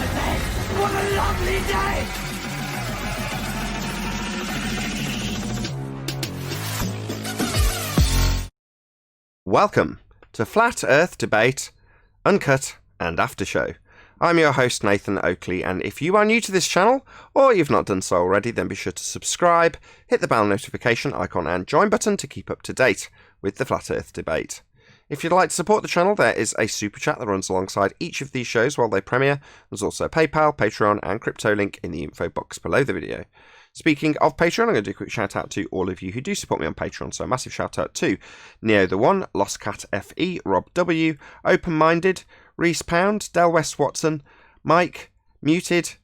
What a lovely day! Welcome to Flat Earth Debate, Uncut and After Show. I'm your host Nathan Oakley, and if you are new to this channel, or you've not done so already, then be sure to subscribe, hit the bell notification icon and join button to keep up to date with the Flat Earth Debate. If you'd like to support the channel, there is a super chat that runs alongside each of these shows while they premiere. There's also PayPal, Patreon and crypto link in the info box below the video. Speaking of Patreon, I'm going to do a quick shout out to all of you who do support me on Patreon. So a massive shout out to Neo the One, Lost Cat FE, Rob W, Open Minded, Reese Pound, Del West Watson, Mike, Muted,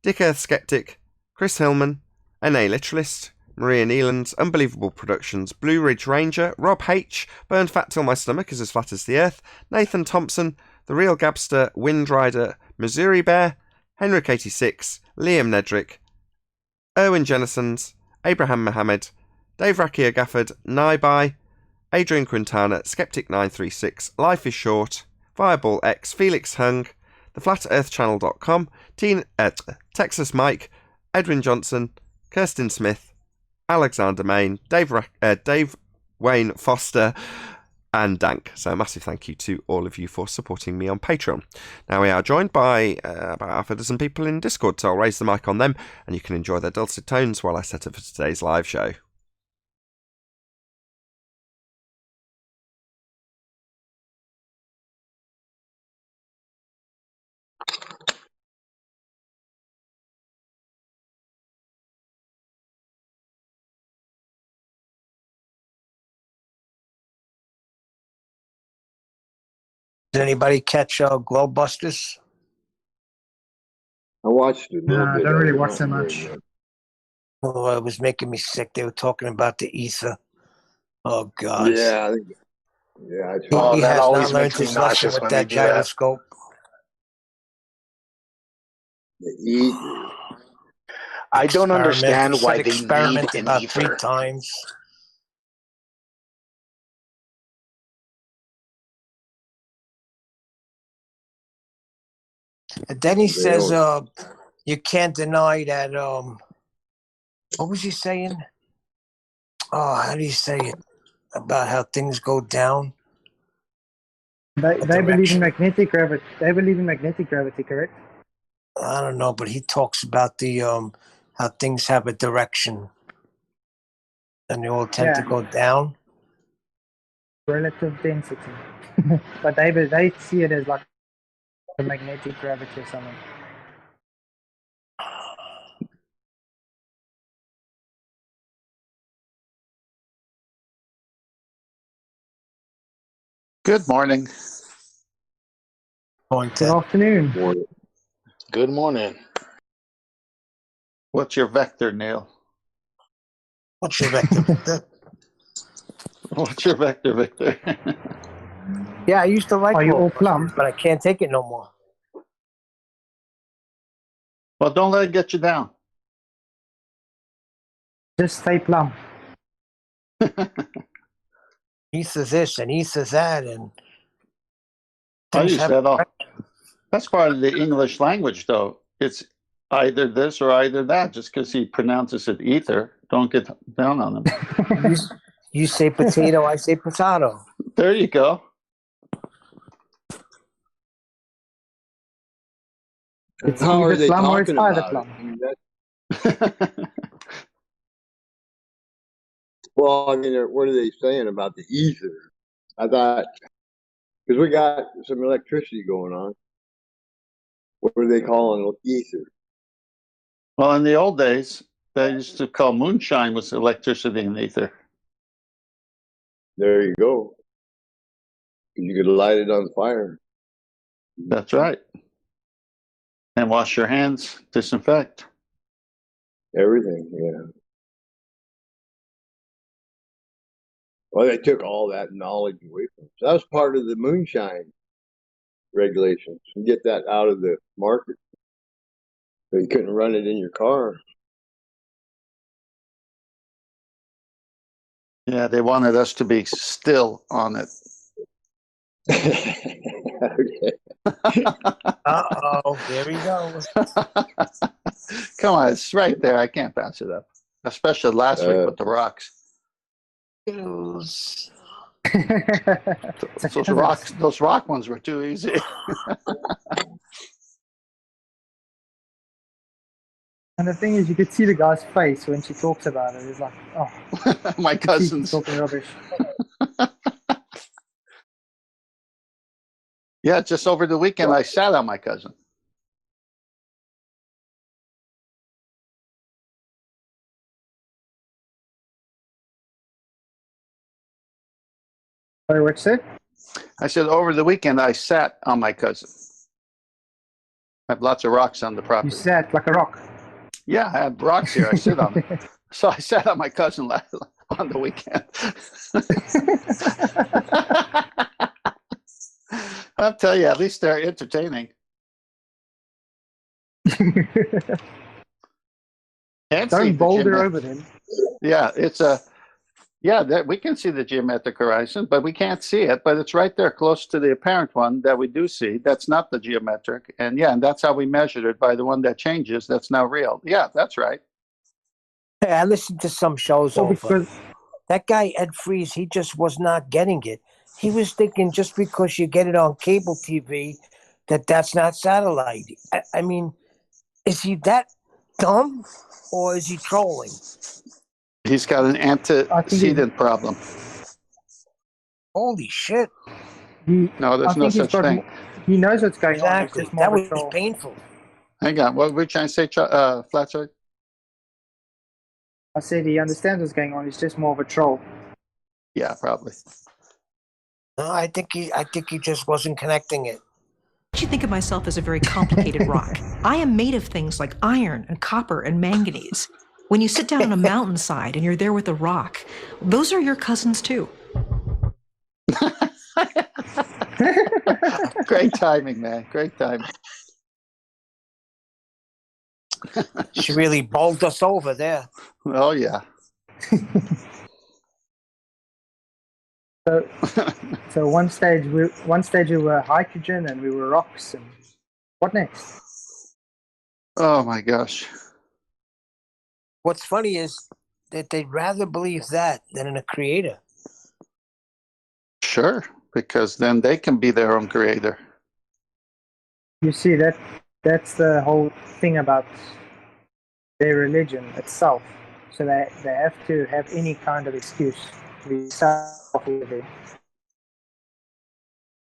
Dick Earth Skeptic, Chris Hillman, NA Literalist, Maria Neelands, Unbelievable Productions, Blue Ridge Ranger, Rob H, Burn Fat Till My Stomach Is As Flat As the Earth, Nathan Thompson, The Real Gabster, Wind Rider, Missouri Bear, Henrik86, Liam Nedrick, Erwin Jennisons, Abraham Mohammed, Dave Rakia Gafford, Naibai, Adrian Quintana, Skeptic936, Life is Short, Fireball X, Felix Hung, TheFlatEarthChannel.com, Texas Mike, Edwin Johnson, Kirsten Smith, Alexander Main, Dave Wayne Foster, and Dank. So a massive thank you to all of you for supporting me on Patreon. Now we are joined by about half a dozen people in Discord, so I'll raise the mic on them and you can enjoy their dulcet tones while I set up for today's live show. Did anybody catch Glowbusters? I watched it a little bit. I don't really of it, watch not so very much. Oh, it was making me sick. They were talking about the ether. Oh, God. Yeah, I think, yeah. He, Oh, he that has always not learned makes me his lesson nauseous with when that they do that. gyroscope. the ether. I don't understand He why said they experiment need an about 3 ether. times. And then he says, you can't deny that, what was he saying? Oh, how do you say it? About how things go down? They believe in magnetic gravity. They believe in magnetic gravity, correct? I don't know, but he talks about the, how things have a direction. And they all tend to go down. Relative density. But they see it as like a magnetic gravity or something. Good morning. Good afternoon. Good morning. What's your vector, Neil? What's your vector? What's your vector, Victor? Yeah, I used to like Are you all Glowbusters, plumb? but I can't take it no more. Well, don't let it get you down. Just stay plumb. Ether's this and ether's that, and I things use have that all. That's part of the English language, though. It's either this or either that. Just because he pronounces it ether, don't get down on him. you say potato, I say potato. There you go. It's How are either they plumb or it's talking either about plumb. it? I mean, well, I mean, what are they saying about the ether? I thought, because we got some electricity going on. What are they calling ether? Well, in the old days, they used to call moonshine was electricity and ether. There you go. You could light it on fire. That's right. And wash your hands, disinfect. Everything, yeah. Well, they took all that knowledge away from us. That was part of the moonshine regulations. You get that out of the market. So you couldn't run it in your car. Yeah, they wanted us to be still on it. Okay. Uh-oh, there he goes. Come on, it's right there. I can't pass it up. Especially last week with the rocks. News. Those rock ones were too easy. And the thing is, you could see the guy's face when she talks about it. It's like, oh, My she's cousins. talking rubbish. Yeah, just over the weekend, I sat on my cousin. Sorry, what's it? I said, over the weekend, I sat on my cousin. I have lots of rocks on the You property. sat like a rock. Yeah, I have rocks here. I sit on them. So I sat on my cousin on the weekend. I'll tell you, at least they're entertaining. Can't see Don't the boulder geomet- over them. Yeah, it's a. Yeah, that we can see the geometric horizon, but we can't see it. But it's right there, close to the apparent one that we do see. That's not the geometric, and yeah, and that's how we measured it by the one that changes. That's now real. Yeah, that's right. Hey, I listened to some shows Well, over. because That guy, Ed Fries, he just was not getting it. He was thinking just because you get it on cable TV, that's not satellite. I mean, is he that dumb or is he trolling? He's got an antecedent problem. Holy shit. No, there's no such thing. He knows what's going on. It's Exactly. just more That of a was troll. painful. Hang on, what were we trying to say, Flatside? I said he understands what's going on. He's just more of a troll. Yeah, probably. No, I think he just wasn't connecting it. I actually think of myself as a very complicated rock. I am made of things like iron and copper and manganese. When you sit down on a mountainside and you're there with a rock, those are your cousins too. Great timing, man. Great timing. She really bowled us over there. Oh, yeah. So one stage we were hydrogen and we were rocks. And what next? Oh, my gosh. What's funny is that they'd rather believe that than in a creator. Sure, because then they can be their own creator. You see that's the whole thing about their religion itself. So they have to have any kind of excuse to be self-living.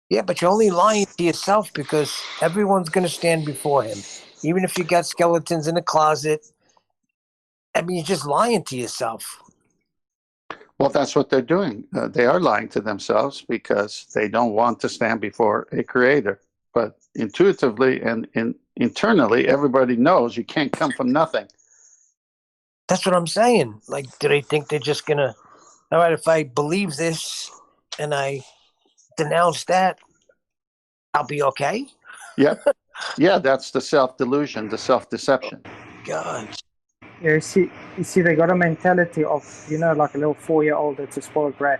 Yeah, but you're only lying to yourself because everyone's going to stand before him. Even if you got skeletons in the closet, I mean, you're just lying to yourself. Well, that's what they're doing. They are lying to themselves because they don't want to stand before a creator. But intuitively and internally, everybody knows you can't come from nothing. That's what I'm saying. Like, do they think they're just going to, all right, if I believe this and I denounce that, I'll be okay? Yep. Yeah, that's the self-delusion, the self-deception. God. You see, they got a mentality of, like a little 4-year-old that's a spoiled brat.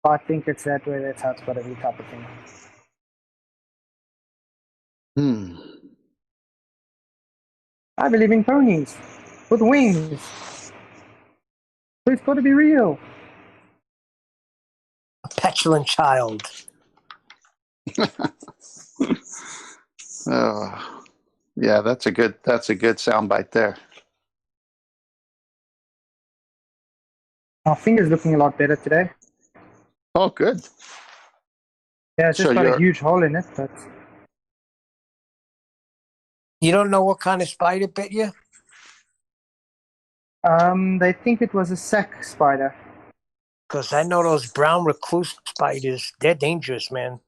I think it's that way. That's how it's got to be, type of thing. I believe in ponies with wings. So it's got to be real. A petulant child. Oh, yeah, that's a good soundbite there. My finger's looking a lot better today. Oh, good. Yeah, it's just got a huge hole in it, but You don't know what kind of spider bit you? they think it was a sack spider. Because I know those brown recluse spiders, they're dangerous, man.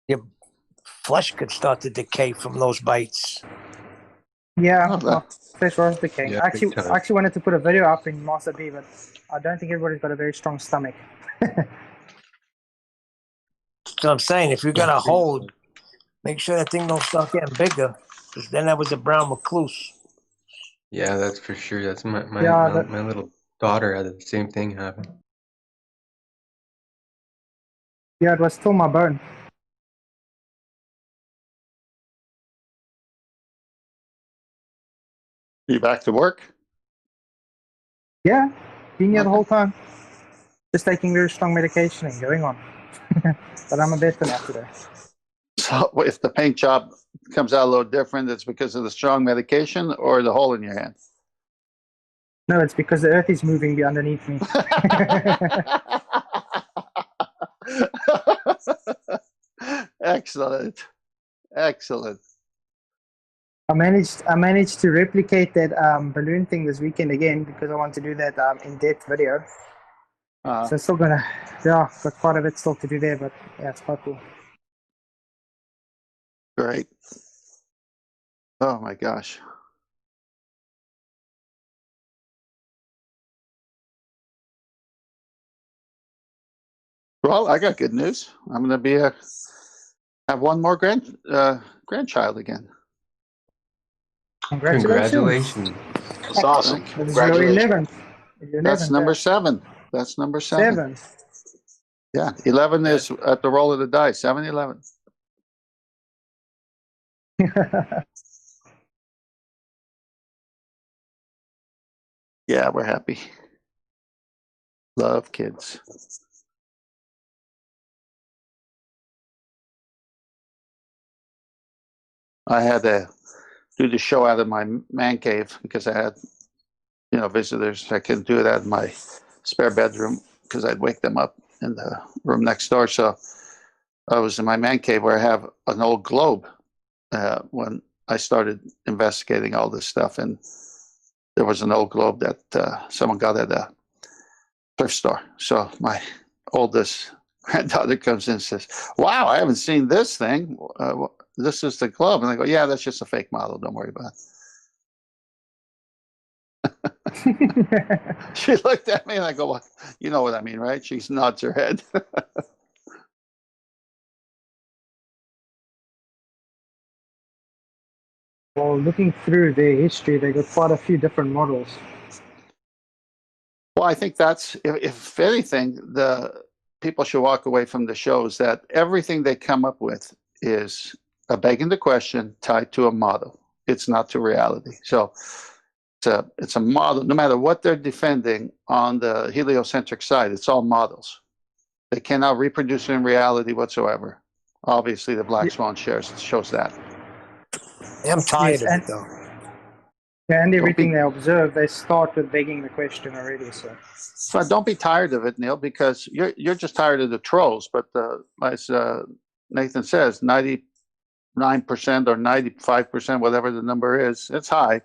Your flesh could start to decay from those bites. Yeah, my flesh was decaying. Yeah, I big time. actually wanted to put a video up in Master B, but I don't think everybody's got a very strong stomach. So I'm saying, if you got a hold, make sure that thing don't start getting bigger. Because then that was a brown recluse. Yeah, that's for sure. That's my little daughter had the same thing happen. Yeah, it was still my bone. You back to work? Yeah, been here the Okay. whole time. Just taking very strong medication and going on. But I'm a better now today. So if the paint job comes out a little different, it's because of the strong medication or the hole in your hand? No, it's because the earth is moving underneath me. Excellent. Excellent. I managed to replicate that balloon thing this weekend again because I want to do that in-depth video. Uh, So still gonna, yeah, got part of it still to do there, but yeah, it's quite cool. great. Oh my gosh. Well, I got good news. I'm going to be have one more grandchild again. Congratulations. That's awesome. This is your Congratulations. 11th. Your That's 11th, number 7. That's number 7. 7. Yeah, 11 is at the roll of the dice. 7, 11. Yeah, we're happy. Love kids. I had to do the show out of my man cave because I had, visitors. I couldn't do it out of my spare bedroom because I'd wake them up in the room next door. So I was in my man cave where I have an old globe when I started investigating all this stuff. And there was an old globe that someone got at a thrift store. So my oldest granddaughter comes in and says, "Wow, I haven't seen this thing. This is the globe." And I go, "Yeah, that's just a fake model. Don't worry about it." She looked at me and I go, "Well, you know what I mean, right?" She nods her head. Well, looking through their history, they got quite a few different models. Well, I think that's, if anything, the people should walk away from the shows that everything they come up with is a begging the question tied to a model. It's not to reality. So it's a model. No matter what they're defending on the heliocentric side, it's all models. They cannot reproduce it in reality whatsoever. Obviously, the Black Swan shows that. I'm tired of and, it though. and everything they observe, they start with begging the question already. So don't be tired of it, Neil, because you're just tired of the trolls. But as Nathan says, 99% or 95%, whatever the number is, it's high,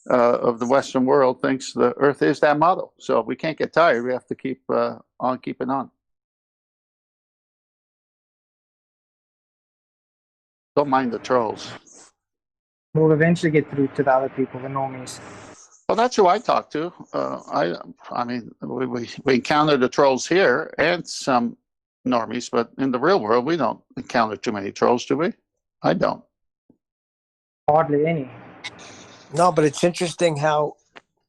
of the Western world thinks the Earth is that model. So we can't get tired. We have to keep on keeping on. Don't mind the trolls. we'll eventually get through to the other people, the normies. Well, that's who I talk to. I mean, we encounter the trolls here and some normies, but in the real world, we don't encounter too many trolls, do we? I don't. Hardly any. No, but it's interesting how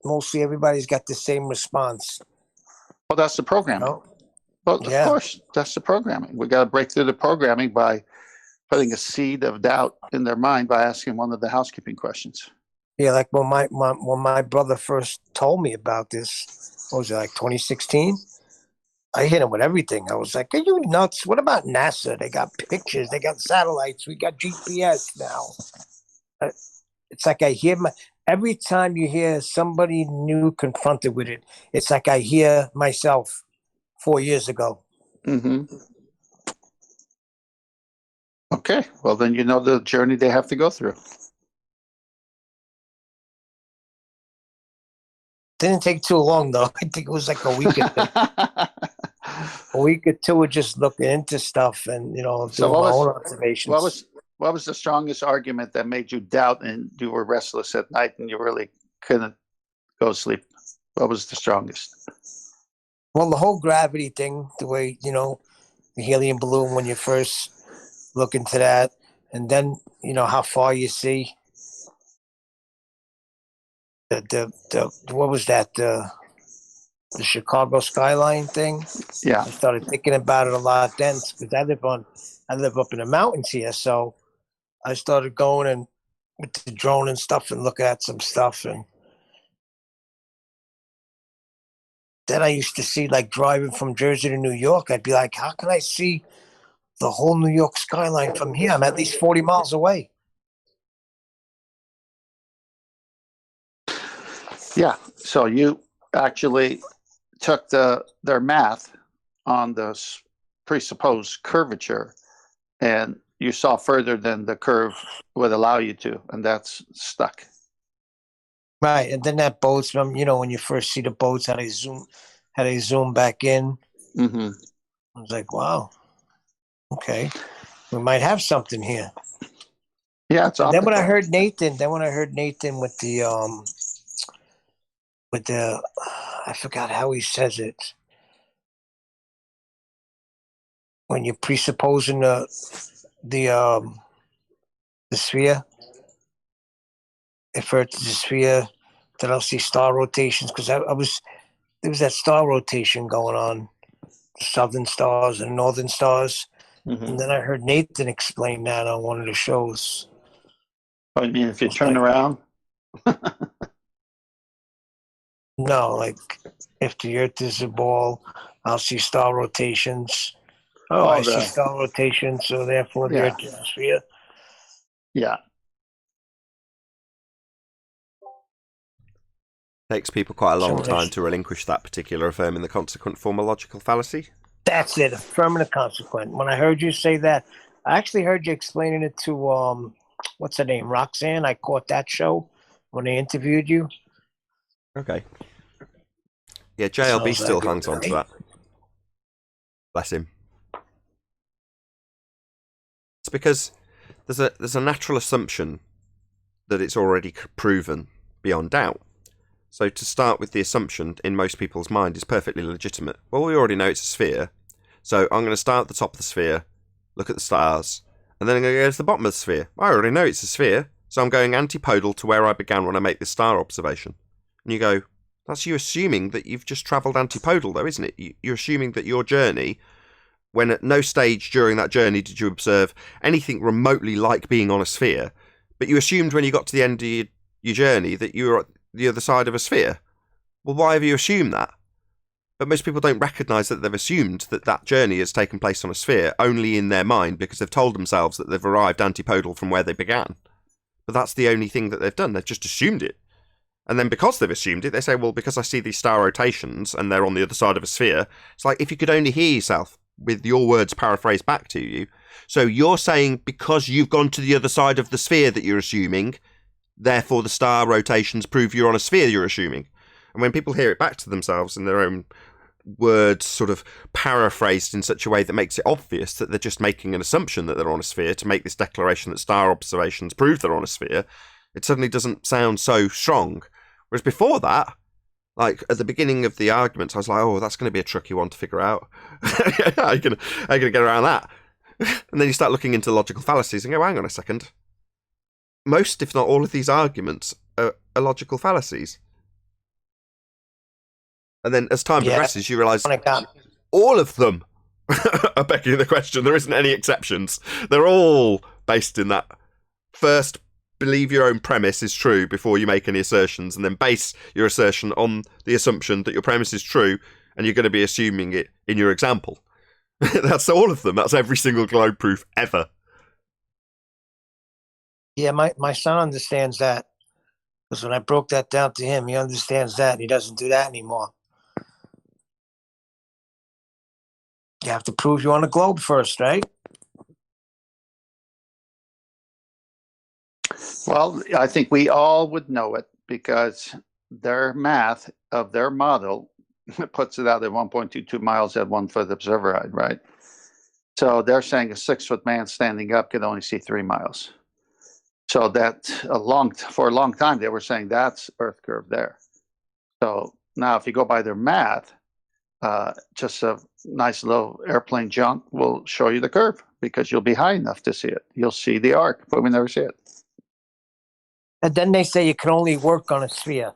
mostly everybody's got the same response. Well, that's the programming. No? Well, Yeah. of course, that's the programming. We got to break through the programming by putting a seed of doubt in their mind by asking one of the housekeeping questions. Yeah, like when my brother first told me about this, what was it, like 2016? I hit him with everything. I was like, "Are you nuts? What about NASA? They got pictures, they got satellites, we got GPS now." It's like I hear every time you hear somebody new confronted with it, it's like I hear myself 4 years ago. Mm-hmm. Okay, well then you know the journey they have to go through. Didn't take too long though. I think it was like a week or two of just looking into stuff and So doing my own observations. what was the strongest argument that made you doubt and you were restless at night and you really couldn't go to sleep? What was the strongest? Well, the whole gravity thing, the way the helium balloon when you first look into that, and then how far you see. The what was that? the Chicago skyline thing. Yeah. I started thinking about it a lot then because I live up in the mountains here, so I started going and with the drone and stuff and looking at some stuff, and then I used to see like driving from Jersey to New York. I'd be like, how can I see the whole New York skyline from here? I'm at least 40 miles away. Yeah. So you actually took their math on the presupposed curvature, and you saw further than the curve would allow you to, and that's stuck. Right, and then that boats, when you first see the boats, how they zoom back in. Mm-hmm. I was like, wow, okay, we might have something here. Yeah, it's And then when I optical. heard Nathan with the I forgot how he says it. When you're presupposing the sphere, if Earth is a sphere, then I'll see star rotations because there was that star rotation going on, southern stars and northern stars. Mm-hmm. And then I heard Nathan explain that on one of the shows. Oh, you mean if you It's turn like- around? No, like if the Earth is a ball, I'll see star rotations. Oh, I see star rotations, so therefore the Yeah. Earth is a sphere. Yeah. Takes people quite a long So time it's- to relinquish that particular affirming the consequent form of logical fallacy. That's it, affirmative consequent. When I heard you say that, I actually heard you explaining it to what's her name, Roxanne. I caught that show when they interviewed you. Okay. Yeah, JLB Sounds still like hangs on to it. that. Bless him. It's because there's a natural assumption that it's already proven beyond doubt. So to start with the assumption in most people's mind is perfectly legitimate. Well, we already know it's a sphere, so I'm going to start at the top of the sphere, look at the stars, and then I'm going to go to the bottom of the sphere. I already know it's a sphere, so I'm going antipodal to where I began when I make this star observation. And you go, that's you assuming that you've just travelled antipodal though, isn't it? You're assuming that your journey, when at no stage during that journey did you observe anything remotely like being on a sphere, but you assumed when you got to the end of your journey that you were at the other side of a sphere. Well, why have you assumed that? But most people don't recognise that they've assumed that that journey has taken place on a sphere only in their mind because they've told themselves that they've arrived antipodal from where they began. But that's the only thing that they've done. They've just assumed it. And then because they've assumed it, they say, well, because I see these star rotations and they're on the other side of a sphere, it's like if you could only hear yourself with your words paraphrased back to you. So you're saying because you've gone to the other side of the sphere that you're assuming, therefore the star rotations prove you're on a sphere you're assuming. And when people hear it back to themselves in their own words sort of paraphrased in such a way that makes it obvious that they're just making an assumption that they're on a sphere to make this declaration that star observations prove they're on a sphere, it suddenly doesn't sound so strong. Whereas before that, like at the beginning of the arguments, I was like, oh, that's going to be a tricky one to figure out. How are you going to get around that? And then you start looking into logical fallacies and go, hang on a second. Most, if not all of these arguments are logical fallacies. And then as time progresses, you realise all of them are begging the question. There isn't any exceptions. They're all based in that first believe your own premise is true before you make any assertions, and then base your assertion on the assumption that your premise is true, and you're going to be assuming it in your example. That's all of them. That's every single globe proof ever. Yeah, my son understands that. Because when I broke that down to him, he understands that, and he doesn't do that anymore. You have to prove you're on the globe first, right? Well, I think we all would know it because their math of their model puts it out at 1.22 miles at 1 foot observer height, right? So they're saying a 6-foot man standing up could only see 3 miles. So that for a long time, they were saying that's Earth curve there. So now if you go by their math, just a nice little airplane jump will show you the curve because you'll be high enough to see it. You'll see the arc, but we never see it. And then they say you can only work on a sphere.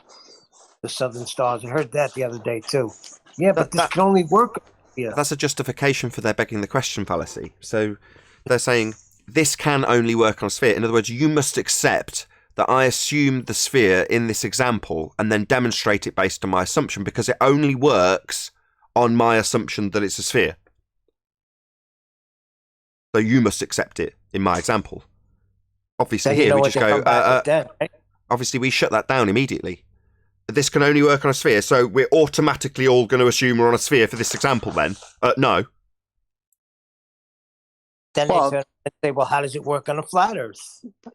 the southern stars. I heard that the other day too. Yeah, but this That- can only work. Yeah. That's a justification for their begging the question fallacy. So they're saying this can only work on a sphere. In other words, you must accept that I assume the sphere in this example and then demonstrate it based on my assumption because it only works on my assumption that it's a sphere. So you must accept it in my example. Obviously, Then you here know we what just they go, come back with then, right? obviously we shut that down immediately. This can only work on a sphere, so we're automatically all going to assume we're on a sphere for this example then. No. Then Well- they turn and say, well, how does it work on a flat Earth?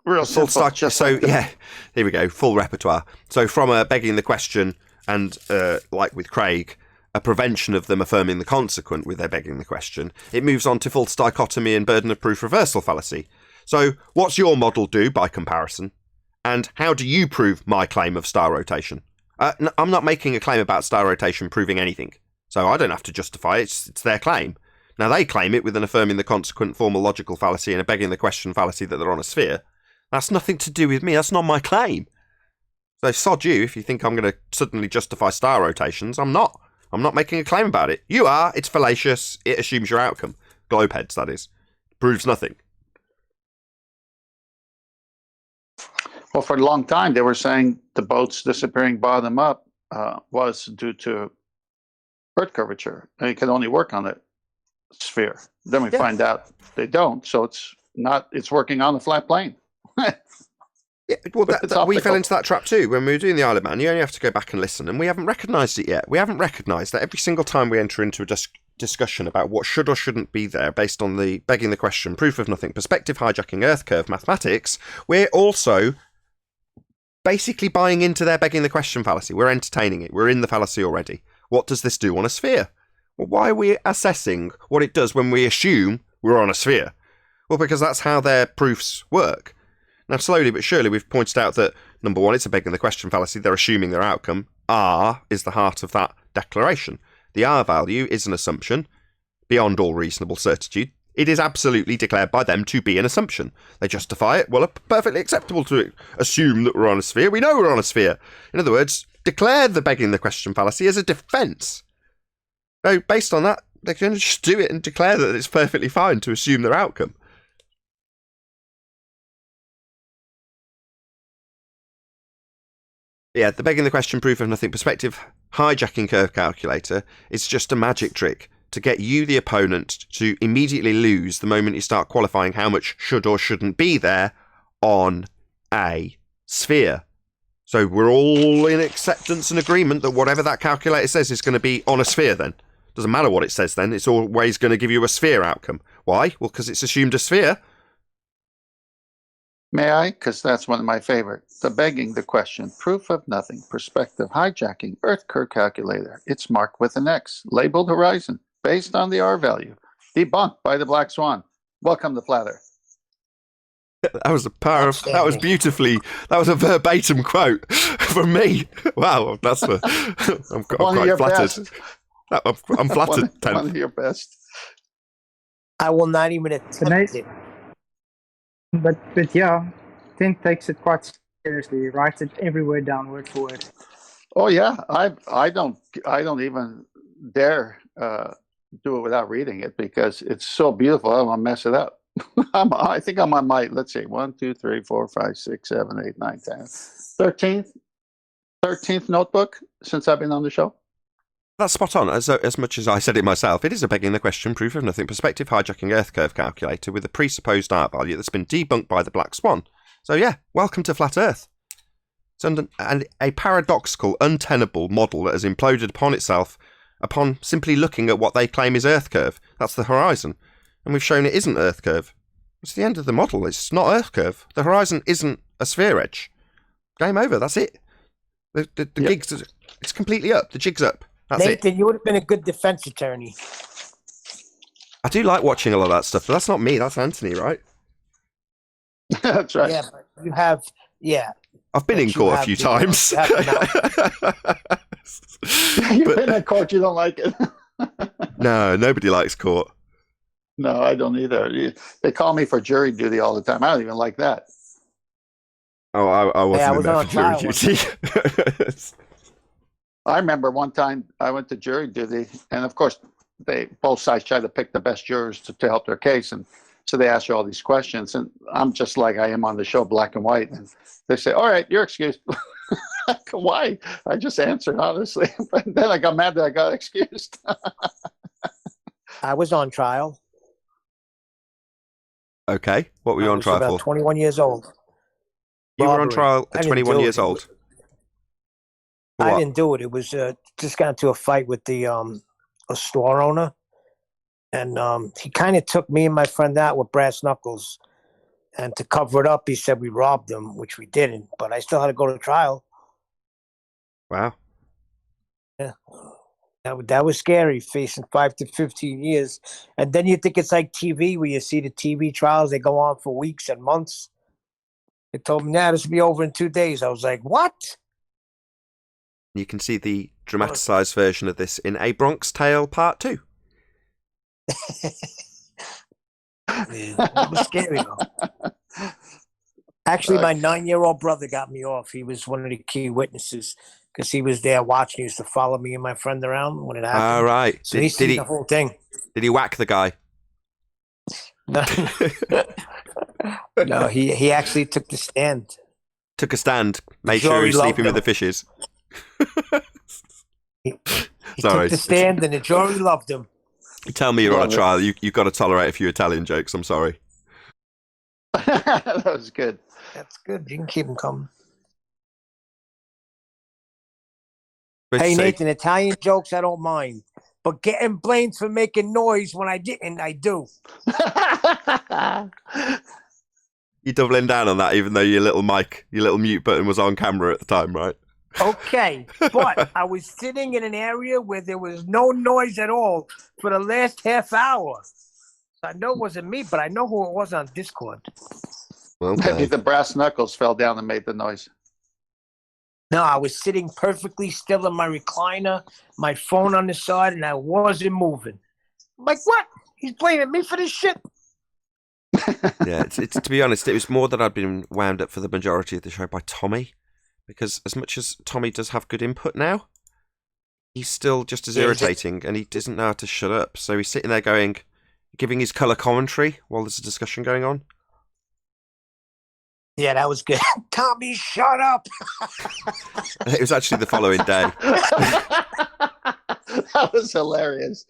Real Full simple. stock. So yeah, here we go. Full repertoire. So from begging the question and like with Craig, a prevention of them affirming the consequent with their begging the question, it moves on to false dichotomy and burden of proof reversal fallacy. So what's your model do by comparison? And how do you prove my claim of star rotation? I'm not making a claim about star rotation proving anything. So I don't have to justify it. It's their claim. Now they claim it with an affirming the consequent formal logical fallacy and a begging the question fallacy that they're on a sphere. That's nothing to do with me. That's not my claim. So sod you if you think I'm going to suddenly justify star rotations. I'm not. I'm not making a claim about it. You are. It's fallacious. It assumes your outcome. Globeheads, that is. Proves nothing. Well, for a long time, they were saying the boats disappearing bottom up was due to Earth curvature. And it can only work on a sphere. Then we find out they don't. So it's not. It's working on a flat plane. Yeah, well, But it's we fell optical. into that trap too when we were doing the Isle of Man. You only have to go back and listen, and we haven't recognised it yet. We haven't recognised that every single time we enter into a discussion about what should or shouldn't be there based on the begging the question, proof of nothing, perspective hijacking, Earth curve, mathematics, we're also basically buying into their begging the question fallacy. We're entertaining it. We're in the fallacy already. What does this do on a sphere? Well, why are we assessing what it does when we assume we're on a sphere? Well, because that's how their proofs work. Now, slowly but surely, we've pointed out that, number one, it's a begging the question fallacy. They're assuming their outcome. R is the heart of that declaration. The R value is an assumption beyond all reasonable certitude. It is absolutely declared by them to be an assumption. They justify it. Well, it's perfectly acceptable to assume that we're on a sphere. We know we're on a sphere. In other words, declare the begging the question fallacy as a defence. So, based on that, they can just do it and declare that it's perfectly fine to assume their outcome. Yeah, the begging the question, proof of nothing perspective hijacking curve calculator is just a magic trick to get you, the opponent, to immediately lose the moment you start qualifying how much should or shouldn't be there on a sphere. So we're all in acceptance and agreement that whatever that calculator says is going to be on a sphere then. Doesn't matter what it says then, it's always going to give you a sphere outcome. Why? Well, because it's assumed a sphere. May I? Because that's one of my favorites. The begging the question, proof of nothing, perspective hijacking, Earth curve calculator. It's marked with an X, labeled horizon, based on the R value. Debunked by the Black Swan. Welcome to Flat Earth. That was that was beautifully, that was a verbatim quote from me. Wow, I'm quite flattered. I'm flattered. One of your best. I will not even attempt it. But yeah, Tim takes it quite seriously. He writes it every word down, word for word. Oh yeah, I don't even dare do it without reading it because it's so beautiful. I don't want to mess it up. I think I'm on my, let's see, 1, 2, 3, 4, 5, 6, 7, 8, 9, 10, 13th notebook since I've been on the show. That's spot on. As much as I said it myself, it is a begging the question, proof of nothing, perspective hijacking Earth curve calculator with a presupposed R value that's been debunked by the Black Swan. So yeah, welcome to Flat Earth. It's a paradoxical, untenable model that has imploded upon itself upon simply looking at what they claim is Earth curve. That's the horizon. And we've shown it isn't Earth curve. It's the end of the model. It's not Earth curve. The horizon isn't a sphere edge. Game over. That's it. The gig's, it's completely up. The jig's up. That's Nathan, it. you would have been a good defense attorney. I do like watching a lot of that stuff, but that's not me. That's Anthony, right? That's right. Yeah, but you have, yeah. I've been in court a few times. You've been in court, you don't like it. No, nobody likes court. No, I don't either. They call me for jury duty all the time. I don't even like that. Oh, I wasn't Yeah, I in was there on for jury trial duty. I remember one time I went to jury duty, and of course, both sides try to pick the best jurors to help their case, and so they ask you all these questions, and I'm just like I am on the show, Black and White, and they say, "All right, you're excused." Why? I just answered honestly, but then I got mad that I got excused. I was on trial. Okay, what were you I on was trial about for? 21 years old. You were on Robbery. trial I at didn't 21 do years it. old. For I what? didn't do it. It was just got into a fight with the a store owner, and he kind of took me and my friend out with brass knuckles. And to cover it up, he said we robbed him, which we didn't. But I still had to go to trial. Wow. Yeah, that was scary, facing 5 to 15 years. And then you think it's like TV, where you see the TV trials, they go on for weeks and months. They told me, "Nah, this will be over in 2 days." I was like, "What?" You can see the dramatised version of this in A Bronx Tale Part 2. Yeah, it was scary though. Actually, my 9-year-old brother got me off. He was one of the key witnesses because he was there watching. He used to follow me and my friend around when it happened. All right. So he seen the whole thing. Did he whack the guy? No, no, he actually took the stand. Took a stand. Made The sure jury he's sleeping loved with the fishes. He Sorry. took the stand, and the jury loved him. Tell me you're on a trial. You've got to tolerate a few Italian jokes. I'm sorry. That was good. That's good. You can keep them coming. But Hey, say- Nathan, Italian jokes I don't mind. But getting blamed for making noise when I didn't, I do. You're doubling down on that, even though your little mute button was on camera at the time, right? Okay, but I was sitting in an area where there was no noise at all for the last half hour. So I know it wasn't me, but I know who it was on Discord. Maybe Okay. the brass knuckles fell down and made the noise. No, I was sitting perfectly still in my recliner, my phone on the side, and I wasn't moving. I'm like, what? He's blaming me for this shit? Yeah, it's to be honest, it was more that I'd been wound up for the majority of the show by Tommy, because as much as Tommy does have good input now, he's still just as irritating, and he doesn't know how to shut up. So he's sitting there giving his colour commentary while there's a discussion going on. Yeah, that was good. Tommy, shut up. It was actually the following day. That was hilarious.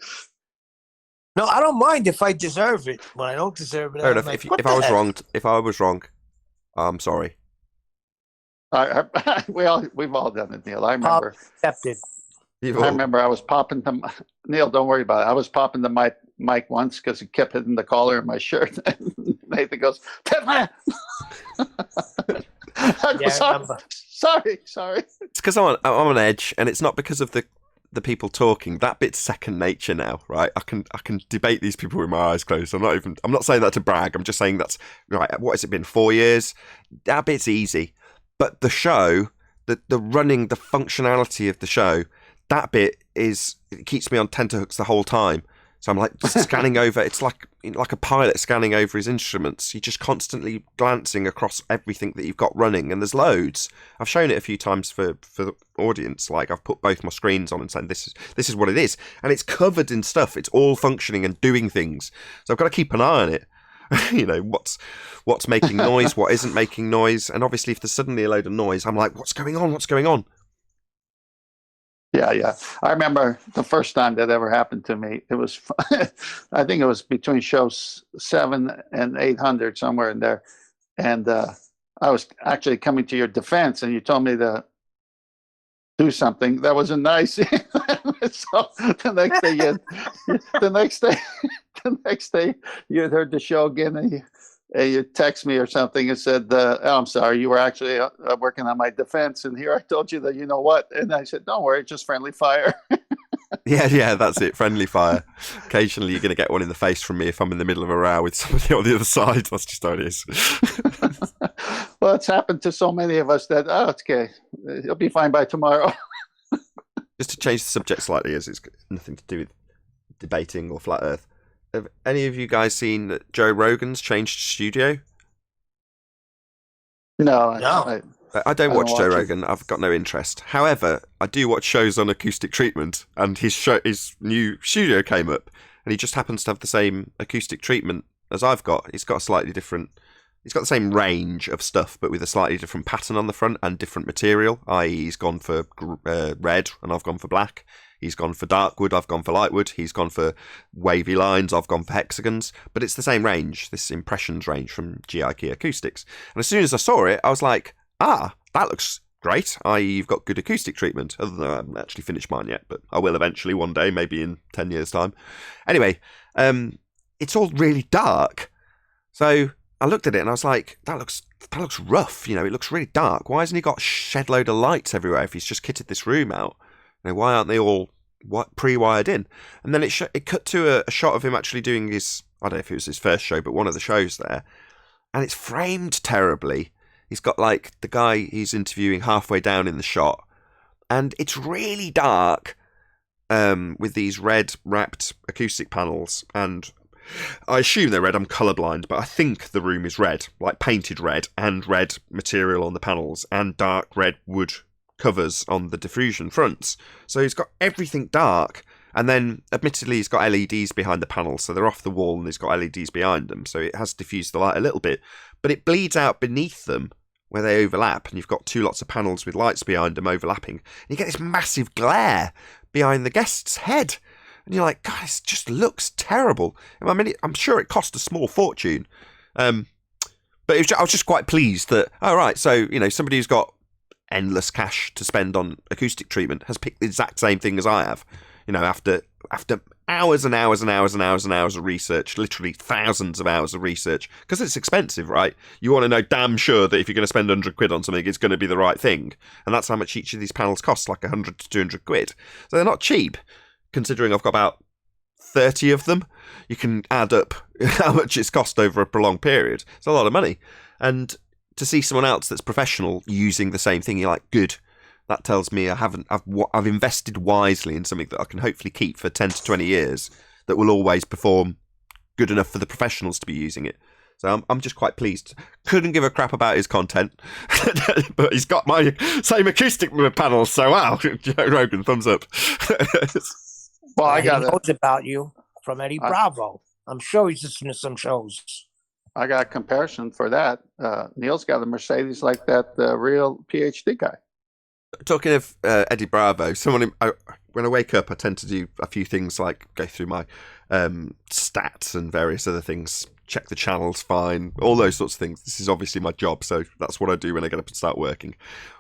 No, I don't mind if I deserve it. When I don't deserve it, Fair I'm enough. like, If what I the was heck? wrong, I'm sorry. We've all done it, Neil. I remember. Accepted. I remember I was popping the Neil. Don't worry about it. I was popping the mic once because he kept hitting the collar of my shirt. And Nathan goes, "Tiffany!" I go, Yeah, I remember. sorry. It's because I'm on edge, and it's not because of the people talking. That bit's second nature now, right? I can debate these people with my eyes closed. I'm not saying that to brag. I'm just saying that's right. What has it been? 4 years? That bit's easy. But the show, the running, the functionality of the show, that bit it keeps me on tenterhooks the whole time. So I'm like just scanning over. It's like a pilot scanning over his instruments. You're just constantly glancing across everything that you've got running, and there's loads. I've shown it a few times for the audience. Like I've put both my screens on and saying this is what it is, and it's covered in stuff. It's all functioning and doing things. So I've got to keep an eye on it. You know what's making noise, what isn't making noise, and obviously if there's suddenly a load of noise, I'm like, what's going on? Yeah. I remember the first time that ever happened to me. It was, I think it was between shows 7 and 800, somewhere in there. And I was actually coming to your defense, and you told me to do something that wasn't nice. So the next day, you had heard the show again, and you text me or something and said, "Oh, I'm sorry, you were actually working on my defense, and here I told you that you know what." And I said, "Don't worry, just friendly fire." Yeah, that's it. Friendly fire. Occasionally, you're going to get one in the face from me if I'm in the middle of a row with somebody on the other side. That's just how it is. Well, it's happened to so many of us that it's okay. You'll be fine by tomorrow. Just to change the subject slightly, as it's got nothing to do with debating or flat Earth. Have any of you guys seen that Joe Rogan's changed studio? No. I don't watch Joe watch it. Rogan. I've got no interest. However, I do watch shows on acoustic treatment, and his new studio came up, and he just happens to have the same acoustic treatment as I've got. He's got a slightly different. He's got the same range of stuff, but with a slightly different pattern on the front and different material. I.e., he's gone for red, and I've gone for black. He's gone for dark wood, I've gone for light wood. He's gone for wavy lines, I've gone for hexagons. But it's the same range, this impressions range from GI Acoustics. And as soon as I saw it, I was like, that looks great. I.e., you've got good acoustic treatment. Other than I haven't actually finished mine yet, but I will eventually one day, maybe in 10 years' time. Anyway, it's all really dark. So I looked at it and I was like, that looks rough. It looks really dark. Why hasn't he got a shed load of lights everywhere if he's just kitted this room out? Why aren't they all pre-wired in? And then it cut to a shot of him actually doing his, I don't know if it was his first show, but one of the shows there. And it's framed terribly. He's got like the guy he's interviewing halfway down in the shot. And it's really dark with these red wrapped acoustic panels. And I assume they're red. I'm colourblind, but I think the room is red, like painted red, and red material on the panels and dark red wood covers on the diffusion fronts. So he's got everything dark, and then admittedly he's got LEDs behind the panels, so they're off the wall and he's got LEDs behind them, so it has diffused the light a little bit, but it bleeds out beneath them where they overlap, and you've got two lots of panels with lights behind them overlapping, and you get this massive glare behind the guest's head, and you're like, God, this just looks terrible. I mean, I'm sure it cost a small fortune, but I was just quite pleased that, so somebody who's got endless cash to spend on acoustic treatment has picked the exact same thing as I have. After hours and hours and hours and hours and hours of research, literally thousands of hours of research, because it's expensive, right? You want to know damn sure that if you're going to spend £100 on something, it's going to be the right thing. And that's how much each of these panels costs, like 100 to 200 quid. So they're not cheap, considering I've got about 30 of them. You can add up how much it's cost over a prolonged period. It's a lot of money. And to see someone else that's professional using the same thing, you're like, good. That tells me I've invested wisely in something that I can hopefully keep for 10 to 20 years that will always perform good enough for the professionals to be using it. So I'm just quite pleased. Couldn't give a crap about his content, but he's got my same acoustic panels. So wow, Joe Rogan, thumbs up. Well, He knows about you from Eddie Bravo. I'm sure he's listening to some shows. I got a comparison for that. Neil's got a Mercedes like that real PhD guy. Talking of Eddie Bravo, when I wake up, I tend to do a few things like go through my stats and various other things, check the channels fine, all those sorts of things. This is obviously my job, so that's what I do when I get up and start working.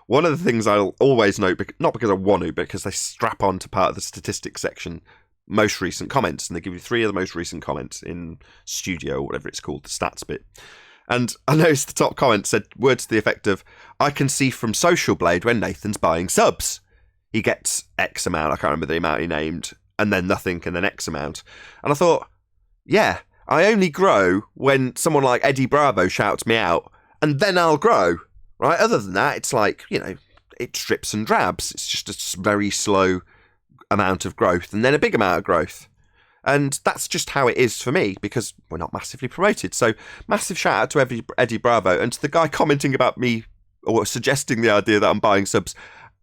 One of the things I'll always note, not because I want to, but because they strap on to part of the statistics section, most recent comments, and they give you 3 of the most recent comments in Studio, or whatever it's called, the stats bit. And I noticed the top comment said words to the effect of, I can see from Social Blade when Nathan's buying subs. He gets X amount, I can't remember the amount he named, and then nothing, and then X amount. And I thought, yeah, I only grow when someone like Eddie Bravo shouts me out, and then I'll grow, right? Other than that, it's like, it strips and drabs. It's just a very slow amount of growth, and then a big amount of growth. And that's just how it is for me, because we're not massively promoted. So massive shout out to Eddie Bravo, and to the guy commenting about me or suggesting the idea that I'm buying subs.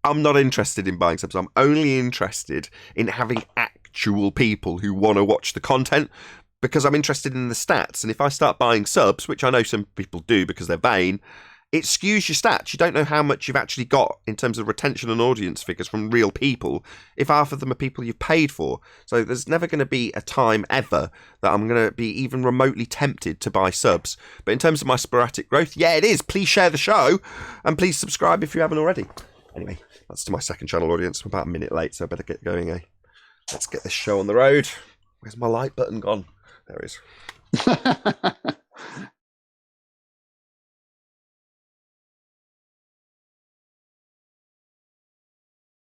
I'm not interested in buying subs. I'm only interested in having actual people who want to watch the content, because I'm interested in the stats. And if I start buying subs, which I know some people do because they're vain, it skews your stats. You don't know how much you've actually got in terms of retention and audience figures from real people if half of them are people you've paid for. So there's never going to be a time ever that I'm going to be even remotely tempted to buy subs. But in terms of my sporadic growth, yeah, it is. Please share the show and please subscribe if you haven't already. Anyway, that's to my second channel audience. I'm about a minute late, so I better get going. Let's get this show on the road. Where's my like button gone? There it is.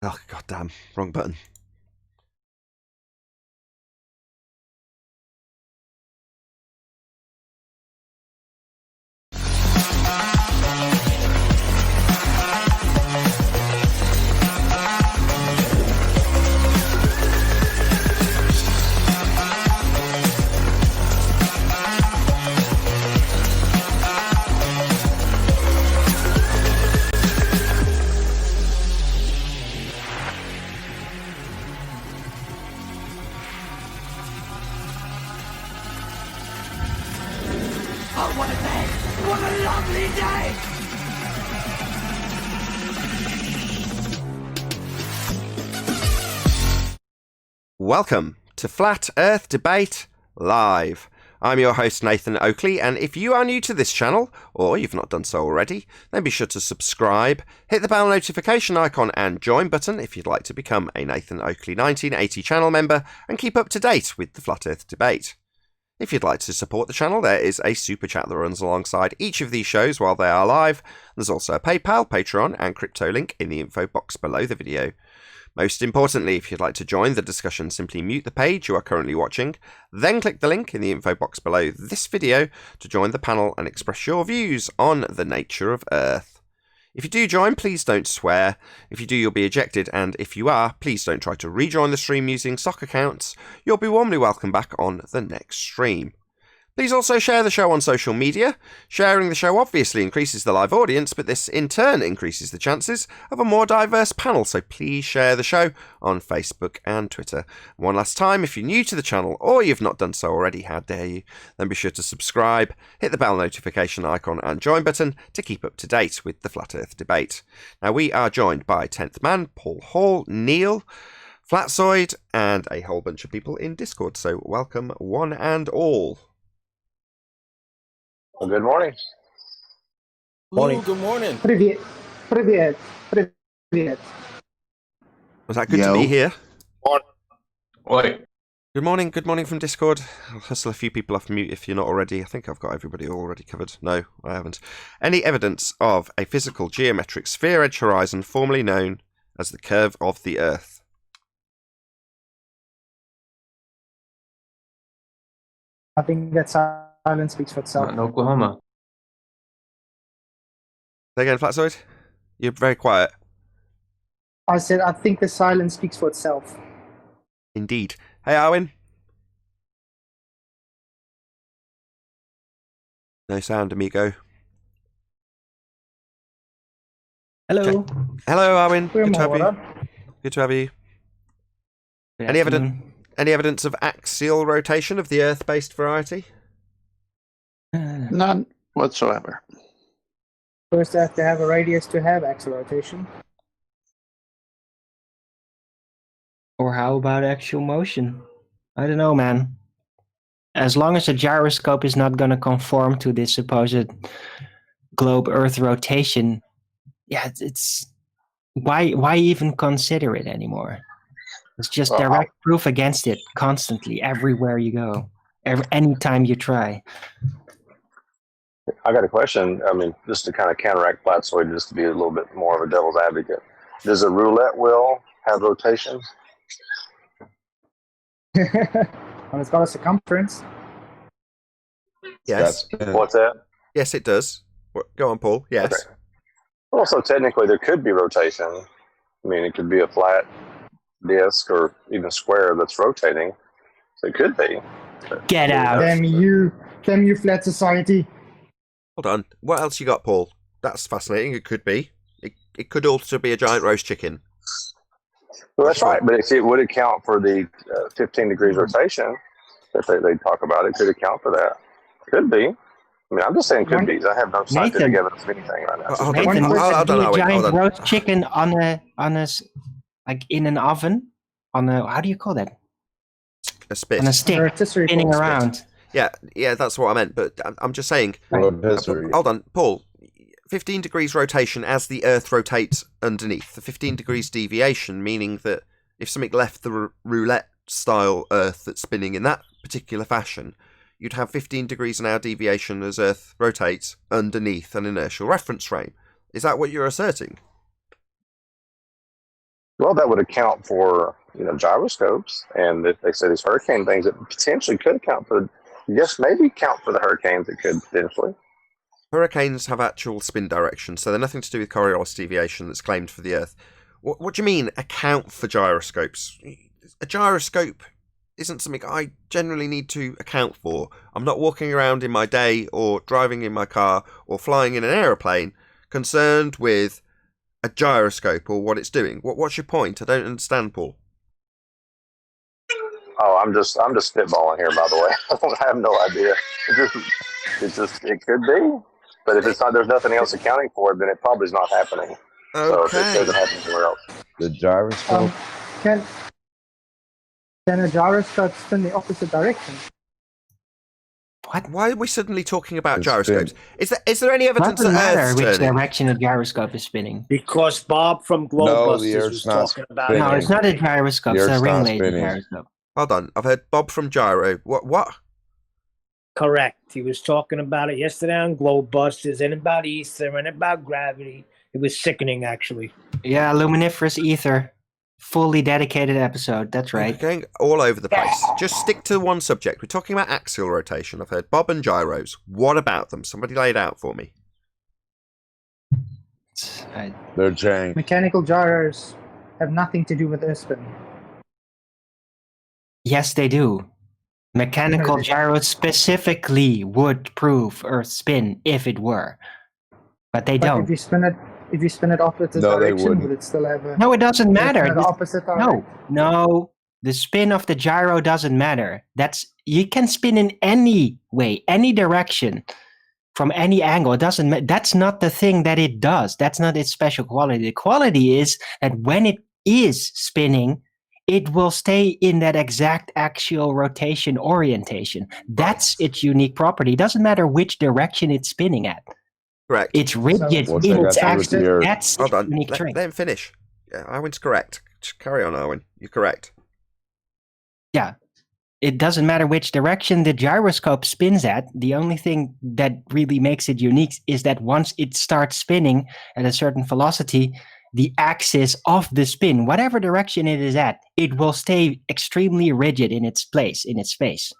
Oh, goddamn, wrong button. Welcome to Flat Earth Debate Live. I'm your host Nathan Oakley, and if you are new to this channel, or you've not done so already, then be sure to subscribe, hit the bell notification icon and join button if you'd like to become a Nathan Oakley 1980 channel member and keep up to date with the Flat Earth Debate. If you'd like to support the channel, there is a super chat that runs alongside each of these shows while they are live. There's also a PayPal, Patreon and crypto link in the info box below the video. Most importantly, if you'd like to join the discussion, simply mute the page you are currently watching, then click the link in the info box below this video to join the panel and express your views on the nature of Earth. If you do join, please don't swear. If you do, you'll be ejected, and if you are, please don't try to rejoin the stream using sock accounts. You'll be warmly welcome back on the next stream. Please also share the show on social media. Sharing the show obviously increases the live audience, but this in turn increases the chances of a more diverse panel, so please share the show on Facebook and Twitter. One last time, if you're new to the channel or you've not done so already, how dare you, then be sure to subscribe, hit the bell notification icon and join button to keep up to date with the Flat Earth Debate. Now we are joined by 10th Man, Paul Hall, Neil, Flatzoid, and a whole bunch of people in Discord, so welcome one and all. Well, good morning. Morning. Ooh, good morning. Привет. Привет. Привет. Was that good to be here? Oi. Good morning from Discord. I'll hustle a few people off mute if you're not already. I think I've got everybody already covered. No, I haven't. Any evidence of a physical geometric sphere edge horizon formerly known as the curve of the Earth? I think that silence speaks for itself. Not in Oklahoma. Say again, Flatzoid? You're very quiet. I said I think the silence speaks for itself. Indeed. Hey, Arwin. No sound, amigo. Hello. Okay. Hello, Arwin. Good to have you. Goedemorgen. Good to have you. Good Any afternoon. Any evidence of axial rotation of the Earth-based variety? None whatsoever. First, I have to have a radius to have axial rotation. Or how about actual motion? I don't know, man. As long as the gyroscope is not going to conform to this supposed globe-Earth rotation, yeah, it's why even consider it anymore? It's just direct proof against it constantly, everywhere you go, anytime you try. I got a question. I mean, just to kind of counteract Flatzoid, just to be a little bit more of a devil's advocate. Does a roulette wheel have rotation? Well, it's got a circumference. Yes. What's that? Yes, it does. Go on, Paul. Yes. Okay. Well, so technically there could be rotation. I mean, it could be a flat disc or even square that's rotating. So it could be. Get out. Damn you, flat society. Hold on. What else you got, Paul? That's fascinating. It could be. It could also be a giant roast chicken. Well, that's right. But it would account for the 15 degrees rotation that they talk about. It could account for that. Could be. I mean, I'm just saying could be. I have no scientific evidence of anything right now. Hold on. Nathan, would Hold there on, be a hold giant on. roast chicken on a like in an oven? On a, how do you call that? A spit. On a stick, Rotisserie spinning ball. around. Yeah, that's what I meant. But I'm just saying. Hold on, Paul. 15 degrees rotation as the Earth rotates underneath. The 15 degrees deviation, meaning that if something left the roulette-style Earth that's spinning in that particular fashion, you'd have 15 degrees an hour deviation as Earth rotates underneath an inertial reference frame. Is that what you're asserting? Well, that would account for, gyroscopes. And if they say these hurricane things, it potentially could account for, yes, maybe count for the hurricanes. It could potentially. Hurricanes have actual spin direction, so they're nothing to do with Coriolis deviation that's claimed for the Earth. What do you mean, account for gyroscopes? A gyroscope isn't something I generally need to account for. I'm not walking around in my day or driving in my car or flying in an aeroplane concerned with a gyroscope or what it's doing. What's your point? I don't understand, Paul. Oh, I'm just spitballing here, by the way. I have no idea. It could be. But if it's not, there's nothing else accounting for it, then it probably is not happening. So if it doesn't happen somewhere else. The gyroscope. Can Can a gyroscope spin the opposite direction? What? Why are we suddenly talking about It's gyroscopes? Is there any evidence Doesn't that matter Earth's which turning? direction a gyroscope is spinning. Because Bob from No, the Globebusters Earth's was not talking about spinning. No, it's not a gyroscope. The It's a Earth's ring not laser spinning. gyroscope. Hold on, I've heard Bob from Gyro. What? Correct. He was talking about it yesterday on Globebusters and about ether and about gravity. It was sickening, actually. Yeah, luminiferous ether. Fully dedicated episode. That's We're right. going all over the place. Just stick to one subject. We're talking about axial rotation. I've heard Bob and gyros. What about them? Somebody lay it out for me. They're jank. Mechanical gyros have nothing to do with Earth spin. Yes, they do. Mechanical gyros specifically would prove Earth spin if it were, but they But don't. if you spin it opposite No, they direction, wouldn't. would it still have a No, it doesn't matter. the opposite direction? No. The spin of the gyro doesn't matter. You can spin in any way, any direction, from any angle. It doesn't matter. That's not the thing that it does. That's not its special quality. The quality is that when it is spinning, it will stay in that exact axial rotation orientation. That's its unique property. It doesn't matter which direction it's spinning at. Correct. It's rigid What's in that its got to do with the axis. Earth? That's Hold its on. unique Let trait. him finish. Yeah, Arwin's correct. Just carry on, Arwin. You're correct. Yeah. It doesn't matter which direction the gyroscope spins at. The only thing that really makes it unique is that once it starts spinning at a certain velocity, the axis of the spin, whatever direction it is at, it will stay extremely rigid in its place, in its space,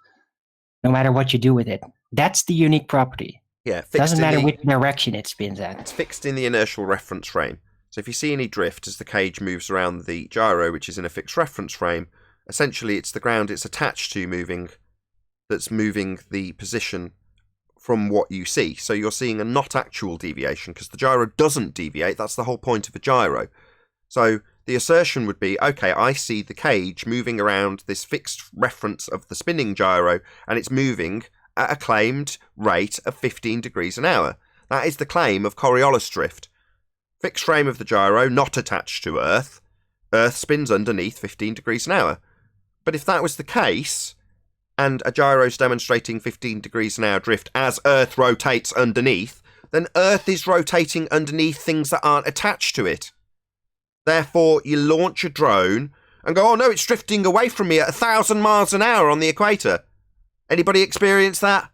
no matter what you do with it. That's the unique property. Yeah, Doesn't matter which direction it spins at. It's fixed in the inertial reference frame. So if you see any drift as the cage moves around the gyro, which is in a fixed reference frame, essentially it's the ground it's attached to moving that's moving the position from what you see. So you're seeing a not actual deviation because the gyro doesn't deviate. That's the whole point of a gyro. So the assertion would be, okay, I see the cage moving around this fixed reference of the spinning gyro and it's moving at a claimed rate of 15 degrees an hour. That is the claim of Coriolis drift. Fixed frame of the gyro, not attached to Earth. Earth spins underneath 15 degrees an hour. But if that was the case, and a gyro's demonstrating 15 degrees an hour drift as Earth rotates underneath, then Earth is rotating underneath things that aren't attached to it. Therefore, you launch a drone and go, oh no, it's drifting away from me at 1,000 miles an hour on the equator. Anybody experience that?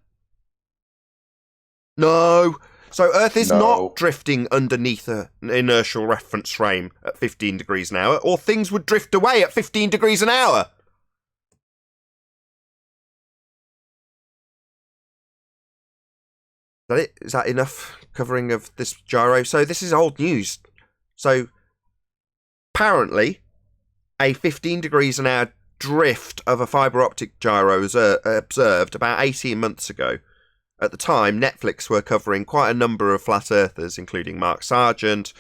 No. So Earth is not drifting underneath an inertial reference frame at 15 degrees an hour, or things would drift away at 15 degrees an hour. Is that enough covering of this gyro? So this is old news. So apparently a 15 degrees an hour drift of a fibre optic gyro was observed about 18 months ago. At the time, Netflix were covering quite a number of flat earthers, including Mark Sargent,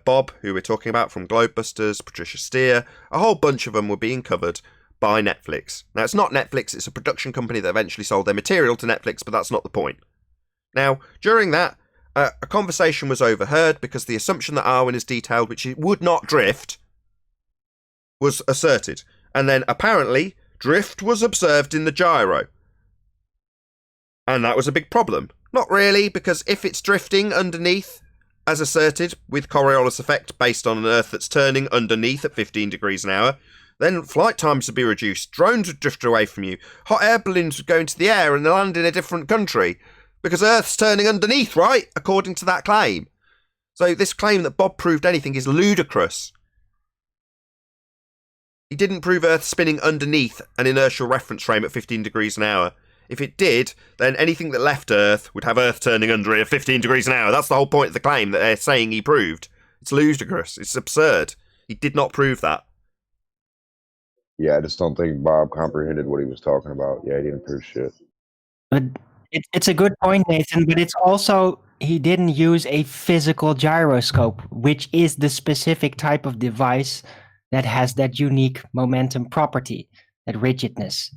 Bob, who we're talking about from Globebusters, Patricia Steer. A whole bunch of them were being covered by Netflix. Now, it's not Netflix, it's a production company that eventually sold their material to Netflix, but that's not the point. Now, during that, a conversation was overheard because the assumption that Arwin has detailed, which it would not drift, was asserted. And then, apparently, drift was observed in the gyro. And that was a big problem. Not really, because if it's drifting underneath, as asserted, with Coriolis effect based on an Earth that's turning underneath at 15 degrees an hour, then flight times would be reduced, drones would drift away from you, hot air balloons would go into the air and land in a different country, because Earth's turning underneath, right? According to that claim. So this claim that Bob proved anything is ludicrous. He didn't prove Earth spinning underneath an inertial reference frame at 15 degrees an hour. If it did, then anything that left Earth would have Earth turning under it at 15 degrees an hour. That's the whole point of the claim that they're saying he proved. It's ludicrous. It's absurd. He did not prove that. Yeah, I just don't think Bob comprehended what he was talking about. Yeah, he didn't prove shit. But it's a good point, Nathan, but it's also he didn't use a physical gyroscope, which is the specific type of device that has that unique momentum property, that rigidness.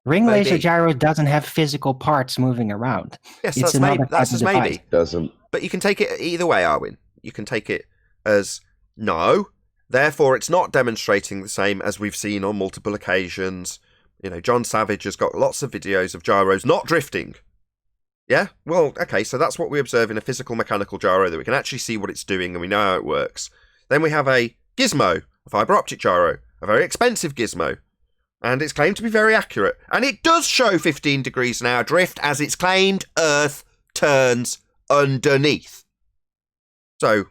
Ring laser gyro doesn't have physical parts moving around. Yes, it's that's maybe. Doesn't. But you can take it either way, Arwin. You can take it as no, Therefore, it's not demonstrating the same as we've seen on multiple occasions. You know, John Savage has got lots of videos of gyros not drifting. Yeah? Well, okay, so that's what we observe in a physical mechanical gyro, that we can actually see what it's doing and we know how it works. Then we have a gizmo, a fibre optic gyro, a very expensive gizmo. And it's claimed to be very accurate. And it does show 15 degrees an hour drift as it's claimed Earth turns underneath. So,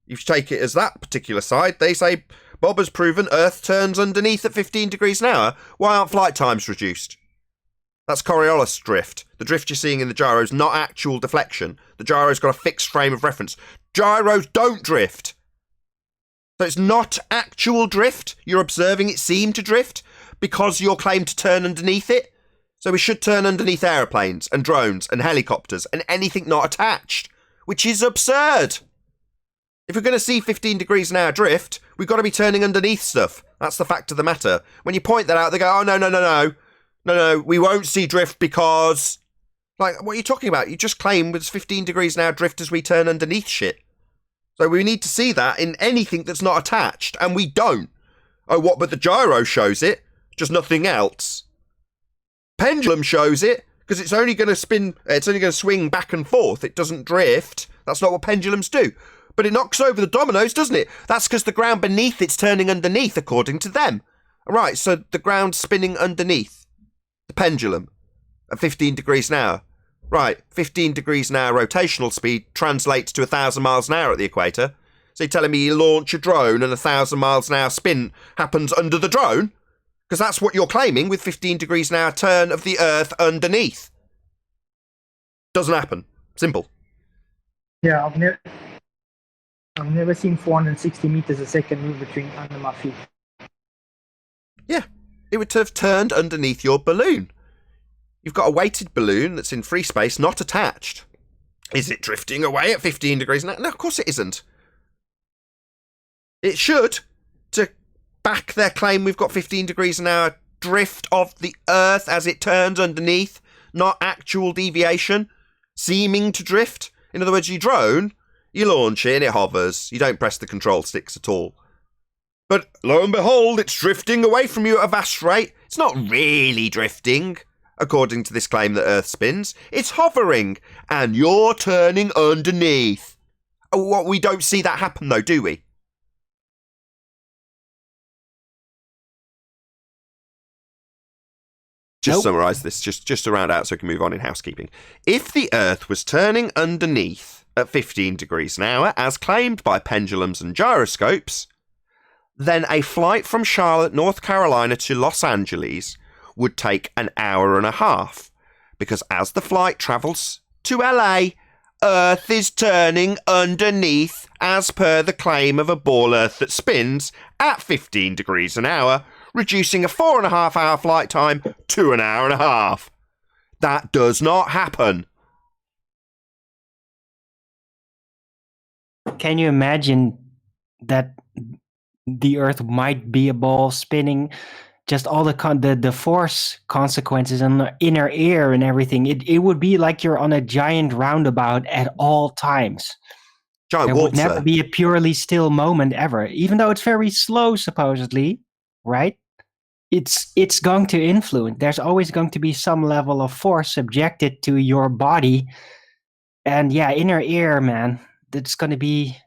if you take it as that particular side, they say Bob has proven Earth turns underneath at 15 degrees an hour. Why aren't flight times reduced? That's Coriolis drift. The drift you're seeing in the gyro is not actual deflection. The gyro's got a fixed frame of reference. Gyros don't drift. So it's not actual drift. You're observing it seem to drift because you're claimed to turn underneath it. So we should turn underneath aeroplanes and drones and helicopters and anything not attached, which is absurd. If we're going to see 15 degrees an hour drift, we've got to be turning underneath stuff. That's the fact of the matter. When you point that out, they go, oh, no, we won't see drift because... Like, what are you talking about? You just claim it's 15 degrees an hour drift as we turn underneath shit. So we need to see that in anything that's not attached, and we don't. Oh, what, but the gyro shows it, just nothing else. Pendulum shows it, because it's only going to spin, it's only going to swing back and forth, it doesn't drift. That's not what pendulums do. But it knocks over the dominoes, doesn't it? That's because the ground beneath it's turning underneath, according to them. Right, so the ground's spinning underneath the pendulum at 15 degrees an hour. Right, 15 degrees an hour rotational speed translates to 1,000 miles an hour at the equator. So you're telling me you launch a drone and 1,000 miles an hour spin happens under the drone? Because that's what you're claiming with 15 degrees an hour turn of the Earth underneath. Doesn't happen. Simple. Yeah, I've never seen 460 meters a second move between under my feet. Yeah, it would have turned underneath your balloon. You've got a weighted balloon that's in free space, not attached. Is it drifting away at 15 degrees an hour? No, of course it isn't. It should, to back their claim we've got 15 degrees an hour drift of the Earth as it turns underneath, not actual deviation, seeming to drift. In other words, you drone, you launch it and it hovers. You don't press the control sticks at all. But lo and behold, it's drifting away from you at a vast rate. It's not really drifting, according to this claim that Earth spins. It's hovering, and you're turning underneath. Oh, we don't see that happen, though, do we? Just summarise this, just to round out so we can move on in housekeeping. If the Earth was turning underneath at 15 degrees an hour, as claimed by pendulums and gyroscopes, then a flight from Charlotte, North Carolina to Los Angeles would take an hour and a half, because as the flight travels to LA, Earth is turning underneath as per the claim of a ball Earth that spins at 15 degrees an hour, reducing a 4.5 hour flight time to an hour and a half. That does not happen. Can you imagine that the Earth might be a ball spinning? Just all the force consequences on the inner ear and everything. It would be like you're on a giant roundabout at all times. Giant there waltzer. Would never be a purely still moment ever, even though it's very slow, supposedly, right? It's going to influence. There's always going to be some level of force subjected to your body, and yeah, inner ear, man. It's going to be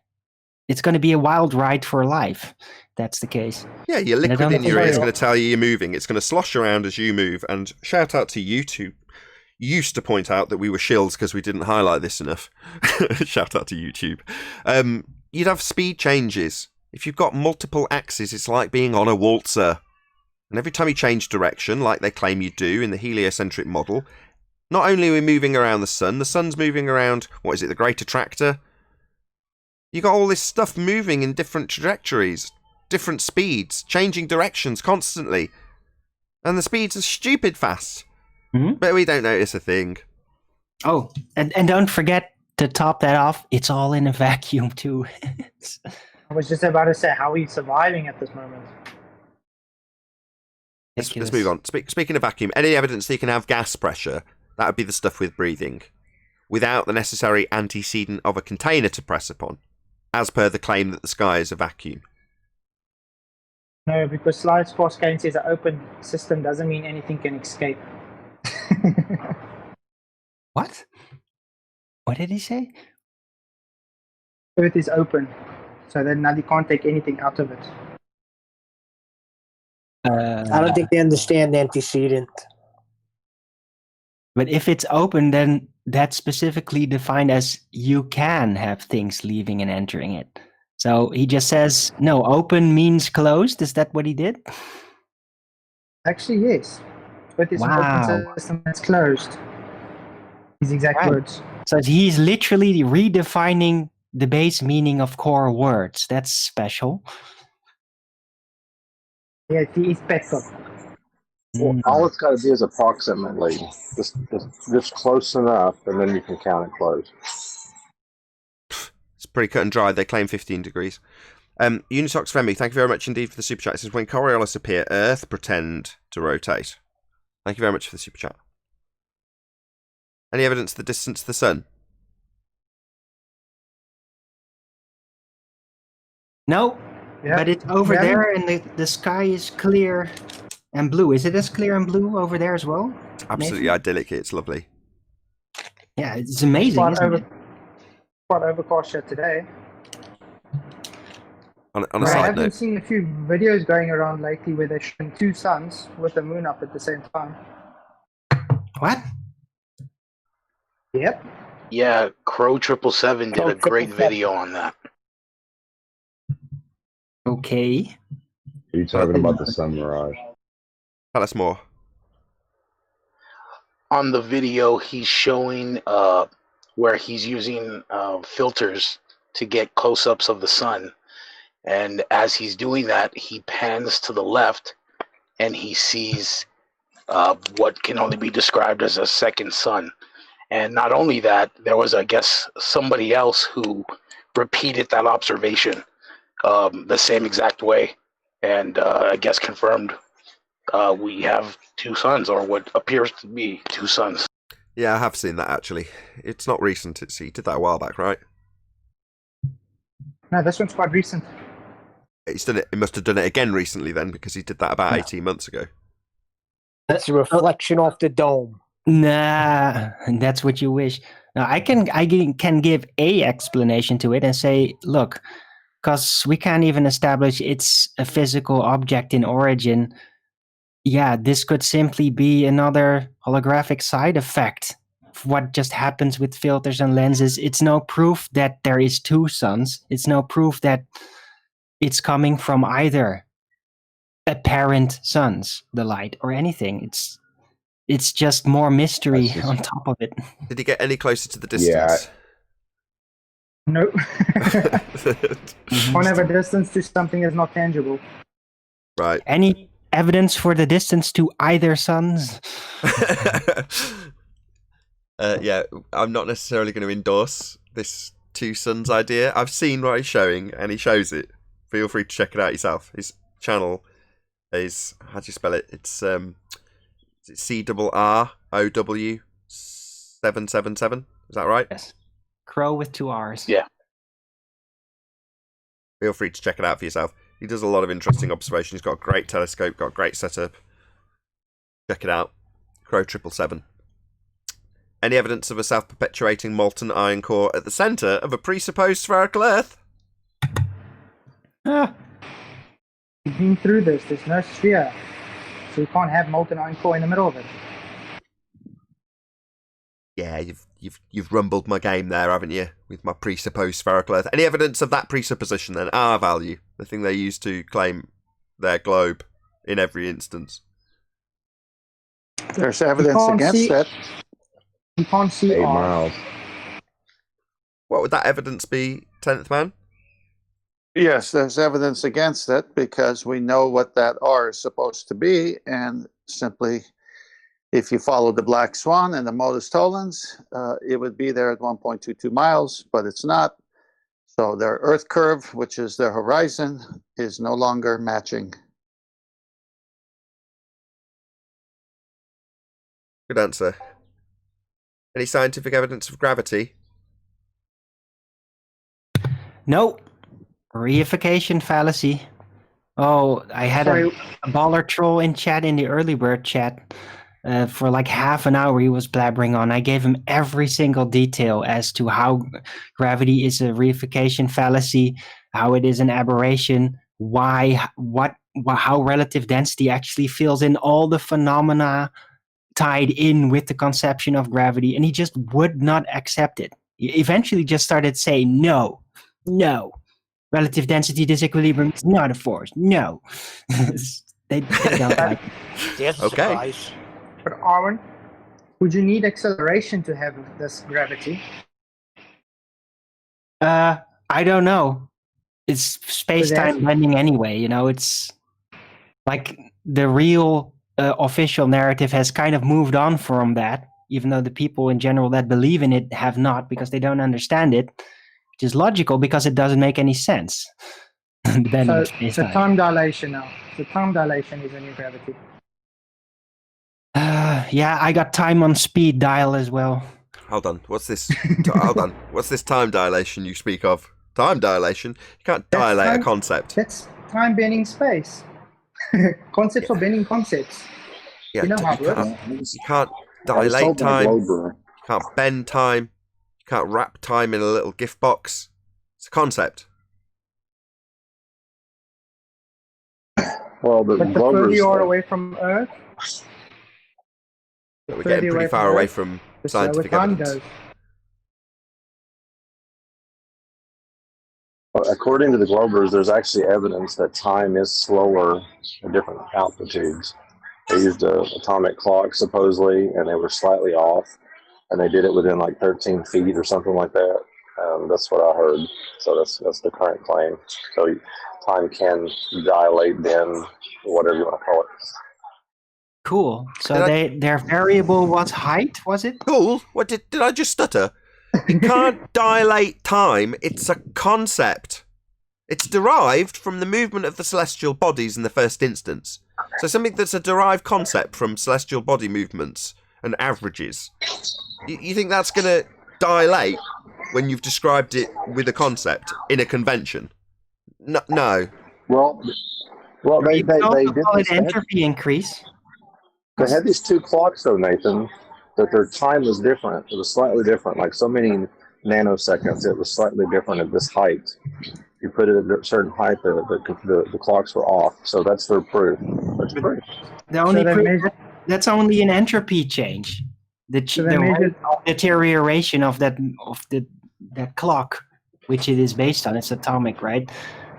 a wild ride for life. That's the case. Yeah, your liquid in your ear is going to tell you you're moving. It's going to slosh around as you move. And shout out to YouTube. Used to point out that we were shills because we didn't highlight this enough. Shout out to YouTube. You'd have speed changes. If you've got multiple axes, it's like being on a waltzer. And every time you change direction, like they claim you do in the heliocentric model, not only are we moving around the sun's moving around, what is it, the Great Attractor? You got all this stuff moving in different trajectories, different speeds, changing directions constantly. And the speeds are stupid fast. Mm-hmm. But we don't notice a thing. Oh, and don't forget to top that off, it's all in a vacuum too. I was just about to say, how are we surviving at this moment? Let's move on. Speaking of vacuum, any evidence that you can have gas pressure, that would be the stuff with breathing, without the necessary antecedent of a container to press upon, as per the claim that the sky is a vacuum. No, because Slide's Pascal says an open system doesn't mean anything can escape. What? What did he say? Earth is open, so then now you can't take anything out of it. I don't think they understand antecedent. But if it's open, then that's specifically defined as you can have things leaving and entering it. So he just says, no, open means closed. Is that what he did? Actually, yes. Earth is an Wow. open system that's closed. His exact Right. words. So he's literally redefining the base meaning of core words. That's special. Yeah, he is petrol. Well, all it's got to be is approximately just close enough, and then you can count it close. It's pretty cut and dry. They claim 15 degrees. Unitox Femi, thank you very much indeed for the super chat. It says, when Coriolis appear, Earth pretend to rotate. Thank you very much for the super chat. Any evidence of the distance to the sun? No, Yeah. but it's over Yeah. there and the sky is clear and blue. Is it as clear and blue over there as well? Absolutely Nathan? idyllic. It's lovely. Yeah, it's amazing, Quite isn't it? overcast here today. On a I side have been note, seeing a few videos going around lately where they're showing two suns with the moon up at the same time. What? Yep. Yeah, Crow 777 did Crow a great 777. video on that. Okay. Are you talking about the sun mirage? tell us more. On the video, he's showing where he's using filters to get close-ups of the sun. And as he's doing that, he pans to the left and he sees what can only be described as a second sun. And not only that, there was, I guess, somebody else who repeated that observation the same exact way, and I guess confirmed we have two suns, or what appears to be two suns. Yeah, I have seen that actually. It's not recent. He did that a while back, right? No, this one's quite recent. He's done it. He must have done it again recently then, because he did that about 18 months ago. That's a reflection off the dome. Nah, that's what you wish. Now, I can give a explanation to it and say, look, because we can't even establish it's a physical object in origin. Yeah, this could simply be another holographic side effect of what just happens with filters and lenses. It's no proof that there is two suns. It's no proof that it's coming from either apparent suns, the light, or anything. It's just more mystery on top of it. Did he get any closer to the distance? Nope. Can't have a distance to something that's not tangible. Right. Any evidence for the distance to either suns? Yeah, I'm not necessarily going to endorse this two suns idea. I've seen what he's showing, and he shows it. Feel free to check it out yourself. His channel is, how do you spell it? It's CRROW 777. Is that right? Yes. Crow with 2 R's. Yeah. Feel free to check it out for yourself. He does a lot of interesting observations. He's got a great telescope, got a great setup. Check it out. Crow 777. Any evidence of a self-perpetuating molten iron core at the centre of a presupposed spherical Earth? We've been through this. There's no sphere. So you can't have molten iron core in the middle of it. Yeah, you've rumbled my game there, haven't you? With my presupposed spherical Earth. Any evidence of that presupposition then? R value, the thing they use to claim their globe in every instance. There's evidence against that. You can't see 8 R. miles. What would that evidence be, 10th man? Yes, there's evidence against it because we know what that R is supposed to be, and simply, if you follow the Black Swan and the Modus Tollens, it would be there at 1.22 miles, but it's not. So their Earth curve, which is their horizon, is no longer matching. Good answer. Any scientific evidence of gravity? No. Reification fallacy. Oh, I had a baller troll in chat in the early bird chat. For like half an hour, he was blabbering on. I gave him every single detail as to how gravity is a reification fallacy, how it is an aberration, how relative density actually fills in all the phenomena tied in with the conception of gravity, and he just would not accept it. He eventually just started saying, no, relative density disequilibrium is not a force. No. they don't like it. There's a Okay. surprise. But Arwen, would you need acceleration to have this gravity? I don't know. It's space-time bending anyway. It's like the real official narrative has kind of moved on from that, even though the people in general that believe in it have not, because they don't understand it, which is logical because it doesn't make any sense. So time dilation now. So time dilation is a new gravity. Yeah, I got time on speed dial as well. Hold on. What's this? Hold on. What's this time dilation you speak of? Time dilation? You can't dilate a concept. That's time bending space. Concepts are bending concepts. Yeah, You know how it works. you can't dilate time. You can't bend time. You can't wrap time in a little gift box. It's a concept. Well, the But the further you are Globers, away from Earth, We're further getting away pretty from far away Earth, from the slower scientific time evidence. goes. according to the Globers, there's actually evidence that time is slower at different altitudes. They used atomic clocks supposedly, and they were slightly off, and they did it within like 13 feet or something like that. That's what I heard. So that's the current claim. So time can dilate, bend, whatever you want to call it. Cool. So their variable was height, was it? Cool. What did I just stutter? You can't dilate time. It's a concept. It's derived from the movement of the celestial bodies in the first instance. So something that's a derived concept from celestial body movements and averages. You think that's going to dilate when you've described it with a concept in a convention? No. Well, they did call it this. entropy increase. They had these two clocks, though, Nathan, that their time was different. It was slightly different, like so many nanoseconds. It was slightly different at this height. You put it at a certain height, the clocks were off. So that's their proof. That's proof. The only that's only an entropy change. The rate of deterioration of that clock, which it is based on, it's atomic, right?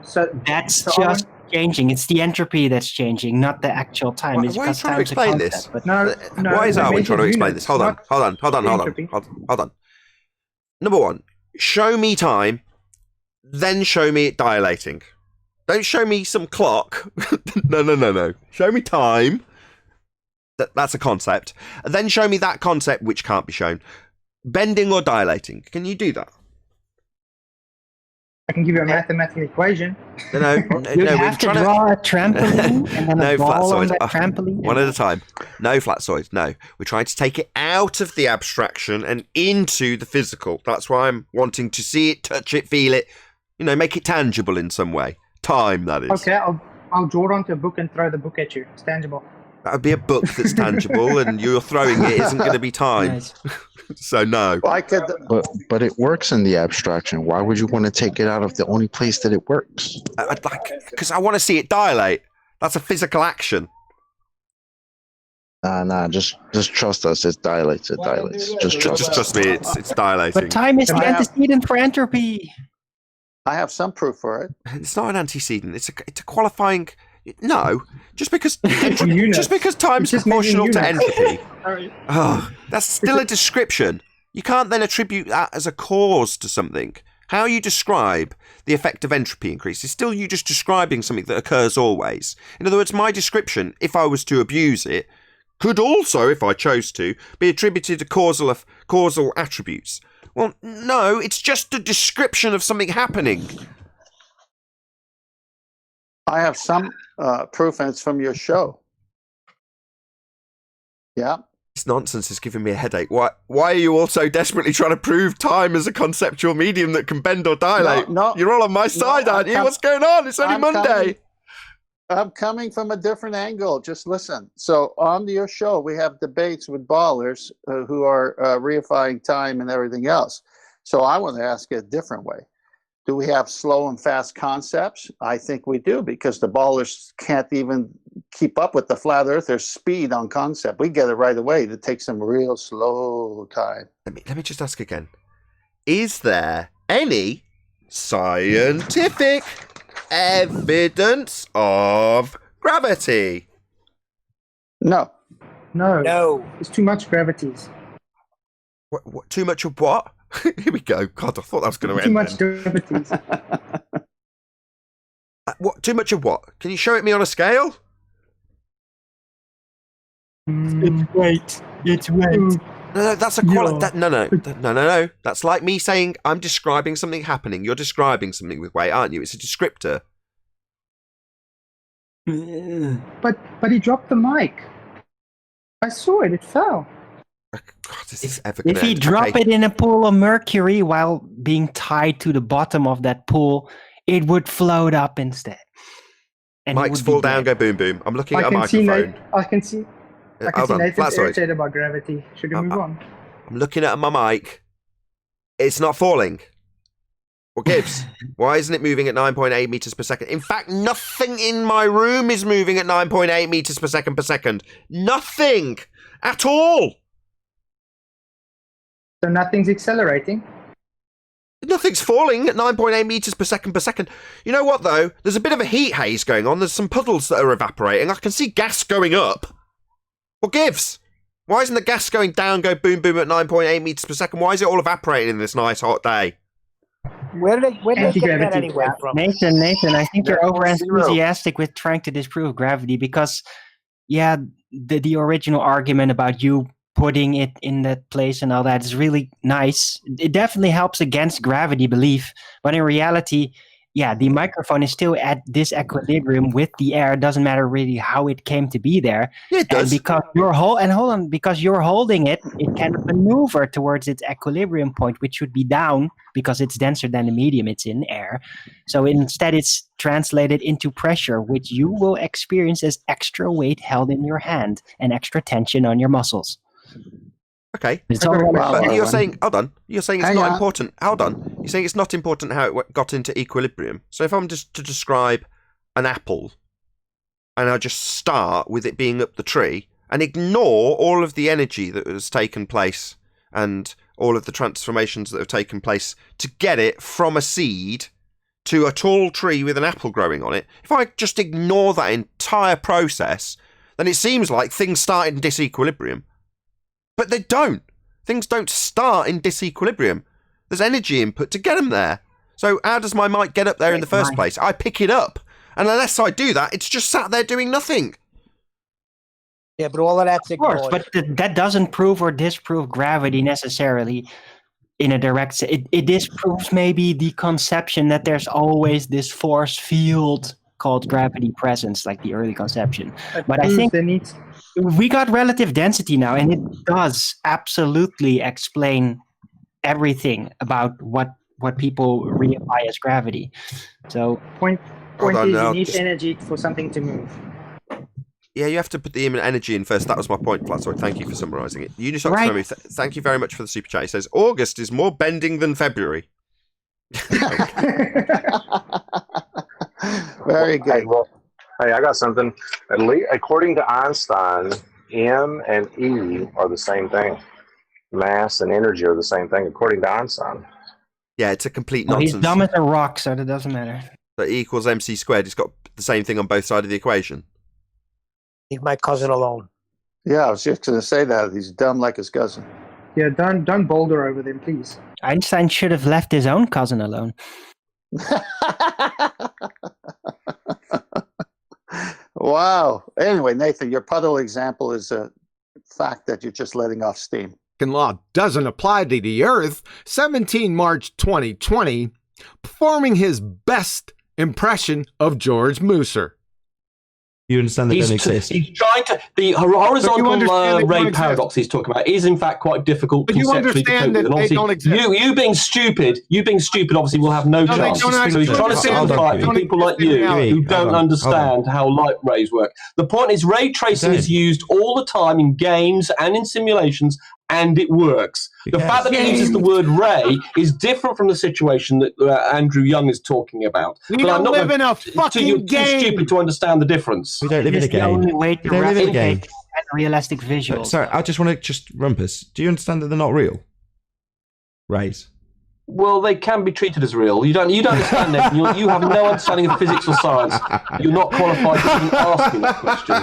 So that's just changing. It's the entropy that's changing, not the actual time. Why are you trying to explain this? Why is Arwen trying to explain this? Hold on. Number one, show me time, then show me it dilating. Don't show me some clock. No. Show me time. That's a concept. And then show me that concept which can't be shown. Bending or dilating. Can you do that? I can give you a mathematical equation. No, you have to draw a trampoline and then a ball on that trampoline. One at a time. No, Flatsoid, no. We're trying to take it out of the abstraction and into the physical. That's why I'm wanting to see it, touch it, feel it, make it tangible in some way. Time, that is. Okay, I'll draw it onto a book and throw the book at you. It's tangible. That would be a book that's tangible, and you're throwing it isn't going to be time. Nice. So no. But it works in the abstraction. Why would you want to take it out of the only place that it works? Because I want to see it dilate. That's a physical action. Nah. Just trust us. It dilates. Just trust me. It's dilating. But time is the antecedent for entropy. I have some proof for it. It's not an antecedent. It's a qualifying. No, just because time's proportional to entropy. That's still a description. You can't then attribute that as a cause to something. How you describe the effect of entropy increase is still you just describing something that occurs always. In other words, my description, if I was to abuse it, could also, if I chose to, be attributed to causal attributes. Well, no, it's just a description of something happening. I have some proof, and it's from your show. Yeah. This nonsense is giving me a headache. Why are you all so desperately trying to prove time as a conceptual medium that can bend or dilate? No, you're all on my side, aren't you? What's going on? It's only Monday. I'm coming from a different angle. Just listen. So on your show, we have debates with ballers who are reifying time and everything else. So I want to ask it a different way. Do we have slow and fast concepts? I think we do, because the ballers can't even keep up with the flat earthers' speed on concept. We get it right away. It takes some real slow time. Let me just ask again. Is there any scientific evidence of gravity? No. No. There's too much gravities. What? Too much of what? Here we go. God, I thought that was going to end. Too much gravities. What? Too much of what? Can you show it me on a scale? It's weight. It's weight. No, that's a quality. No. That's like me saying I'm describing something happening. You're describing something with weight, aren't you? It's a descriptor. But he dropped the mic. I saw it. It fell. God, this is ever gonna If he end. drop it in a pool of mercury while being tied to the bottom of that pool, it would float up instead. And Mics fall down, go boom boom. I'm looking at a microphone. I can see Nathan's irritated about gravity. Should we move on? I'm looking at my mic. It's not falling. What gives? Why isn't it moving at 9.8 meters per second? In fact, nothing in my room is moving at 9.8 meters per second. Nothing at all. So nothing's accelerating? Nothing's falling at 9.8 meters per second. You know what, though? There's a bit of a heat haze going on. There's some puddles that are evaporating. I can see gas going up. What gives? Why isn't the gas going down, go boom boom at 9.8 meters per second? Why is it all evaporating in this nice hot day? Where did they get that anyway from? Nathan, I think you're over enthusiastic with trying to disprove gravity because, yeah, the original argument about you putting it in that place and all that is really nice. It definitely helps against gravity belief, but in reality, yeah, the microphone is still at this equilibrium with the air. It doesn't matter really how it came to be there. Yeah, it does. And because because you're holding it, it can maneuver towards its equilibrium point, which should be down because it's denser than the medium it's in, air. So instead it's translated into pressure, which you will experience as extra weight held in your hand and extra tension on your muscles. Okay. It's all But you're saying, hold on. You're saying it's Hang not on. important. Hold on. You're saying it's not important how it got into equilibrium. So if I'm just to describe an apple, and I just start with it being up the tree, and ignore all of the energy that has taken place and all of the transformations that have taken place to get it from a seed to a tall tree with an apple growing on it, if I just ignore that entire process, then it seems like things start in disequilibrium. But they don't. Things don't start in disequilibrium. There's energy input to get them there. So how does my mic get up there in the first place? I pick it up. And unless I do that, it's just sat there doing nothing. Yeah, but all of that's ignored. Of course, but that doesn't prove or disprove gravity necessarily in a direct sense. It disproves maybe the conception that there's always this force field called gravity presence, like the early conception. But I think we got relative density now, and it does absolutely explain everything about what people reify as gravity. So point is you need energy for something to move. Yeah, you have to put the energy in first. That was my point, Flatsoid. Thank you for summarising it. Unisox Right. Memory, thank you very much for the super chat. It says, August is more bending than February. Very good. Hey, I got something. At least, according to Einstein, M and E are the same thing. Mass and energy are the same thing, according to Einstein. Yeah, it's a complete well, nonsense. he's dumb as a rock, so that doesn't matter. But E equals MC squared. It's got the same thing on both sides of the equation. Leave my cousin alone. Yeah, I was just going to say that. He's dumb like his cousin. Yeah, don't boulder over them, please. Einstein should have left his own cousin alone. Wow. Anyway, Nathan, your puddle example is a fact that you're just letting off steam. Law doesn't apply to the Earth. 17 March 2020, performing his best impression of George Mooser. You understand they don't exist? He's trying to. The horizontal ray paradox he's talking about is in fact quite difficult But you conceptually to cope understand with. that And they don't obviously, exist. you being stupid, obviously will have no chance. So he's trying to simplify it for people like you who don't understand how light rays work. The point is, ray tracing is used all the time in games and in simulations, and it works. The fact that he uses the word ray is different from the situation that Andrew Young is talking about. We don't live in a fucking you're game. too stupid to understand the difference. We don't live in a game. The only way to We don't live in a game. replicate realistic visuals. Sorry, I just want to Rumpus. Do you understand that they're not real? Rays. Well, they can be treated as real. You don't understand that. You have no understanding of physics or science. You're not qualified to even ask me that question.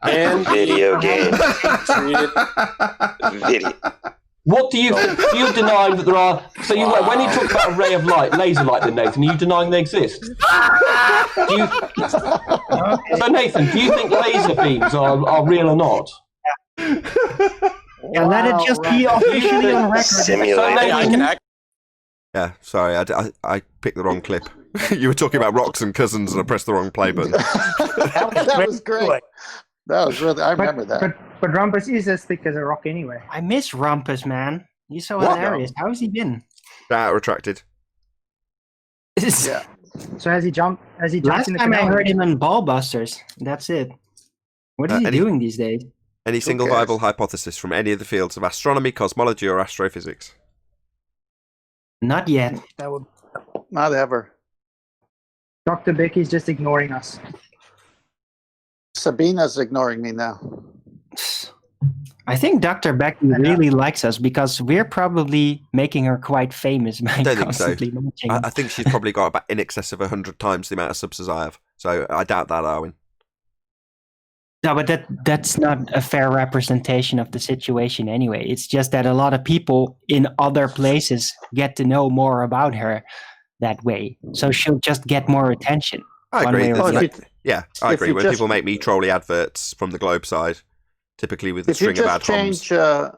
And video game. Video. What do you think? Do you deny that there are? So when you talk about a ray of light, laser light, then Nathan, are you denying they exist? So Nathan, do you think laser beams are real or not? Yeah, let it just be officially on record. Yeah, sorry, I picked the wrong clip. You were talking about rocks and cousins, and I pressed the wrong play button. That was great. That was really. I remember that. But Rumpus is as thick as a rock anyway. I miss Rumpus, man. He's so What? hilarious. How has he been? Retracted. Yeah. So has he jumped? Has he Last jumped in the time I canal? heard him in Ballbusters. That's it. What is he doing these days? Any single viable hypothesis from any of the fields of astronomy, cosmology, or astrophysics? Not yet. That would. Not ever. Dr. Becky's just ignoring us. Sabina's ignoring me now. I think Dr. Becky really likes us because we're probably making her quite famous by I don't think so. constantly mentioning. I think she's probably got about in excess of 100 times the amount of subs as I have. So I doubt that, Arwin. No, but that's not a fair representation of the situation anyway. It's just that a lot of people in other places get to know more about her that way. So she'll just get more attention. I one agree. way or the other. Yeah, I If agree. you When just- people make me trolly adverts from the Globe side, typically with a If you string of ad just homs. change,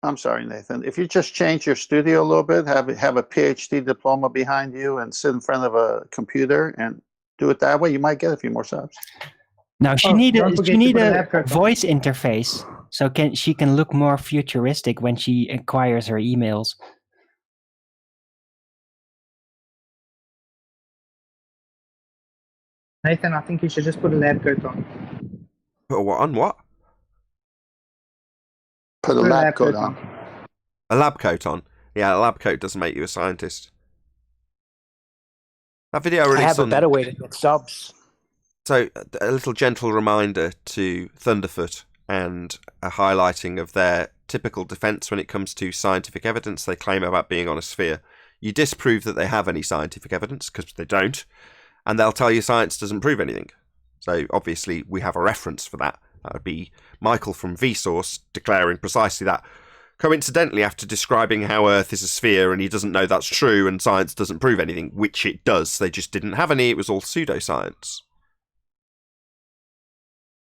I'm sorry, Nathan. If you just change your studio a little bit, have a PhD diploma behind you, and sit in front of a computer and do it that way, you might get a few more subs. Now she Oh, need don't a forget to put an a app code on. voice interface so she can look more futuristic when she acquires her emails. Nathan, I think you should just put a lab coat on. Put a what on what? Put a lab coat on. A lab coat on. Yeah, a lab coat doesn't make you a scientist. That video I released have a on. better way to get subs. So, a little gentle reminder to Thunderfoot and a highlighting of their typical defense when it comes to scientific evidence they claim about being on a sphere. You disprove that they have any scientific evidence, because they don't, and they'll tell you science doesn't prove anything. So, obviously, we have a reference for that. That would be Michael from Vsauce declaring precisely that. Coincidentally, after describing how Earth is a sphere and he doesn't know that's true and science doesn't prove anything, which it does, they just didn't have any, it was all pseudoscience.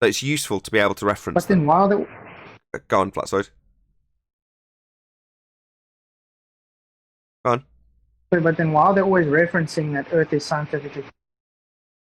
So it's useful to be able to reference But then while the Go on, Flatsoid. Go on. but then while they're always referencing that Earth is scientifically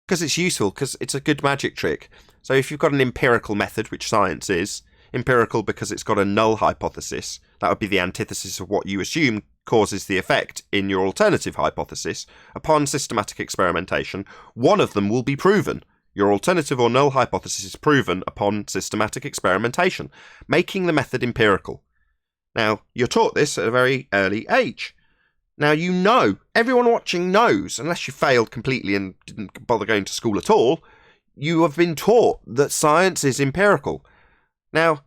Because it's useful, because it's a good magic trick. So if you've got an empirical method, which science is, empirical because it's got a null hypothesis, that would be the antithesis of what you assume causes the effect in your alternative hypothesis. Upon systematic experimentation, one of them will be proven. Your alternative or null hypothesis is proven upon systematic experimentation, making the method empirical. Now, you're taught this at a very early age. Now, you know, everyone watching knows, unless you failed completely and didn't bother going to school at all, you have been taught that science is empirical. Now,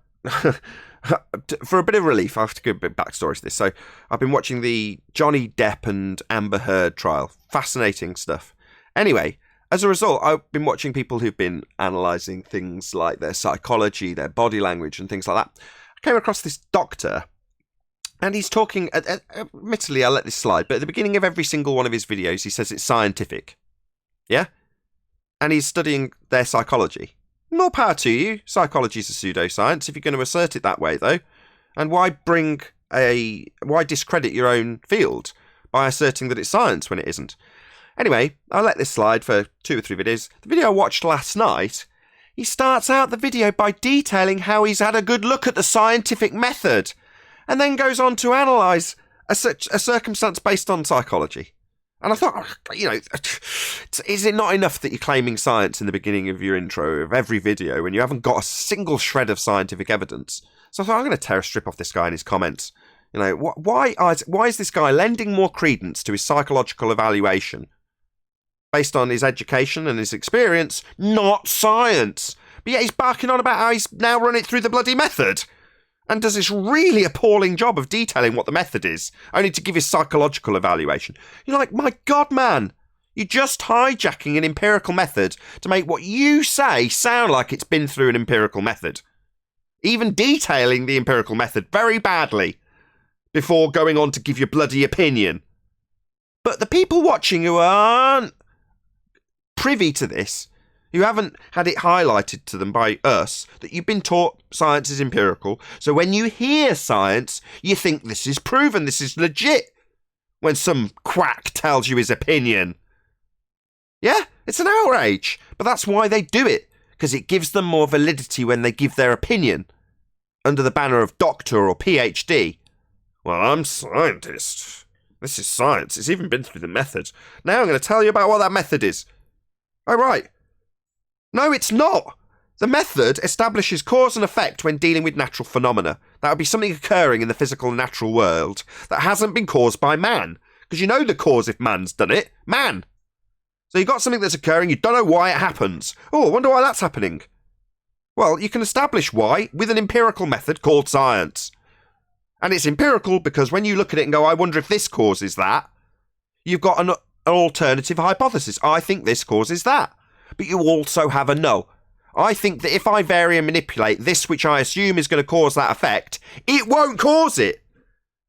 for a bit of relief, I have to give a bit of backstory to this. So, I've been watching the Johnny Depp and Amber Heard trial. Fascinating stuff. Anyway, as a result, I've been watching people who've been analysing things like their psychology, their body language, and things like that. I came across this doctor, and he's talking, admittedly, I'll let this slide, but at the beginning of every single one of his videos, he says it's scientific. Yeah? And he's studying their psychology. More power to you. Psychology is a pseudoscience, if you're going to assert it that way, though. And why discredit your own field by asserting that it's science when it isn't? Anyway, I'll let this slide for 2 or 3 videos. The video I watched last night, he starts out the video by detailing how he's had a good look at the scientific method, and then goes on to analyse a circumstance based on psychology. And I thought, is it not enough that you're claiming science in the beginning of your intro of every video when you haven't got a single shred of scientific evidence? So I thought, I'm going to tear a strip off this guy in his comments. Why is this guy lending more credence to his psychological evaluation based on his education and his experience, not science? But yet he's barking on about how he's now run it through the bloody method and does this really appalling job of detailing what the method is, only to give his psychological evaluation. You're like, my God, man, you're just hijacking an empirical method to make what you say sound like it's been through an empirical method. Even detailing the empirical method very badly before going on to give your bloody opinion. But the people watching who aren't privy to this, who haven't had it highlighted to them by us, that you've been taught science is empirical, so when you hear science, you think this is proven, this is legit, when some quack tells you his opinion. Yeah, it's an outrage, but that's why they do it, because it gives them more validity when they give their opinion, under the banner of doctor or PhD. Well, I'm scientist. This is science. It's even been through the method. Now I'm going to tell you about what that method is. Oh, right. No, it's not. The method establishes cause and effect when dealing with natural phenomena. That would be something occurring in the physical and natural world that hasn't been caused by man. Because you know the cause if man's done it. Man. So you've got something that's occurring, you don't know why it happens. Oh, I wonder why that's happening. Well, you can establish why with an empirical method called science. And it's empirical because when you look at it and go, I wonder if this causes that, you've got an alternative hypothesis. I think this causes that. But you also have a no. I think that if I vary and manipulate this, which I assume is going to cause that effect, it won't cause it.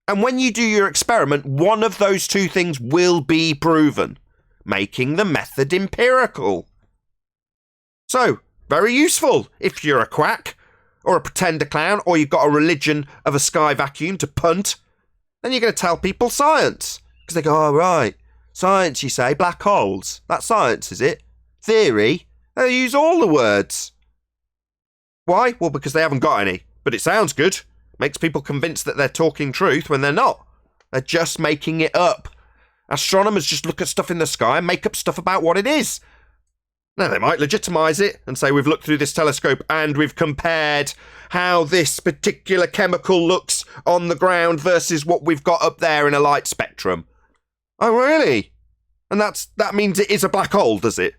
And when you do your experiment, one of those two things will be proven, making the method empirical. So, very useful if you're a quack, or a pretender clown, or you've got a religion of a sky vacuum to punt, then you're going to tell people science. Because they go, oh, right, science, you say, black holes. That's science, is it? Theory? They use all the words. Why? Well, because they haven't got any. But it sounds good. Makes people convinced that they're talking truth when they're not. They're just making it up. Astronomers just look at stuff in the sky and make up stuff about what it is. Now, they might legitimise it and say we've looked through this telescope and we've compared how this particular chemical looks on the ground versus what we've got up there in a light spectrum. Oh, really? And that means it is a black hole, does it?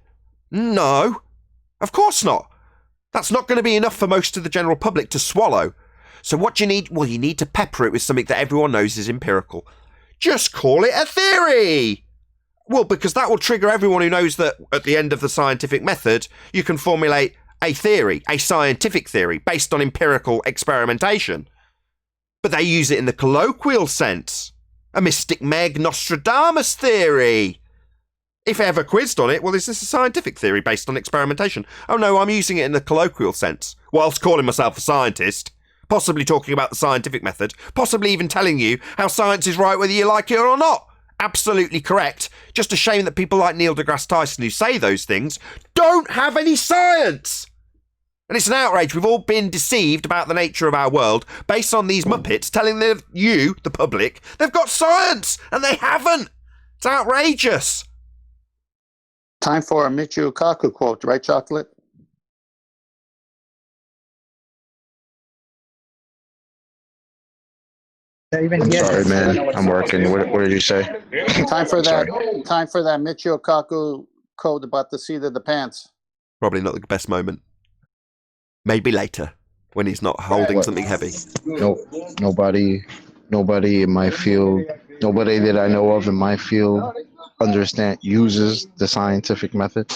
No, of course not. That's not going to be enough for most of the general public to swallow. So what do you need? Well, you need to pepper it with something that everyone knows is empirical. Just call it a theory. Well, because that will trigger everyone who knows that at the end of the scientific method, you can formulate a theory, a scientific theory, based on empirical experimentation. But they use it in the colloquial sense. A Mystic Meg Nostradamus theory. If ever quizzed on it, well, is this a scientific theory based on experimentation? Oh no, I'm using it in the colloquial sense, whilst calling myself a scientist, possibly talking about the scientific method, possibly even telling you how science is right whether you like it or not. Absolutely correct. Just a shame that people like Neil deGrasse Tyson who say those things don't have any science. And it's an outrage. We've all been deceived about the nature of our world based on these Muppets telling you, the public, they've got science and they haven't. It's outrageous. Time for a Michio Kaku quote, right, Chocolate? I'm sorry, man. I'm working. What did you say? Time for that. Time for that Michio Kaku quote about the seat of the pants. Probably not the best moment. Maybe later, when he's not holding something heavy. No, nobody in my field, nobody that I know of in my field uses the scientific method.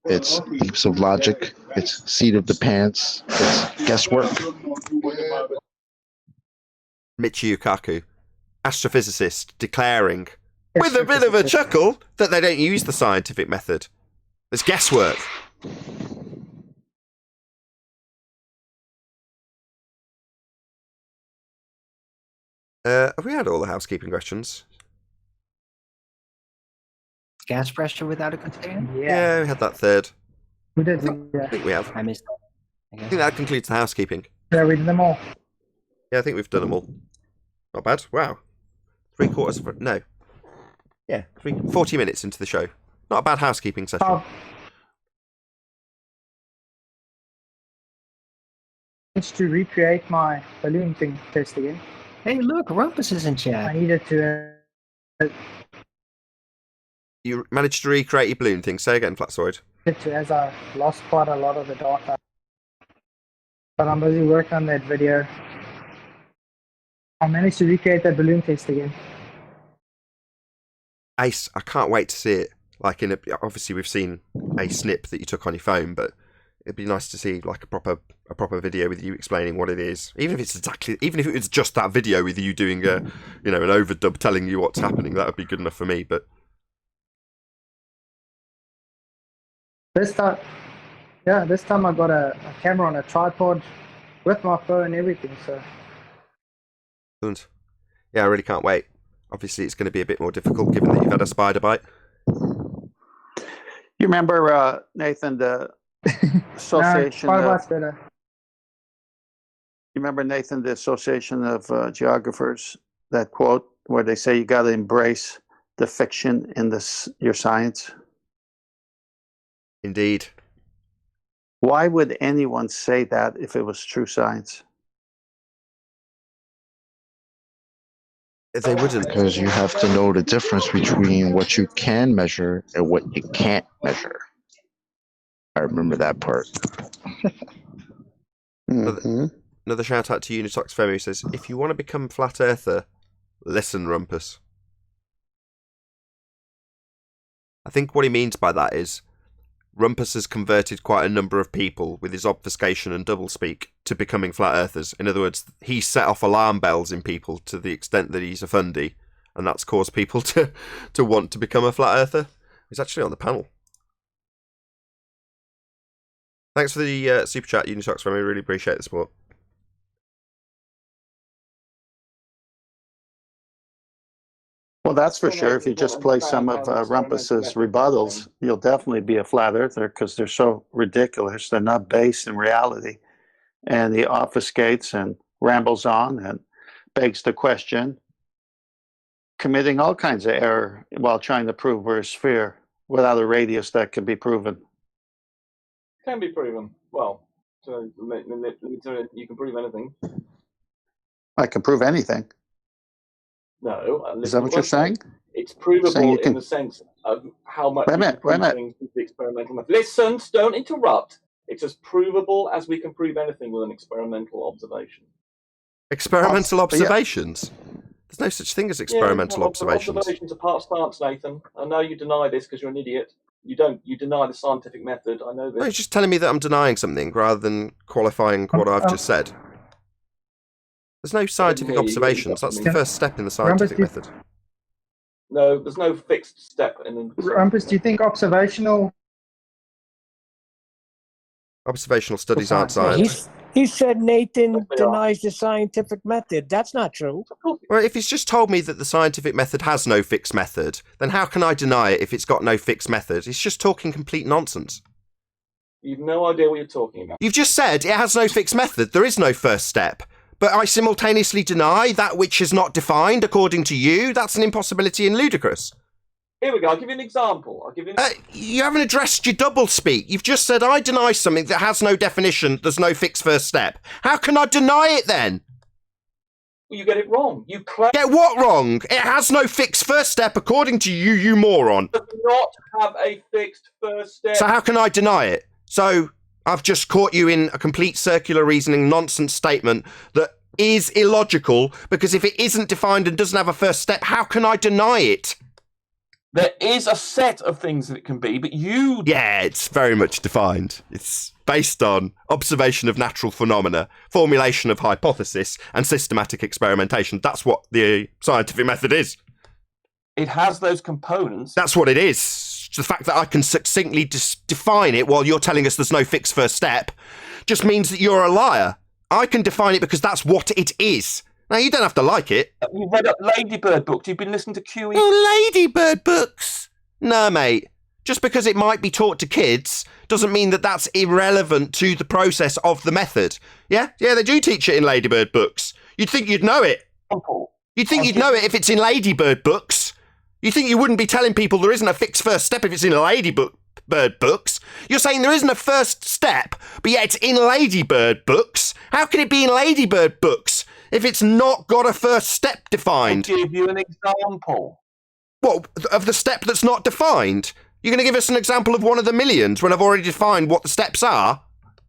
It's leaps of logic. It's seat of the pants. It's guesswork. Michio Kaku, astrophysicist, declaring, with a bit of a chuckle, that they don't use the scientific method. It's guesswork. Have we had all the housekeeping questions? Gas pressure without a container? Yeah, we had that third. We did. I think we have. I missed that. I think that concludes the housekeeping. Yeah, we did them all. Yeah, I think we've done them all. Not bad. Wow. 3/4 of... No. Yeah, 40 minutes into the show. Not a bad housekeeping session. Oh. To recreate my balloon thing test again. Hey, look, Rumpus is in chat. I needed to... You managed to recreate your balloon thing. Say again, Flatsoid. As I lost quite a lot of the data. But I'm busy working on that video. I managed to recreate that balloon test again. Ace, I can't wait to see it. Like obviously we've seen a snip that you took on your phone, but it'd be nice to see like a proper video with you explaining what it is. Even if it was just that video with you doing an overdub telling you what's happening, that would be good enough for me. But this time I got a camera on a tripod with my phone and everything, so. Yeah, I really can't wait. Obviously, it's going to be a bit more difficult given that you've had a spider bite. You remember, Nathan, the association better. You remember, Nathan, the Association of Geographers, that quote where they say you got to embrace the fiction in your science? Indeed. Why would anyone say that if it was true science? They wouldn't. Because you have to know the difference between what you can measure and what you can't measure. I remember that part. Another shout out to Unitox Femi, who says, if you want to become flat earther, listen, Rumpus. I think what he means by that is Rumpus has converted quite a number of people with his obfuscation and doublespeak to becoming flat earthers. In other words, he set off alarm bells in people to the extent that he's a fundy, and that's caused people to want to become a flat earther. He's actually on the panel. Thanks for the super chat, Unitox Femi. Really appreciate the support. Well, that's for sure. If you just play some of Rumpus's rebuttals, you'll definitely be a flat earther because they're so ridiculous. They're not based in reality. And he obfuscates and rambles on and begs the question, committing all kinds of error while trying to prove we're a sphere without a radius that can be proven. Can be proven. Well, so you can prove anything. I can prove anything. No. Is that what you're saying? It's provable in the sense of how much Wait a minute. things with the experimental method. Listen, don't interrupt. It's as provable as we can prove anything with an experimental observation. Experimental observations? There's no such thing as experimental observations. Observations are part of science, Nathan. I know you deny this because you're an idiot. You don't. You deny the scientific method. I know this. No, you're just telling me that I'm denying something rather than qualifying what I've just said. There's no scientific observations. That's the first step in the scientific method. No, there's no fixed step in. Rumpus, do you think observational studies aren't science? He said Nathan denies the scientific method. That's not true. Well, if he's just told me that the scientific method has no fixed method, then how can I deny it if it's got no fixed method? He's just talking complete nonsense. You've no idea what you're talking about. You've just said it has no fixed method. There is no first step. But I simultaneously deny that which is not defined according to you. That's an impossibility and ludicrous. Here we go. I'll give you an example. You haven't addressed your doublespeak. You've just said I deny something that has no definition. There's no fixed first step. How can I deny it then? Well, you get it wrong. You get what wrong? It has no fixed first step according to you, you moron. It does not have a fixed first step. So how can I deny it? So I've just caught you in a complete circular reasoning nonsense statement that is illogical because if it isn't defined and doesn't have a first step, how can I deny it? There is a set of things that it can be, but you... Yeah, it's very much defined. It's based on observation of natural phenomena, formulation of hypothesis, and systematic experimentation. That's what the scientific method is. It has those components. That's what it is. The fact that I can succinctly define it while you're telling us there's no fixed first step just means that you're a liar. I can define it because that's what it is. Now, you don't have to like it. You've read up Ladybird books. You've been listening to QE. Oh, Ladybird books. No, mate. Just because it might be taught to kids doesn't mean that that's irrelevant to the process of the method. Yeah? Yeah, they do teach it in Ladybird books. You'd think you'd know it. You'd think you'd know it if it's in Ladybird books. You think you wouldn't be telling people there isn't a fixed first step if it's in Ladybird books. You're saying there isn't a first step, but yet it's in Ladybird books. How can it be in Ladybird books if it's not got a first step defined? I'll give you an example. What, of the step that's not defined? You're going to give us an example of one of the millions when I've already defined what the steps are?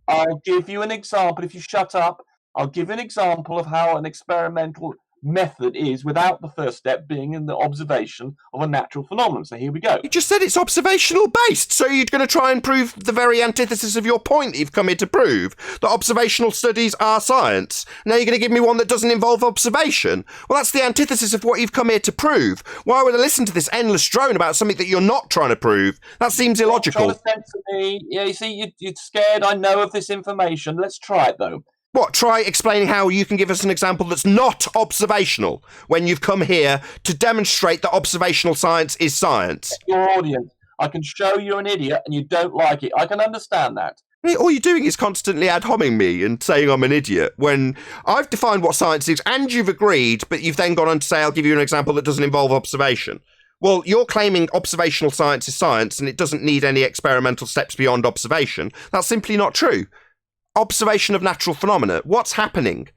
I'll give you an example. If you shut up, I'll give an example of how an experimental method is without the first step being in the observation of a natural phenomenon. So here we go. You just said it's observational based, so you're going to try and prove the very antithesis of your point that you've come here to prove, that observational studies are science. Now you're going to give me one that doesn't involve observation. Well, that's the antithesis of what you've come here to prove. Why would I listen to this endless drone about something that you're not trying to prove? That seems illogical. Trying to censor me. Yeah, you see, you're scared I know of this information. Let's try it, though. What, try explaining how you can give us an example that's not observational when you've come here to demonstrate that observational science is science? Your audience, I can show you're an idiot and you don't like it. I can understand that. All you're doing is constantly ad homing me and saying I'm an idiot when I've defined what science is and you've agreed, but you've then gone on to say I'll give you an example that doesn't involve observation. Well, you're claiming observational science is science and it doesn't need any experimental steps beyond observation. That's simply not true. Observation of natural phenomena. What's happening?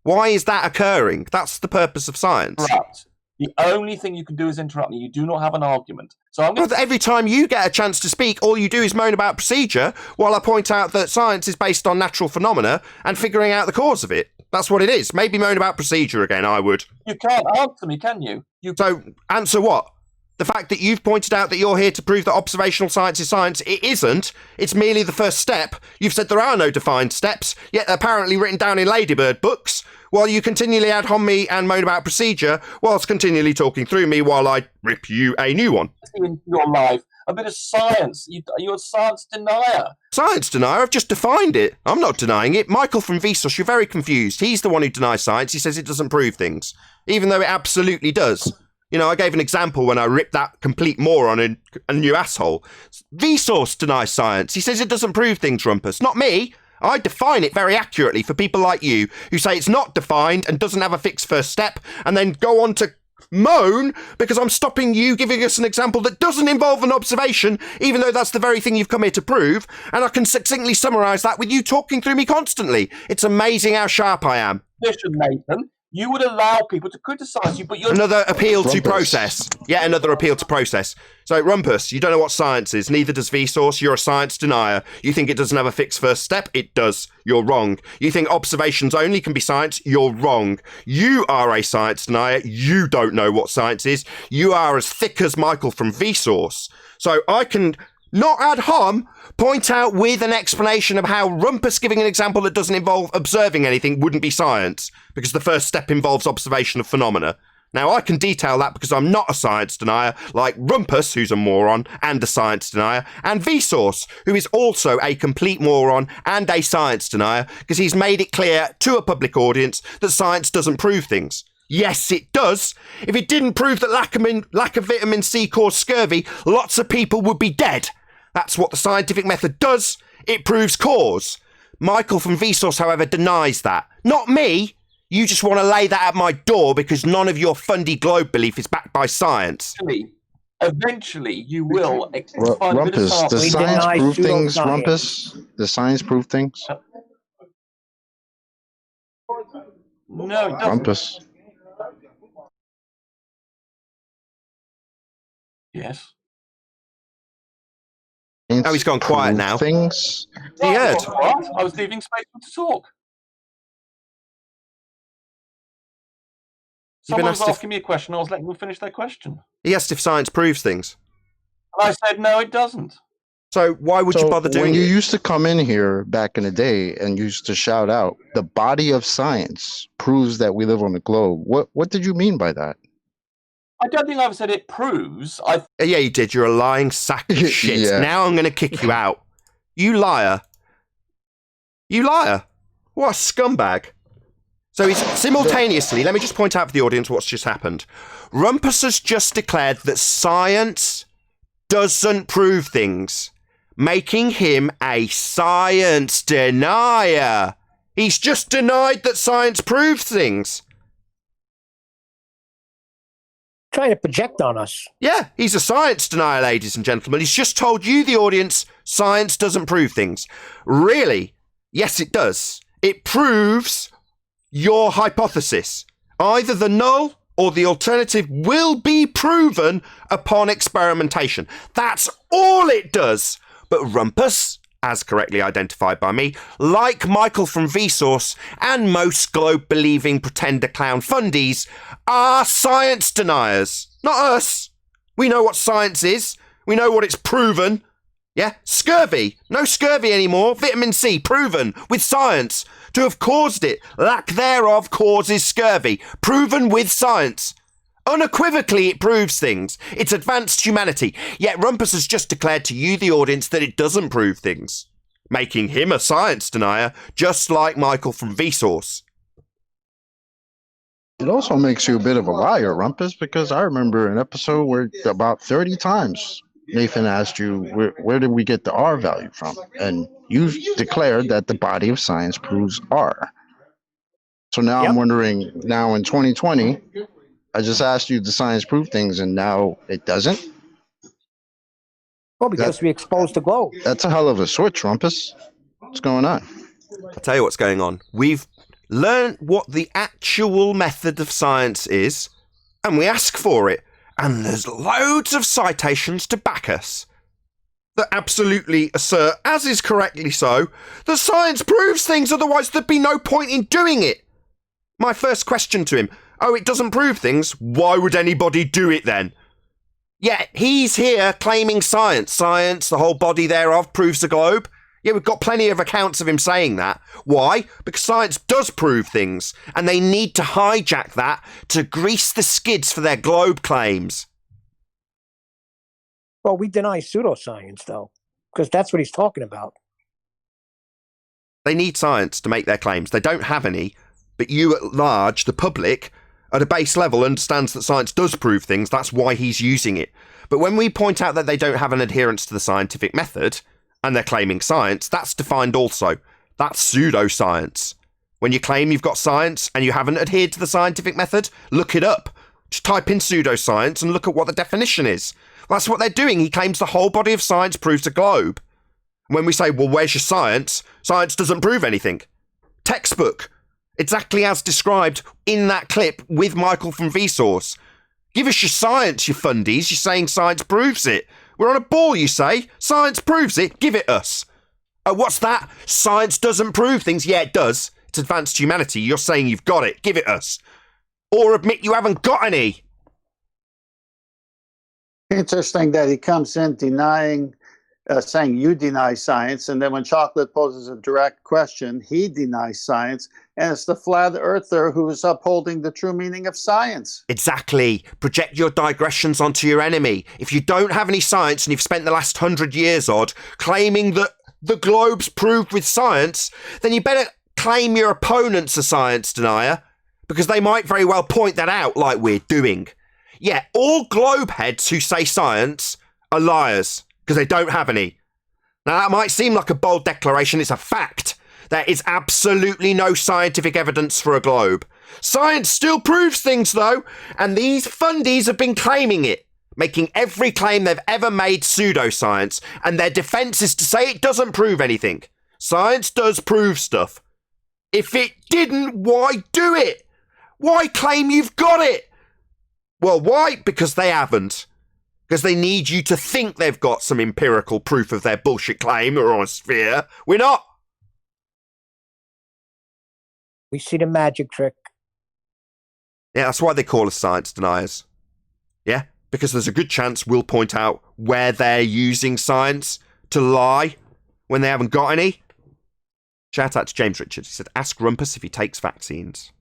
Why is that occurring? That's the purpose of science. Right. The only thing you can do is interrupt me. You do not have an argument. So I'm well, every time you get a chance to speak, all you do is moan about procedure while I point out that science is based on natural phenomena and figuring out the cause of it. That's what it is. Maybe moan about procedure again, I would. You can't answer me, can you? So, answer what? The fact that you've pointed out that you're here to prove that observational science is science, it isn't. It's merely the first step. You've said there are no defined steps, yet they're apparently written down in Ladybird books, while you continually ad hom me and moan about procedure, whilst continually talking through me while I rip you a new one. In your life, a bit of science. You're a science denier. Science denier? I've just defined it. I'm not denying it. Michael from Vsauce, you're very confused. He's the one who denies science. He says it doesn't prove things, even though it absolutely does. You know, I gave an example when I ripped that complete moron a new asshole. Vsauce denies science. He says it doesn't prove things, Rumpus. Not me. I define it very accurately for people like you who say it's not defined and doesn't have a fixed first step and then go on to moan because I'm stopping you giving us an example that doesn't involve an observation, even though that's the very thing you've come here to prove. And I can succinctly summarise that with you talking through me constantly. It's amazing how sharp I am. Listen, Nathan. You would allow people to criticise you, but you're... Another appeal to process. Yet another appeal to process. So, Rumpus, you don't know what science is. Neither does Vsauce. You're a science denier. You think it doesn't have a fixed first step? It does. You're wrong. You think observations only can be science? You're wrong. You are a science denier. You don't know what science is. You are as thick as Michael from Vsauce. So I can... not ad hom, point out with an explanation of how Rumpus giving an example that doesn't involve observing anything wouldn't be science, because the first step involves observation of phenomena. Now, I can detail that because I'm not a science denier, like Rumpus, who's a moron and a science denier, and Vsauce, who is also a complete moron and a science denier, because he's made it clear to a public audience that science doesn't prove things. Yes, it does. If it didn't prove that lack of vitamin C caused scurvy, lots of people would be dead. That's what the scientific method does. It proves cause. Michael from Vsauce, however, denies that. Not me. You just want to lay that at my door because none of your fundy globe belief is backed by science. Eventually, you will. Rumpus, does science prove things, Rumpus? Does science prove things? No, it doesn't. Rumpus. Yes. Oh, he's gone quiet now. Things. He heard. What? I was leaving space to talk. Someone was asking me a question. I was letting them finish their question. He asked if science proves things. And I said, no, it doesn't. So why would you bother doing when it? you used to come in here back in the day and used to shout out, the body of science proves that we live on the globe. What did you mean by that? I don't think I've said it proves. Yeah, you did. You're a lying sack of shit. Yeah. Now I'm going to kick you out. You liar. You liar. What a scumbag. So he's simultaneously, let me just point out for the audience what's just happened. Rumpus has just declared that science doesn't prove things, making him a science denier. He's just denied that science proves things. Trying to project on us. Yeah, he's a science denier, ladies and gentlemen. He's just told you, the audience, science doesn't prove things. Really? Yes, it does. It proves your hypothesis. Either the null or the alternative will be proven upon experimentation. That's all it does. But Rumpus, as correctly identified by me, like Michael from Vsauce and most globe-believing pretender clown fundies, are science deniers. Not us. We know what science is. We know what it's proven. Yeah? Scurvy. No scurvy anymore. Vitamin C, proven with science to have caused it. Lack thereof causes scurvy. Proven with science. Unequivocally, it proves things. It's advanced humanity. Yet Rumpus has just declared to you, the audience, that it doesn't prove things, making him a science denier, just like Michael from Vsauce. It also makes you a bit of a liar, Rumpus, because I remember an episode where about 30 times Nathan asked you, where did we get the R value from? And you declared that the body of science proves R. So now I'm wondering, now in 2020, I just asked you, the science prove things, and now it doesn't? Well, because we exposed the globe. That's a hell of a switch, Rumpus. What's going on? I'll tell you what's going on. We've learned what the actual method of science is, and we ask for it. And there's loads of citations to back us that absolutely assert, as is correctly so, that science proves things, otherwise there'd be no point in doing it. My first question to him, oh, it doesn't prove things, why would anybody do it then? Yeah, he's here claiming science. Science, the whole body thereof, proves the globe. Yeah, we've got plenty of accounts of him saying that. Why? Because science does prove things, and they need to hijack that to grease the skids for their globe claims. Well, we deny pseudoscience, though, because that's what he's talking about. They need science to make their claims. They don't have any, but you at large, the public, at a base level, understands that science does prove things. That's why he's using it. But when we point out that they don't have an adherence to the scientific method, and they're claiming science, that's defined also. That's pseudoscience. When you claim you've got science and you haven't adhered to the scientific method, look it up. Just type in pseudoscience and look at what the definition is. That's what they're doing. He claims the whole body of science proves a globe. When we say, well, where's your science? Science doesn't prove anything. Textbook. Exactly as described in that clip with Michael from Vsauce. Give us your science, you fundies. You're saying science proves it. We're on a ball, you say. Science proves it. Give it us. Oh, what's that? Science doesn't prove things. Yeah, it does. It's advanced humanity. You're saying you've got it. Give it us. Or admit you haven't got any. Interesting that he comes in denying, saying you deny science, and then when Chocolate poses a direct question, he denies science, and it's the flat earther who is upholding the true meaning of science. Exactly. Project your digressions onto your enemy. If you don't have any science and you've spent the last 100 years odd claiming that the globe's proved with science, then you better claim your opponent's a science denier, because they might very well point that out like we're doing. Yeah, all globe heads who say science are liars, because they don't have any. Now, that might seem like a bold declaration. It's a fact. There is absolutely no scientific evidence for a globe. Science still proves things, though, and these fundies have been claiming it, making every claim they've ever made pseudoscience, and their defense is to say it doesn't prove anything. Science does prove stuff. If it didn't, why do it? Why claim you've got it? Well, why? Because they haven't. Because they need you to think they've got some empirical proof of their bullshit claim or on a sphere. We're not. We see the magic trick. Yeah, that's why they call us science deniers. Yeah, because there's a good chance we'll point out where they're using science to lie when they haven't got any. Shout out to James Richard. He said, ask Rumpus if he takes vaccines.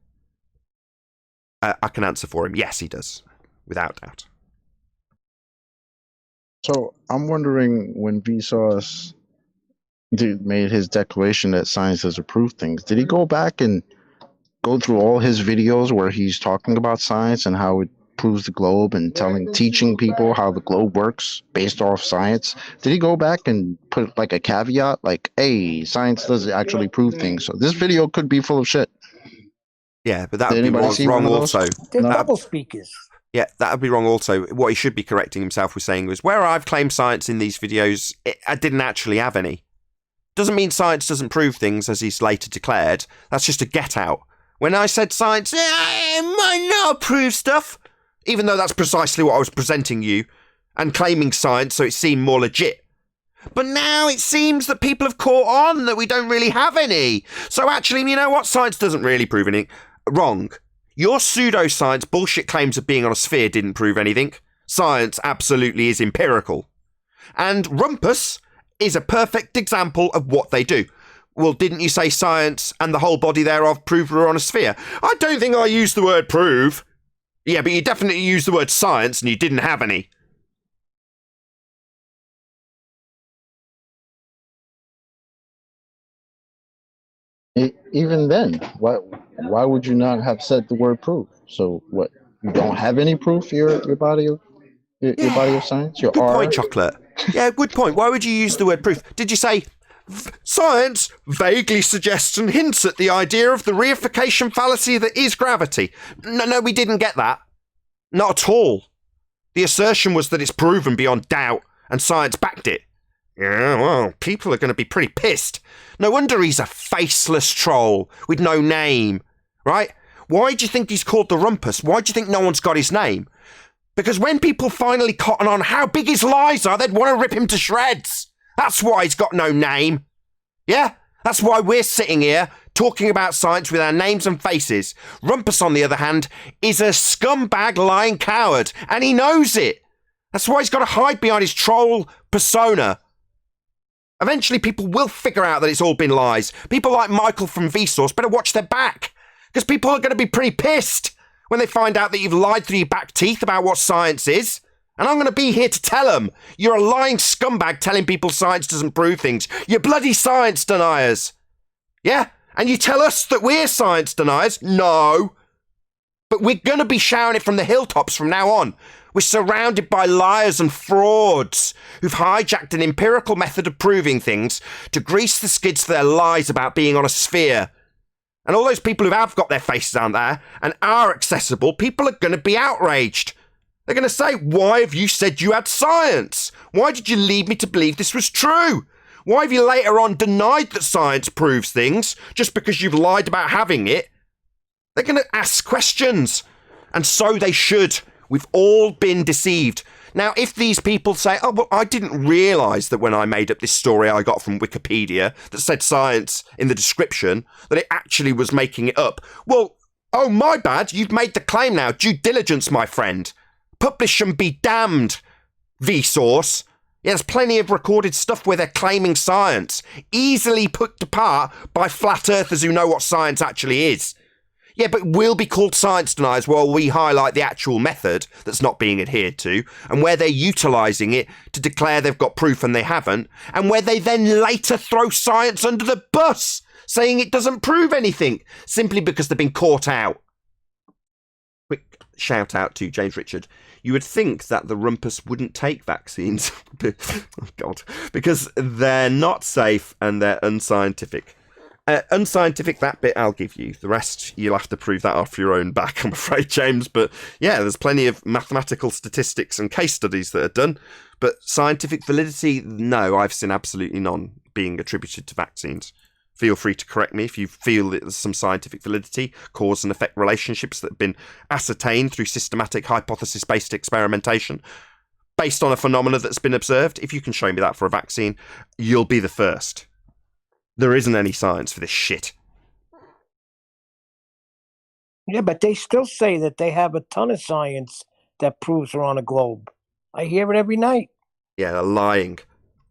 I can answer for him. Yes, he does. Without doubt. So I'm wondering, when Vsauce made his declaration that science does prove things, did he go back and go through all his videos where he's talking about science and how it proves the globe and teaching people how the globe works based off science, did he go back and put like a caveat like, hey, science doesn't actually prove things, so this video could be full of shit? Yeah, but that would be wrong also. They're double speakers. Yeah, that would be wrong also. What he should be correcting himself with saying was, where I've claimed science in these videos, I didn't actually have any. Doesn't mean science doesn't prove things, as he's later declared. That's just a get-out. When I said science, it might not prove stuff, even though that's precisely what I was presenting you, and claiming science so it seemed more legit. But now it seems that people have caught on that we don't really have any. So actually, you know what? Science doesn't really prove anything. Wrong. Your pseudoscience bullshit claims of being on a sphere didn't prove anything. Science absolutely is empirical. And Rumpus is a perfect example of what they do. Well, didn't you say science and the whole body thereof prove we're on a sphere? I don't think I used the word prove. Yeah, but you definitely used the word science and you didn't have any. Even then, why would you not have said the word proof? So what? You don't have any proof? Your body of body of science. Your good R? point, Chocolate. Yeah, good point. Why would you use the word proof? Did you say science vaguely suggests and hints at the idea of the reification fallacy that is gravity? No, we didn't get that. Not at all. The assertion was that it's proven beyond doubt, and science backed it. Yeah, well, people are going to be pretty pissed. No wonder he's a faceless troll with no name, right? Why do you think he's called the Rumpus? Why do you think no one's got his name? Because when people finally cotton on how big his lies are, they'd want to rip him to shreds. That's why he's got no name. Yeah? That's why we're sitting here talking about science with our names and faces. Rumpus, on the other hand, is a scumbag lying coward, and he knows it. That's why he's got to hide behind his troll persona. Eventually, people will figure out that it's all been lies. People like Michael from Vsauce better watch their back, because people are going to be pretty pissed when they find out that you've lied through your back teeth about what science is. And I'm going to be here to tell them, you're a lying scumbag telling people science doesn't prove things. You're bloody science deniers. Yeah? And you tell us that we're science deniers? No. But we're going to be shouting it from the hilltops from now on. We're surrounded by liars and frauds who've hijacked an empirical method of proving things to grease the skids for their lies about being on a sphere. And all those people who have got their faces out there and are accessible, people are going to be outraged. They're going to say, why have you said you had science? Why did you lead me to believe this was true? Why have you later on denied that science proves things just because you've lied about having it? They're going to ask questions. And so they should. We've all been deceived. Now, if these people say, oh, well, I didn't realise that when I made up this story I got from Wikipedia that said science in the description, that it actually was making it up. Well, oh, my bad. You've made the claim now. Due diligence, my friend. Publish and be damned, Vsauce. Yeah, there's plenty of recorded stuff where they're claiming science, easily put apart by flat earthers who know what science actually is. Yeah, but we'll be called science deniers while we highlight the actual method that's not being adhered to, and where they're utilising it to declare they've got proof and they haven't, and where they then later throw science under the bus, saying it doesn't prove anything, simply because they've been caught out. Quick shout out to James Richard. You would think that the Rumpus wouldn't take vaccines. Oh, God. Because they're not safe and they're unscientific. Unscientific, that bit I'll give you. The rest, you'll have to prove that off your own back, I'm afraid, James. But yeah, there's plenty of mathematical statistics and case studies that are done. But scientific validity, no, I've seen absolutely none being attributed to vaccines. Feel free to correct me if you feel that there's some scientific validity, cause and effect relationships that have been ascertained through systematic hypothesis-based experimentation based on a phenomena that's been observed. If you can show me that for a vaccine, you'll be the first. There isn't any science for this shit. Yeah, but they still say that they have a ton of science that proves we're on a globe. I hear it every night. Yeah, they're lying.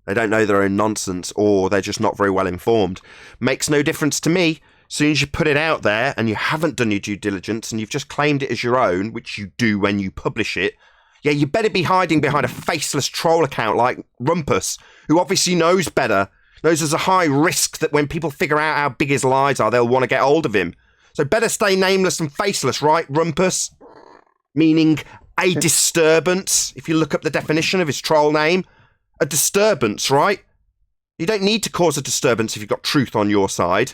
They don't know their own nonsense, or they're just not very well informed. Makes no difference to me. As soon as you put it out there and you haven't done your due diligence and you've just claimed it as your own, which you do when you publish it, yeah, you better be hiding behind a faceless troll account like Rumpus, who obviously knows better. Knows there's a high risk that when people figure out how big his lies are, they'll want to get hold of him. So better stay nameless and faceless, right, Rumpus? meaning a disturbance. If you look up the definition of his troll name, a disturbance, right? You don't need to cause a disturbance if you've got truth on your side.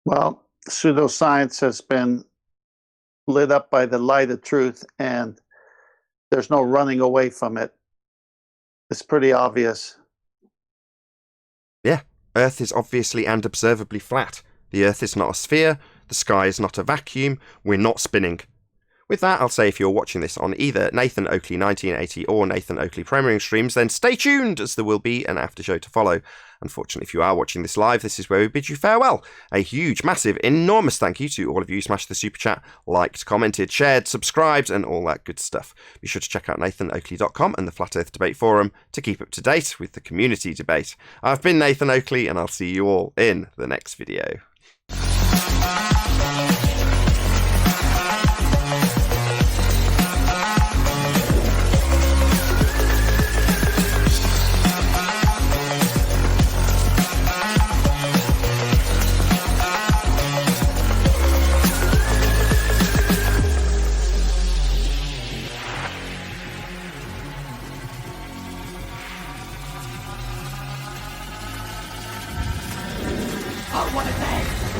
Well, pseudoscience has been lit up by the light of truth, and there's no running away from it. It's pretty obvious. Yeah, Earth is obviously and observably flat. The Earth is not a sphere, the sky is not a vacuum, we're not spinning. With that, I'll say if you're watching this on either Nathan Oakley 1980 or Nathan Oakley Premiering streams, then stay tuned, as there will be an after show to follow. Unfortunately, if you are watching this live, this is where we bid you farewell. A huge, massive, enormous thank you to all of you who smashed the super chat, liked, commented, shared, subscribed, and all that good stuff. Be sure to check out nathanoakley.com and the Flat Earth Debate Forum to keep up to date with the community debate. I've been Nathan Oakley, and I'll see you all in the next video.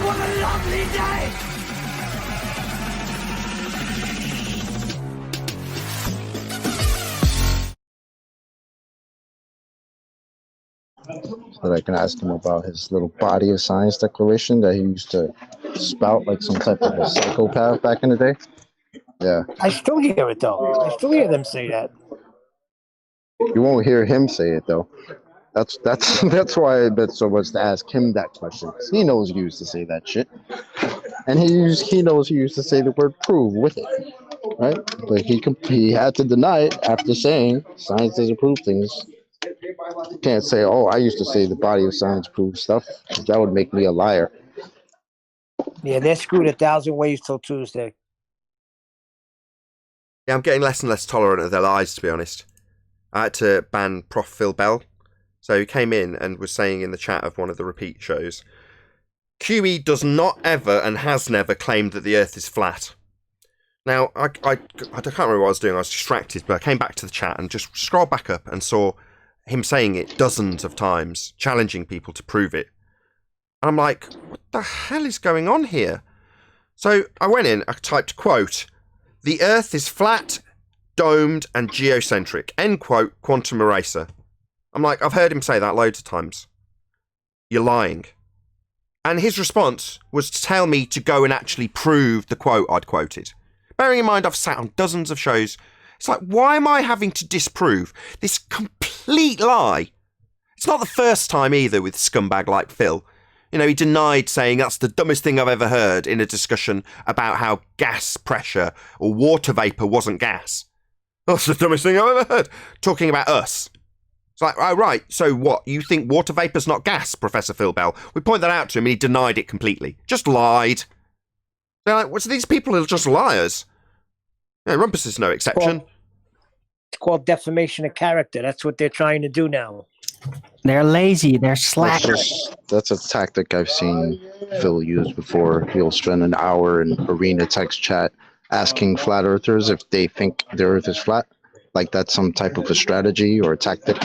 What a lovely day! So that I can ask him about his little body of science declaration that he used to spout like some type of a psychopath back in the day. Yeah. I still hear it, though. I still hear them say that. You won't hear him say it, though. That's why I bet so much to ask him that question. 'Cause he knows you used to say that shit. And he knows he used to say the word prove with it. Right? But he had to deny it after saying science doesn't prove things. You can't say, oh, I used to say the body of science proves stuff. That would make me a liar. Yeah, they're screwed 1,000 ways till Tuesday. Yeah, I'm getting less and less tolerant of their lies, to be honest. I had to ban Prof. Phil Bell. So he came in and was saying in the chat of one of the repeat shows, QE does not ever and has never claimed that the Earth is flat. Now, I can't remember what I was doing. I was distracted, but I came back to the chat and just scrolled back up and saw him saying it dozens of times, challenging people to prove it. And I'm like, what the hell is going on here? So I went in, I typed, quote, "The Earth is flat, domed, and geocentric," end quote, quantum eraser. I'm like, I've heard him say that loads of times. You're lying. And his response was to tell me to go and actually prove the quote I'd quoted. Bearing in mind I've sat on dozens of shows, it's like, why am I having to disprove this complete lie? It's not the first time either with scumbag like Phil. You know, he denied saying that's the dumbest thing I've ever heard in a discussion about how gas pressure or water vapour wasn't gas. That's the dumbest thing I've ever heard. Talking about us. It's like, oh, right, so what? You think water vapour's not gas, Professor Phil Bell? We point that out to him and he denied it completely. Just lied. They're like, what's these people are just liars? Yeah, Rumpus is no exception. It's called defamation of character. That's what they're trying to do now. They're lazy. They're slackers. That's a tactic I've seen Phil use before. He'll spend an hour in arena text chat asking flat earthers if they think the Earth is flat. Like that's some type of a strategy or a tactic.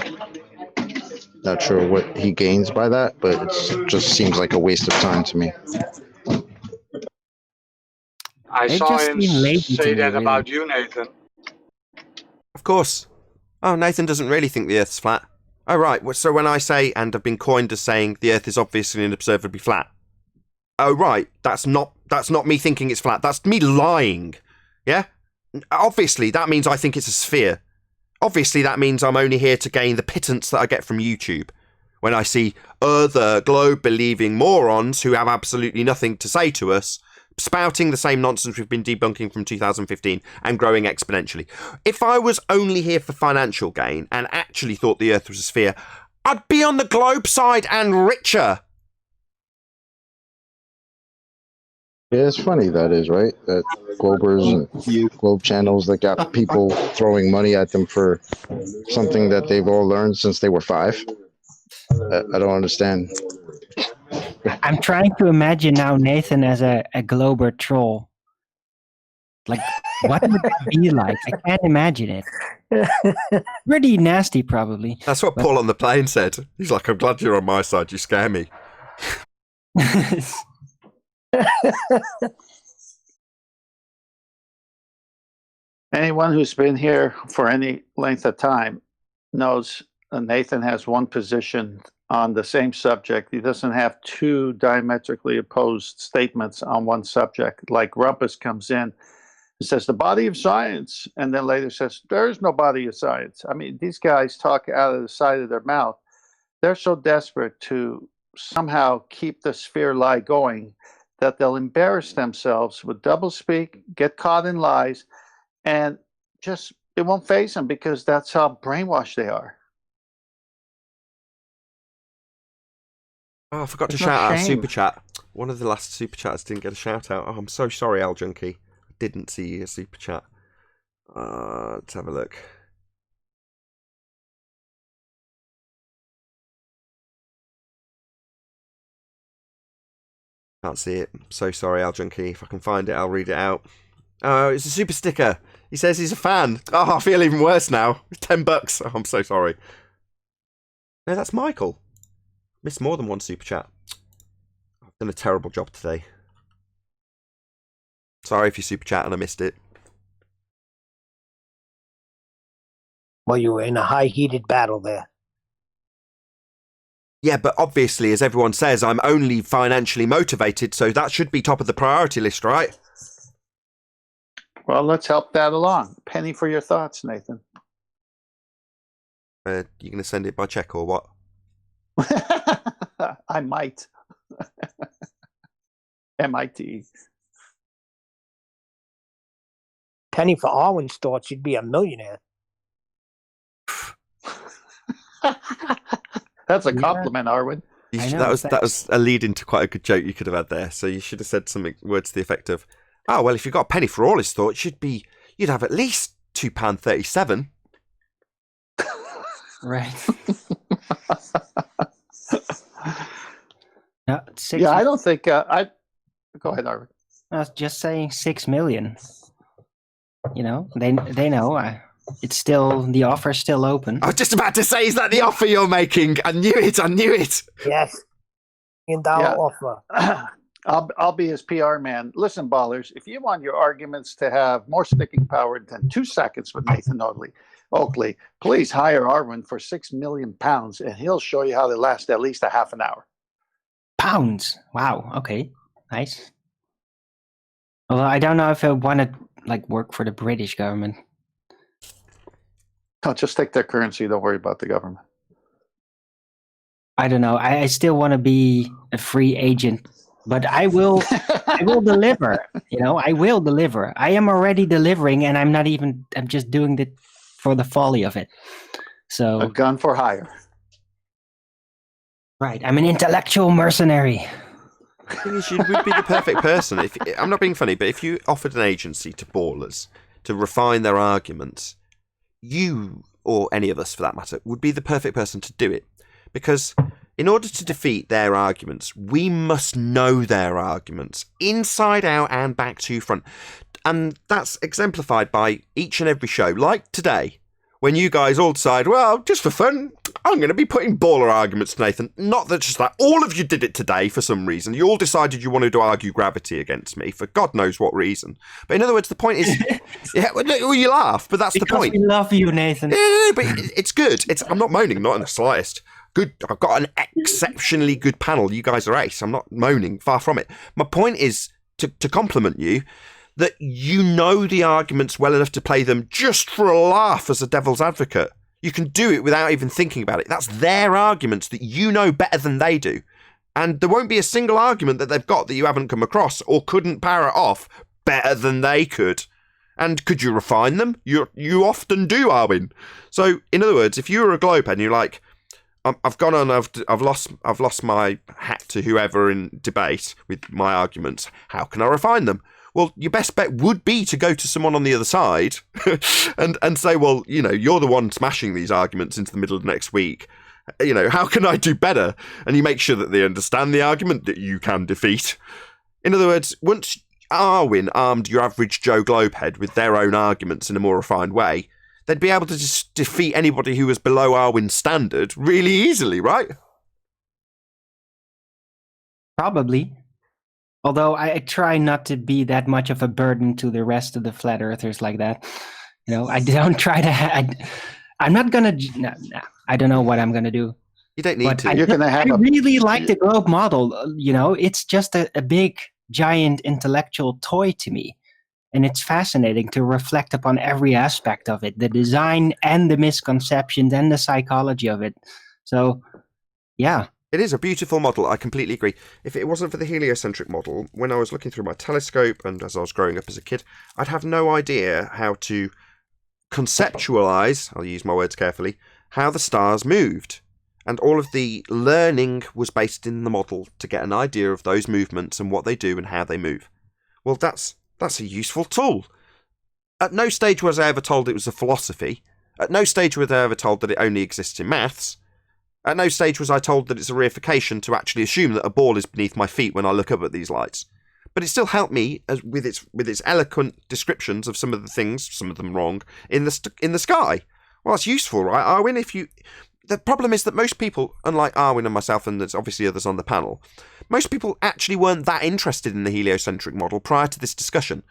Not sure what he gains by that, but it just seems like a waste of time to me. I saw him say that about you, Nathan. Of course. Oh, Nathan doesn't really think the Earth's flat. Oh, right. So when I say, and have been coined as saying, the Earth is obviously and observably flat. Oh, right. That's not me thinking it's flat. That's me lying. Yeah? Obviously, that means I think it's a sphere. Obviously, that means I'm only here to gain the pittance that I get from YouTube. When I see other globe-believing morons who have absolutely nothing to say to us, spouting the same nonsense we've been debunking from 2015 and growing exponentially. If I was only here for financial gain and actually thought the Earth was a sphere, I'd be on the globe side and richer. Yeah, it's funny that is, right? That Globers and Globe channels that got people throwing money at them for something that they've all learned since they were 5. I don't understand. I'm trying to imagine now Nathan as a Glober troll. Like, what would that be like? I can't imagine it. Pretty nasty, probably. That's what Paul on the plane said. He's like, I'm glad you're on my side. You scare me. Anyone who's been here for any length of time knows Nathan has one position on the same subject. He doesn't have two diametrically opposed statements on one subject. Like Rumpus comes in and says, the body of science, and then later says, there is no body of science. I mean, these guys talk out of the side of their mouth. They're so desperate to somehow keep the sphere lie going that they'll embarrass themselves with doublespeak, get caught in lies, and just it won't faze them because that's how brainwashed they are. Oh, I forgot to shout out a super chat. One of the last super chats didn't get a shout out. Oh, I'm so sorry, Al Junkie. I didn't see a super chat. Let's have a look. Can't see it. So sorry, Al Junkie. If I can find it, I'll read it out. Oh, it's a super sticker. He says he's a fan. Oh, I feel even worse now. $10. Oh, I'm so sorry. No, that's Michael. Missed more than one super chat. I've done a terrible job today. Sorry if you super chat and I missed it. Well, you were in a high heated battle there. Yeah, but obviously, as everyone says, I'm only financially motivated, so that should be top of the priority list, right? Well, let's help that along. Penny for your thoughts, Nathan. You going to send it by check or what? I might. MIT. Penny for Arwen's thoughts, you'd be a millionaire. That's a compliment, Arwen. That was a lead into quite a good joke you could have had there. So you should have said something words to the effect of, "Oh well, if you got a penny for all his thoughts, you'd have at least £2.37." Right. No, yeah, I don't think I. Go ahead, Arwen. I was just saying 6 million. You know, they know. It's still, the offer's still open. I was just about to say, is that the offer you're making? I knew it. Yes. $1 million offer. I'll be his PR man. Listen, ballers, if you want your arguments to have more sticking power than 2 seconds with Nathan Oakley, please hire Arwen for £6 million, and he'll show you how they last at least a half an hour. Pounds? Wow. Okay. Nice. Well, I don't know if I want to work for the British government. No, just take their currency. Don't worry about the government. I don't know. I still want to be a free agent, but I will deliver. You know, I will deliver. I am already delivering, and I'm just doing it for the folly of it. So a gun for hire. Right. I'm an intellectual mercenary. The thing is, you would be the perfect person. I'm not being funny, but if you offered an agency to ballers to refine their arguments, you, or any of us for that matter, would be the perfect person to do it. Because in order to defeat their arguments, we must know their arguments, inside out and back to front. And that's exemplified by each and every show, like today, when you guys all decide, well, just for fun, I'm going to be putting baller arguments to Nathan. Not that just that. All of you did it today for some reason. You all decided you wanted to argue gravity against me for God knows what reason. But in other words, the point is, yeah, well, you laugh, but that's because the point. We love you, Nathan. Yeah, but it's good. I'm not moaning, not in the slightest. Good. I've got an exceptionally good panel. You guys are ace. I'm not moaning. Far from it. My point is to compliment you that you know the arguments well enough to play them just for a laugh as a devil's advocate. You can do it without even thinking about it. That's their arguments that you know better than they do. And there won't be a single argument that they've got that you haven't come across or couldn't parrot off better than they could. And could you refine them? You often do, Arwen. So, in other words, if you were a globe and you're like, I've gone on, I've lost my hat to whoever in debate with my arguments. How can I refine them? Well, your best bet would be to go to someone on the other side and say, well, you know, you're the one smashing these arguments into the middle of next week. You know, how can I do better? And you make sure that they understand the argument that you can defeat. In other words, once Arwin armed your average Joe Globehead with their own arguments in a more refined way, they'd be able to just defeat anybody who was below Arwin's standard really easily, right? Probably. Although I try not to be that much of a burden to the rest of the flat earthers like that. I don't try to. I'm not gonna. No, I don't know what I'm gonna do. You don't need to. You're gonna have. I really like the globe model. It's just a big, giant intellectual toy to me, and it's fascinating to reflect upon every aspect of it, the design and the misconceptions and the psychology of it. So, yeah. It is a beautiful model, I completely agree. If it wasn't for the heliocentric model, when I was looking through my telescope and as I was growing up as a kid, I'd have no idea how to conceptualise, I'll use my words carefully, how the stars moved. And all of the learning was based in the model to get an idea of those movements and what they do and how they move. Well, that's a useful tool. At no stage was I ever told it was a philosophy. At no stage was I ever told that it only exists in maths. At no stage was I told that it's a reification to actually assume that a ball is beneath my feet when I look up at these lights. But it still helped me with its eloquent descriptions of some of the things, some of them wrong, in the sky. Well, that's useful, right, Arwin? The problem is that most people, unlike Arwin and myself, and there's obviously others on the panel, most people actually weren't that interested in the heliocentric model prior to this discussion.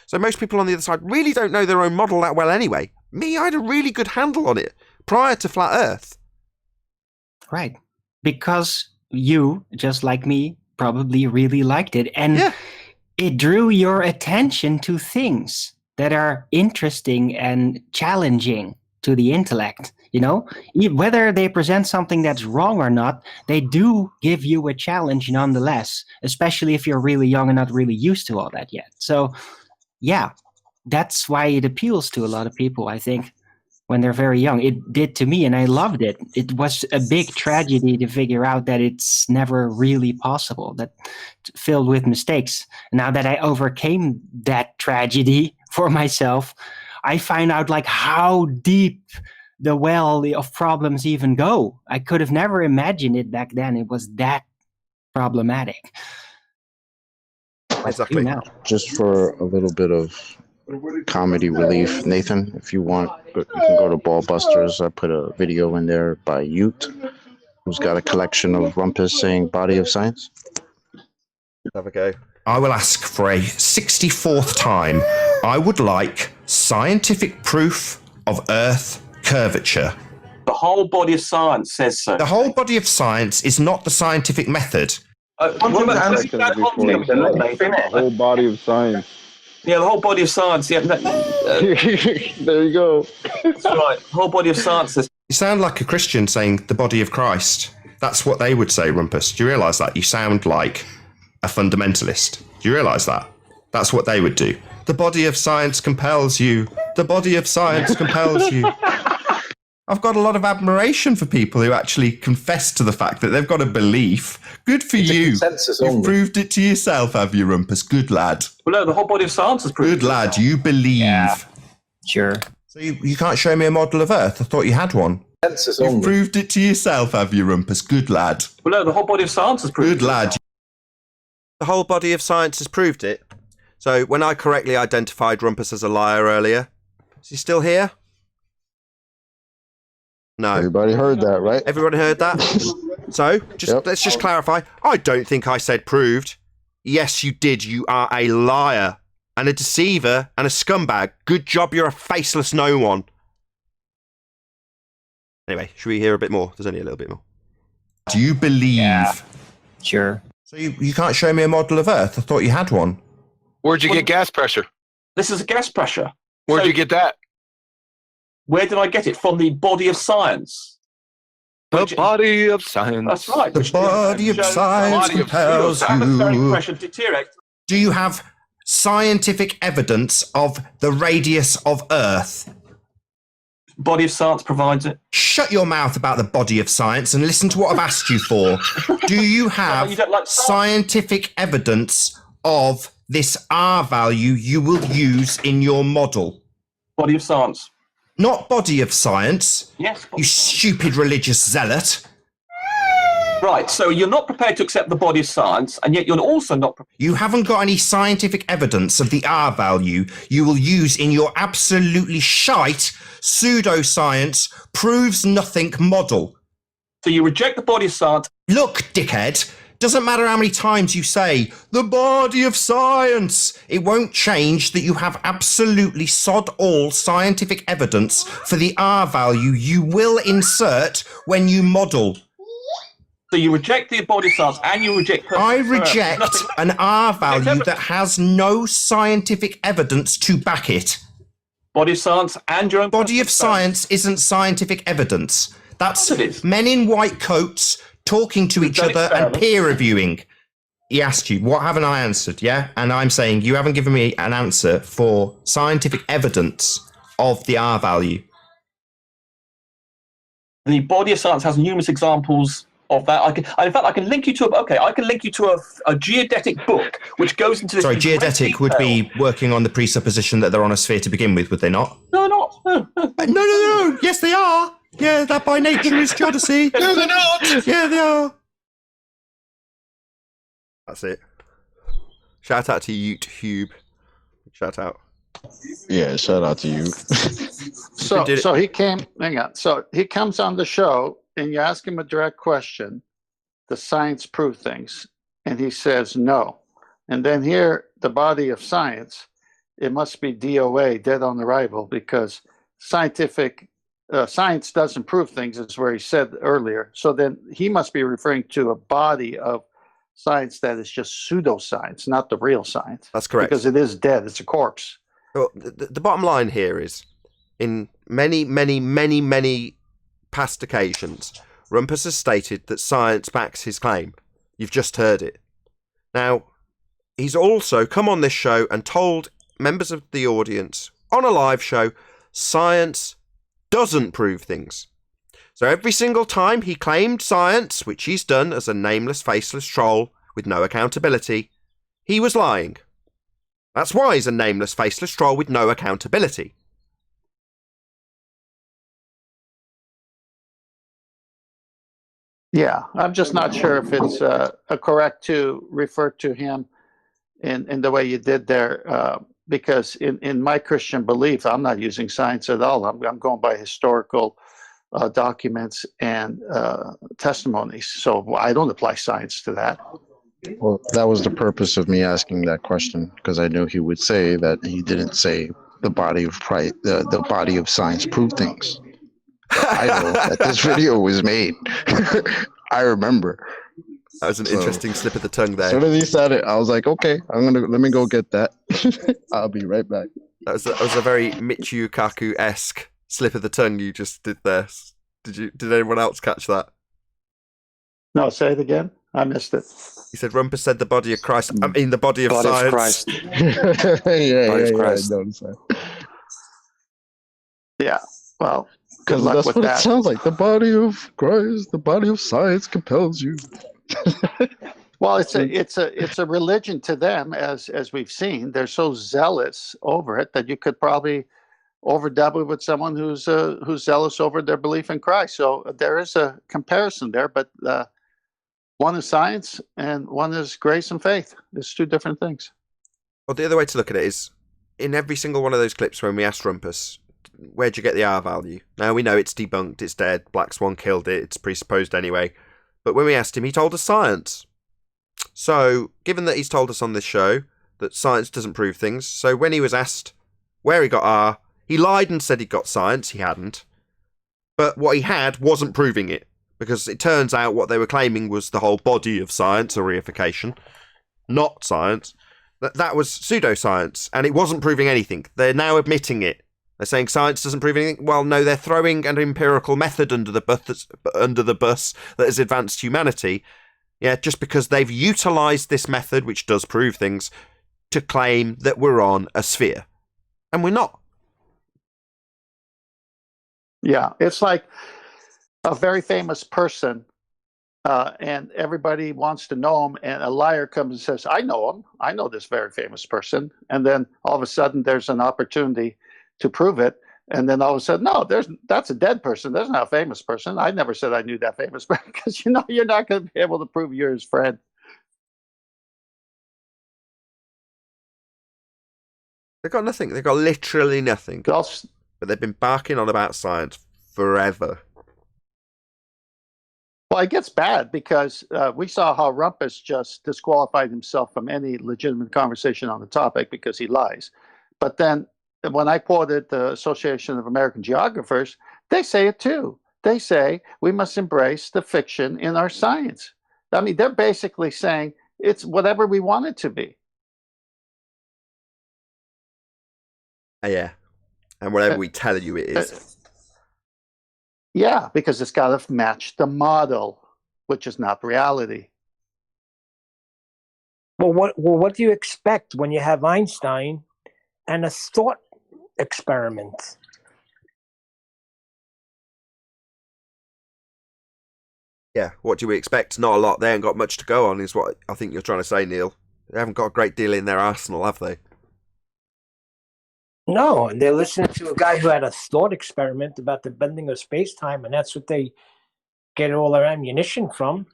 So most people on the other side really don't know their own model that well anyway. Me, I had a really good handle on it prior to Flat Earth. Right. Because you, just like me, probably really liked it. And it drew your attention to things that are interesting and challenging to the intellect. Whether they present something that's wrong or not, they do give you a challenge nonetheless, especially if you're really young and not really used to all that yet. So, yeah, that's why it appeals to a lot of people, I think. When they're very young. It did to me, and I loved it. It was a big tragedy to figure out that it's never really possible, that filled with mistakes. Now that I overcame that tragedy for myself, I find out how deep the well of problems even go. I could have never imagined it back then. It was that problematic. Exactly. Just for a little bit of comedy relief, Nathan, if you want, you can go to Ballbusters. I put a video in there by Ute, who's got a collection of Rumpus saying body of science. Have a go. I will ask for a 64th time. I would like scientific proof of Earth curvature. The whole body of science says so. The whole body of science is not the scientific method. The whole body of science. Yeah, the whole body of science. Yeah, there you go. That's right. The whole body of science says. You sound like a Christian saying the body of Christ. That's what they would say, Rumpus. Do you realise that? You sound like a fundamentalist. Do you realise that? That's what they would do. The body of science compels you. The body of science compels you. I've got a lot of admiration for people who actually confess to the fact that they've got a belief. Good for you. You've proved it to yourself, have you, Rumpus? Good lad. Well, no, the whole body of science is proved. Good lad, you believe. Yeah. Sure. So you can't show me a model of Earth? I thought you had one. You've proved it to yourself, have you, Rumpus? Good lad. Well, no, the whole body of science is proved. Good lad. The whole body of science has proved it. So when I correctly identified Rumpus as a liar earlier, is he still here? No. Everybody heard that, right? Everybody heard that? So, let's just clarify. I don't think I said proved. Yes, you did. You are a liar and a deceiver and a scumbag. Good job you're a faceless no one. Anyway, should we hear a bit more? There's only a little bit more. Do you believe? Yeah. Sure. So you can't show me a model of Earth? I thought you had one. Where'd you get gas pressure? This is a gas pressure. Where'd you get that? Where did I get it? From the body of science. The body of science. That's right. The body of science compels you. Atmospheric pressure deteriorates. Do you have scientific evidence of the radius of Earth? Body of science provides it. Shut your mouth about the body of science and listen to what I've asked you for. Do you have scientific evidence of this R value you will use in your model? Body of science. Not body of science. Yes. You stupid religious zealot. Right, so you're not prepared to accept the body of science, and yet you're also not prepared. You haven't got any scientific evidence of the R value you will use in your absolutely shite pseudoscience proves nothing model. So you reject the body of science. Look, dickhead, doesn't matter how many times you say, the body of science. It won't change that you have absolutely sod all scientific evidence for the R value you will insert when you model. So you reject the body of science and you reject... I reject an R value that has no scientific evidence to back it. Body of science and your own... Body of science isn't scientific evidence. That's men in white coats talking to each other and peer reviewing. He asked you, what haven't I answered, yeah? And I'm saying you haven't given me an answer for scientific evidence of the R value. The body of science has numerous examples of that. In fact, I can link you to a geodetic book which goes into this. Sorry, geodetic would be working on the presupposition that they're on a sphere to begin with, would they not? No, not. No. Yes, they are. Yeah, that by nature is geodesy. No, they're not. Yeah, they are. That's it. Shout out to YouTube. Shout out. Yeah, shout out to you. So he came. Hang on. So he comes on the show, and you ask him a direct question: does science prove things? And he says no. And then here, the body of science, it must be DOA, dead on arrival, because science doesn't prove things, is where he said earlier. So then he must be referring to a body of science that is just pseudoscience, not the real science. That's correct. Because it is dead. It's a corpse. Well, the bottom line here is, in many past occasions, Rumpus has stated that science backs his claim. You've just heard it. Now, he's also come on this show and told members of the audience on a live show, science doesn't prove things. So every single time he claimed science, which he's done as a nameless, faceless troll with no accountability, he was lying. That's why he's a nameless, faceless troll with no accountability. Yeah, I'm just not sure if it's correct to refer to him in the way you did there, because in my Christian belief, I'm not using science at all. I'm going by historical documents and testimonies. So I don't apply science to that. Well, that was the purpose of me asking that question, because I knew he would say that he didn't say the body of science proved things. I know that this video was made. I remember. That was an interesting slip of the tongue there. As soon as he said it, I was like, okay, let me go get that. I'll be right back. That was a very Michio Kaku-esque slip of the tongue you just did there. Did anyone else catch that? No, say it again. I missed it. He said, Rumpus said the body of Christ. I mean, the body of science. Of Christ. Yeah, well, good because luck that's with what that. it sounds like. The body of Christ, the body of science compels you. Well, it's a religion to them, as we've seen. They're so zealous over it that you could probably overdub it with someone who's zealous over their belief in Christ. So there is a comparison there, but one is science and one is grace and faith. It's two different things. Well, the other way to look at it is, in every single one of those clips when we asked Rumpus, where'd you get the R value? Now we know it's debunked, it's dead, Black Swan killed it, it's presupposed anyway. But when we asked him, he told us science. So, given that he's told us on this show that science doesn't prove things, so when he was asked where he got R, he lied and said he got science. He hadn't. But what he had wasn't proving it, because it turns out what they were claiming was the whole body of science, or reification, not science. That was pseudoscience, and it wasn't proving anything. They're now admitting it. They're saying science doesn't prove anything. Well, no, they're throwing an empirical method under the bus that has advanced humanity. Yeah, just because they've utilised this method, which does prove things, to claim that we're on a sphere. And we're not. Yeah, it's like a very famous person, and everybody wants to know him, and a liar comes and says, I know him. I know this very famous person. And then all of a sudden there's an opportunity to prove it, And then all of a sudden, no, that's a dead person. There's not a famous person. I never said I knew that famous person because you're not going to be able to prove you're his friend. They've got nothing. They've got literally nothing. But they've been barking on about science forever. Well, it gets bad because we saw how Rumpus just disqualified himself from any legitimate conversation on the topic because he lies. But then when I quoted the Association of American Geographers, they say it too. They say we must embrace the fiction in our science. I mean, they're basically saying it's whatever we want it to be. Yeah. And whatever we tell you it is. Yeah, because it's got to match the model, which is not reality. Well, what do you expect when you have Einstein and a thought experiment? Yeah, what do we expect? Not a lot. They ain't got much to go on, is what I think you're trying to say, Neil. They haven't got a great deal in their arsenal, have they? No, and they're listening to a guy who had a thought experiment about the bending of space-time, and that's what they get all their ammunition from.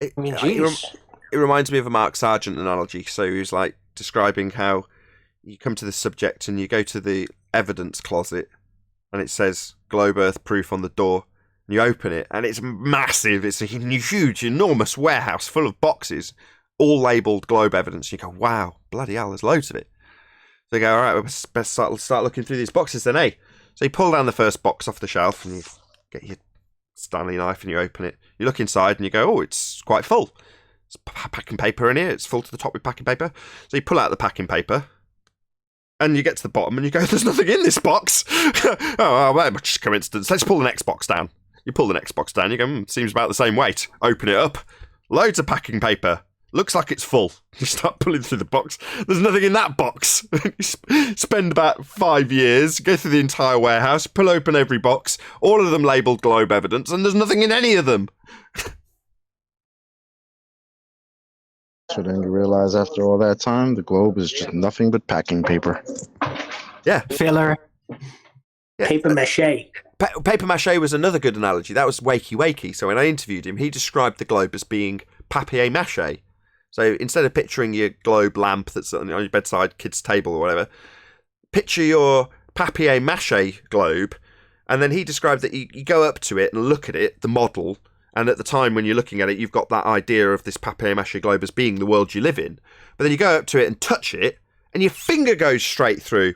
It reminds me of a Mark Sargent analogy. So he was like describing how you come to this subject and you go to the evidence closet and it says globe earth proof on the door, and you open it and it's massive. It's a huge, enormous warehouse full of boxes, all labelled globe evidence. You go, wow, bloody hell, there's loads of it. So you go, all right, we best start looking through these boxes then, eh? So you pull down the first box off the shelf and you get your Stanley knife and you open it. You look inside and you go, oh, it's quite full. There's packing paper in here. It's full to the top with packing paper. So you pull out the packing paper and you get to the bottom and you go, there's nothing in this box. Oh, well, just coincidence. Let's pull the next box down. You pull the next box down. You go, seems about the same weight. Open it up. Loads of packing paper. Looks like it's full. You start pulling through the box. There's nothing in that box. You spend about 5 years, go through the entire warehouse, pull open every box, all of them labelled globe evidence, and there's nothing in any of them. So then you realize after all that time, the globe is just nothing but packing paper. Yeah. Filler. Yeah. Paper mache. Paper mache was another good analogy. That was wakey. So when I interviewed him, he described the globe as being papier mache. So instead of picturing your globe lamp that's on your bedside kid's table or whatever, picture your papier mache globe. And then he described that you go up to it and look at it, the model, and at the time when you're looking at it, you've got that idea of this papier mache globe as being the world you live in. But then you go up to it and touch it, and your finger goes straight through.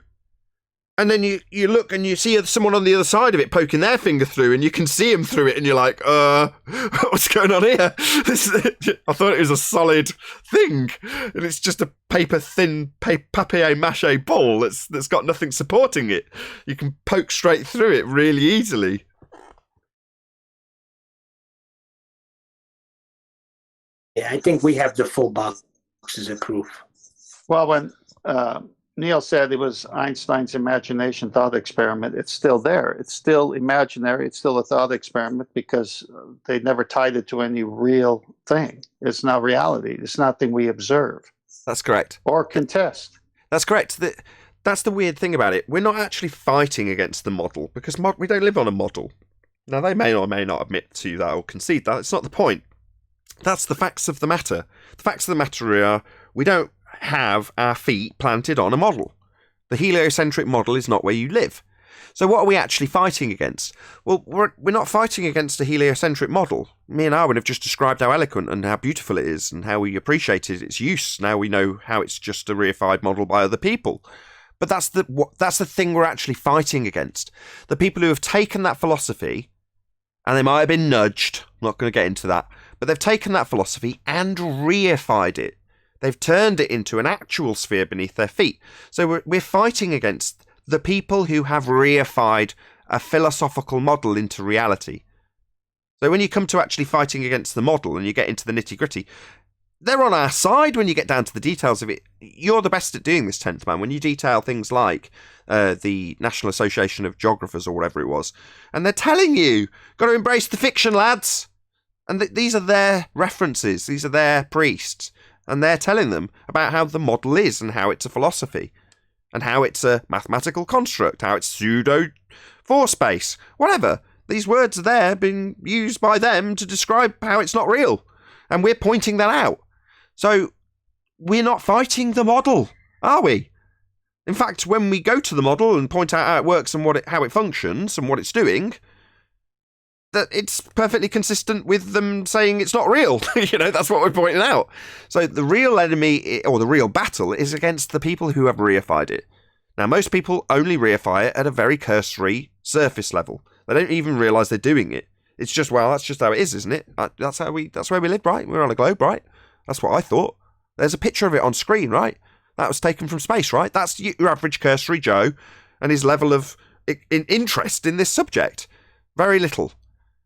And then you look and you see someone on the other side of it poking their finger through, and you can see him through it, and you're like, what's going on here? I thought it was a solid thing, and it's just a thin papier mache ball that's got nothing supporting it. You can poke straight through it really easily. Yeah, I think we have the full boxes of proof. Well, when Neil said it was Einstein's imagination thought experiment, it's still there. It's still imaginary. It's still a thought experiment because they never tied it to any real thing. It's not reality. It's nothing we observe. That's correct. Or contest. That's correct. That's the weird thing about it. We're not actually fighting against the model because we don't live on a model. Now, they may or may not admit to that or concede that. It's not the point. That's the facts of the matter. The facts of the matter are we don't have our feet planted on a model. The heliocentric model is not where you live. So what are we actually fighting against? Well, we're not fighting against a heliocentric model. Me and Arwen have just described how eloquent and how beautiful it is and how we appreciated its use. Now we know how it's just a reified model by other people. But that's the thing we're actually fighting against. The people who have taken that philosophy, and they might have been nudged, I'm not going to get into that, but they've taken that philosophy and reified it. They've turned it into an actual sphere beneath their feet. So we're fighting against the people who have reified a philosophical model into reality. So when you come to actually fighting against the model and you get into the nitty-gritty, they're on our side when you get down to the details of it. You're the best at doing this, 10th Man, when you detail things like the National Association of Geographers or whatever it was. And they're telling you, got to embrace the fiction, lads. And these are their references. These are their priests. And they're telling them about how the model is and how it's a philosophy. and how it's a mathematical construct, how it's pseudo force space, whatever. These words are there being used by them to describe how it's not real, and we're pointing that out. So we're not fighting the model, are we? In fact, when we go to the model and point out how it works and how it functions and what it's doing, that it's perfectly consistent with them saying it's not real. That's what we're pointing out. So the real enemy, or the real battle, is against the people who have reified it. Now, most people only reify it at a very cursory surface level. They don't even realise they're doing it. It's just, well, that's just how it is, isn't it? That's where we live, right? We're on a globe, right? That's what I thought. There's a picture of it on screen, right? That was taken from space, right? That's your average cursory Joe and his level of interest in this subject. Very little.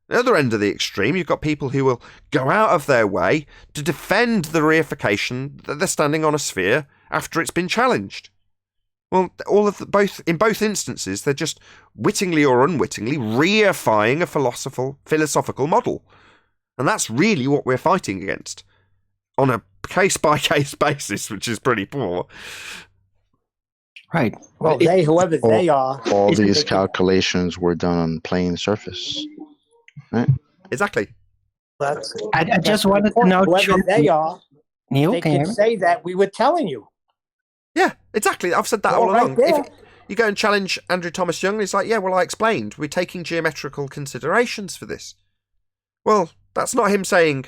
At the other end of the extreme, you've got people who will go out of their way to defend the reification that they're standing on a sphere after it's been challenged. Well, in both instances, they're just wittingly or unwittingly reifying a philosophical model. And that's really what we're fighting against on a case-by-case basis, which is pretty poor. Right. Well, whoever they are. All these calculations were done on plane surface. Right? Exactly. I just wanted to know, whoever they are, Neil, they can say that we were telling you. Yeah, exactly. I've said that all right along. there. If you go and challenge Andrew Thomas Young, it's like, yeah, well, I explained. We're taking geometrical considerations for this. Well, that's not him saying,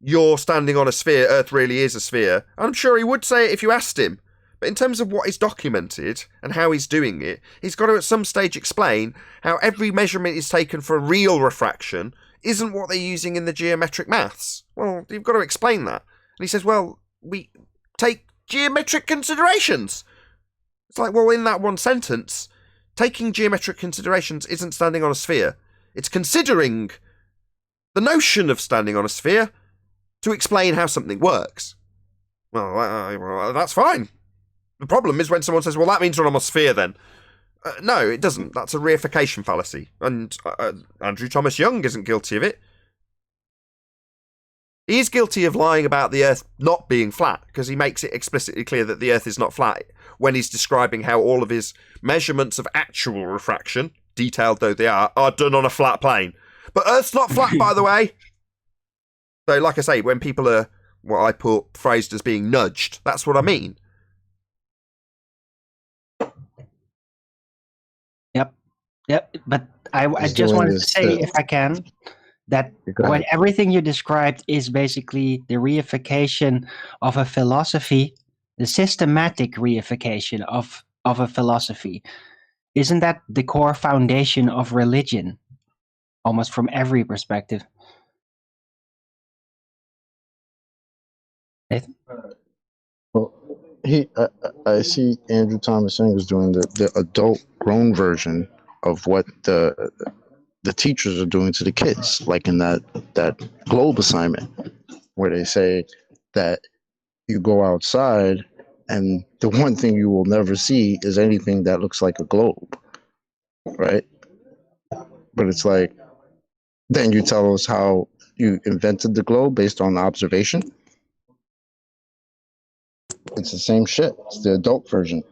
you're standing on a sphere, Earth really is a sphere. I'm sure he would say it if you asked him. But in terms of what is documented and how he's doing it, he's got to at some stage explain how every measurement is taken for real refraction isn't what they're using in the geometric maths. Well, you've got to explain that. And he says, well, we take geometric considerations. It's like, well, in that one sentence, taking geometric considerations isn't standing on a sphere. It's considering the notion of standing on a sphere to explain how something works. Well, that's fine. The problem is when someone says, well, that means we're on a sphere then. No, it doesn't. That's a reification fallacy. And Andrew Thomas Young isn't guilty of it. He is guilty of lying about the Earth not being flat, because he makes it explicitly clear that the Earth is not flat when he's describing how all of his measurements of actual refraction, detailed though they are done on a flat plane. But Earth's not flat, by the way. So, like I say, when people are what I phrased as being nudged, that's what I mean. Yep. But I just wanted to say, if I can, that everything you described is basically the reification of a philosophy, the systematic reification of a philosophy. Isn't that the core foundation of religion, almost from every perspective? Nathan? Well, I see Andrew Thomas Young is doing the adult grown version of what the teachers are doing to the kids, like in that globe assignment, where they say that you go outside and the one thing you will never see is anything that looks like a globe, right? But it's like, then you tell us how you invented the globe based on observation. It's the same shit. It's the adult version.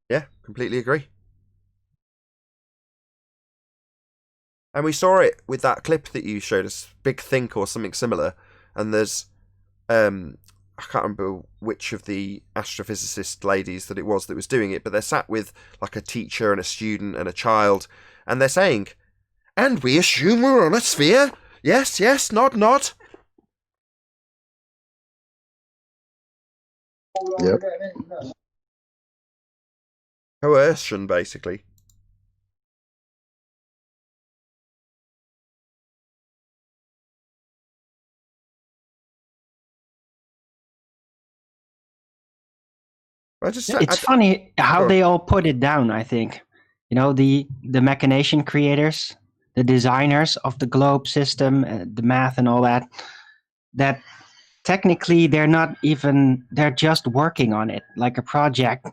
Yeah, completely agree. And we saw it with that clip that you showed us, Big Think or something similar. And there's, I can't remember which of the astrophysicist ladies that it was that was doing it, but they're sat with like a teacher and a student and a child, and they're saying, and we assume we're on a sphere? Yes, yes, nod, nod. Yep. Coercion, basically. It's funny how they all put it down, I think. You know, the machination creators, the designers of the globe system, the math and all that, that technically they're just working on it like a project,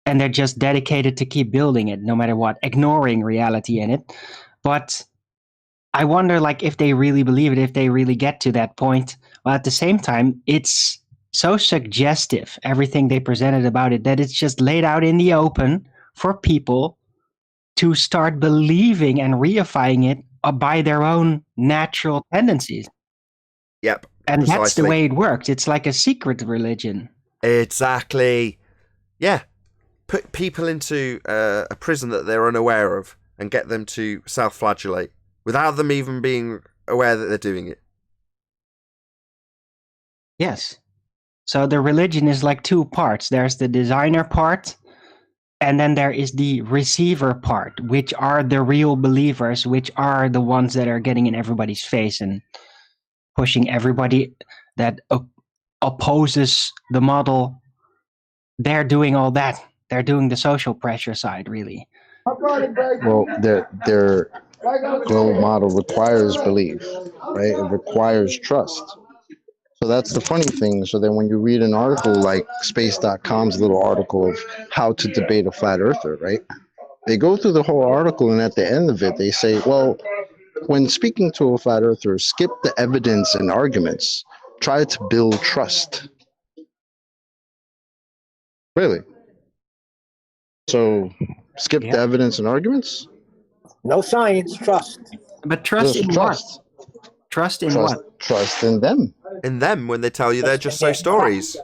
and they're just dedicated to keep building it no matter what, ignoring reality in it. But I wonder, like, if they really believe it, if they really get to that point. Well, at the same time, it's so suggestive, everything they presented about it, that it's just laid out in the open for people to start believing and reifying it by their own natural tendencies. Yep. And precisely. that's the way it works. It's like a secret religion. Exactly. Yeah. Put people into a prison that they're unaware of and get them to self-flagellate without them even being aware that they're doing it. Yes. So the religion is like two parts. There's the designer part, and then there is the receiver part, which are the real believers, which are the ones that are getting in everybody's face and pushing everybody that opposes the model. They're doing all that. They're doing the social pressure side, really. Well, their globe model requires belief, right? It requires trust. So that's the funny thing. So then when you read an article like space.com's little article of how to debate a flat earther, right? They go through the whole article, and at the end of it, they say, well, when speaking to a flat earther, skip the evidence and arguments. Try to build trust. Really? So skip the evidence and arguments? No science, trust. But trust in trust. what? Trust in what? Trust in them. In them when they tell you they're just so stories.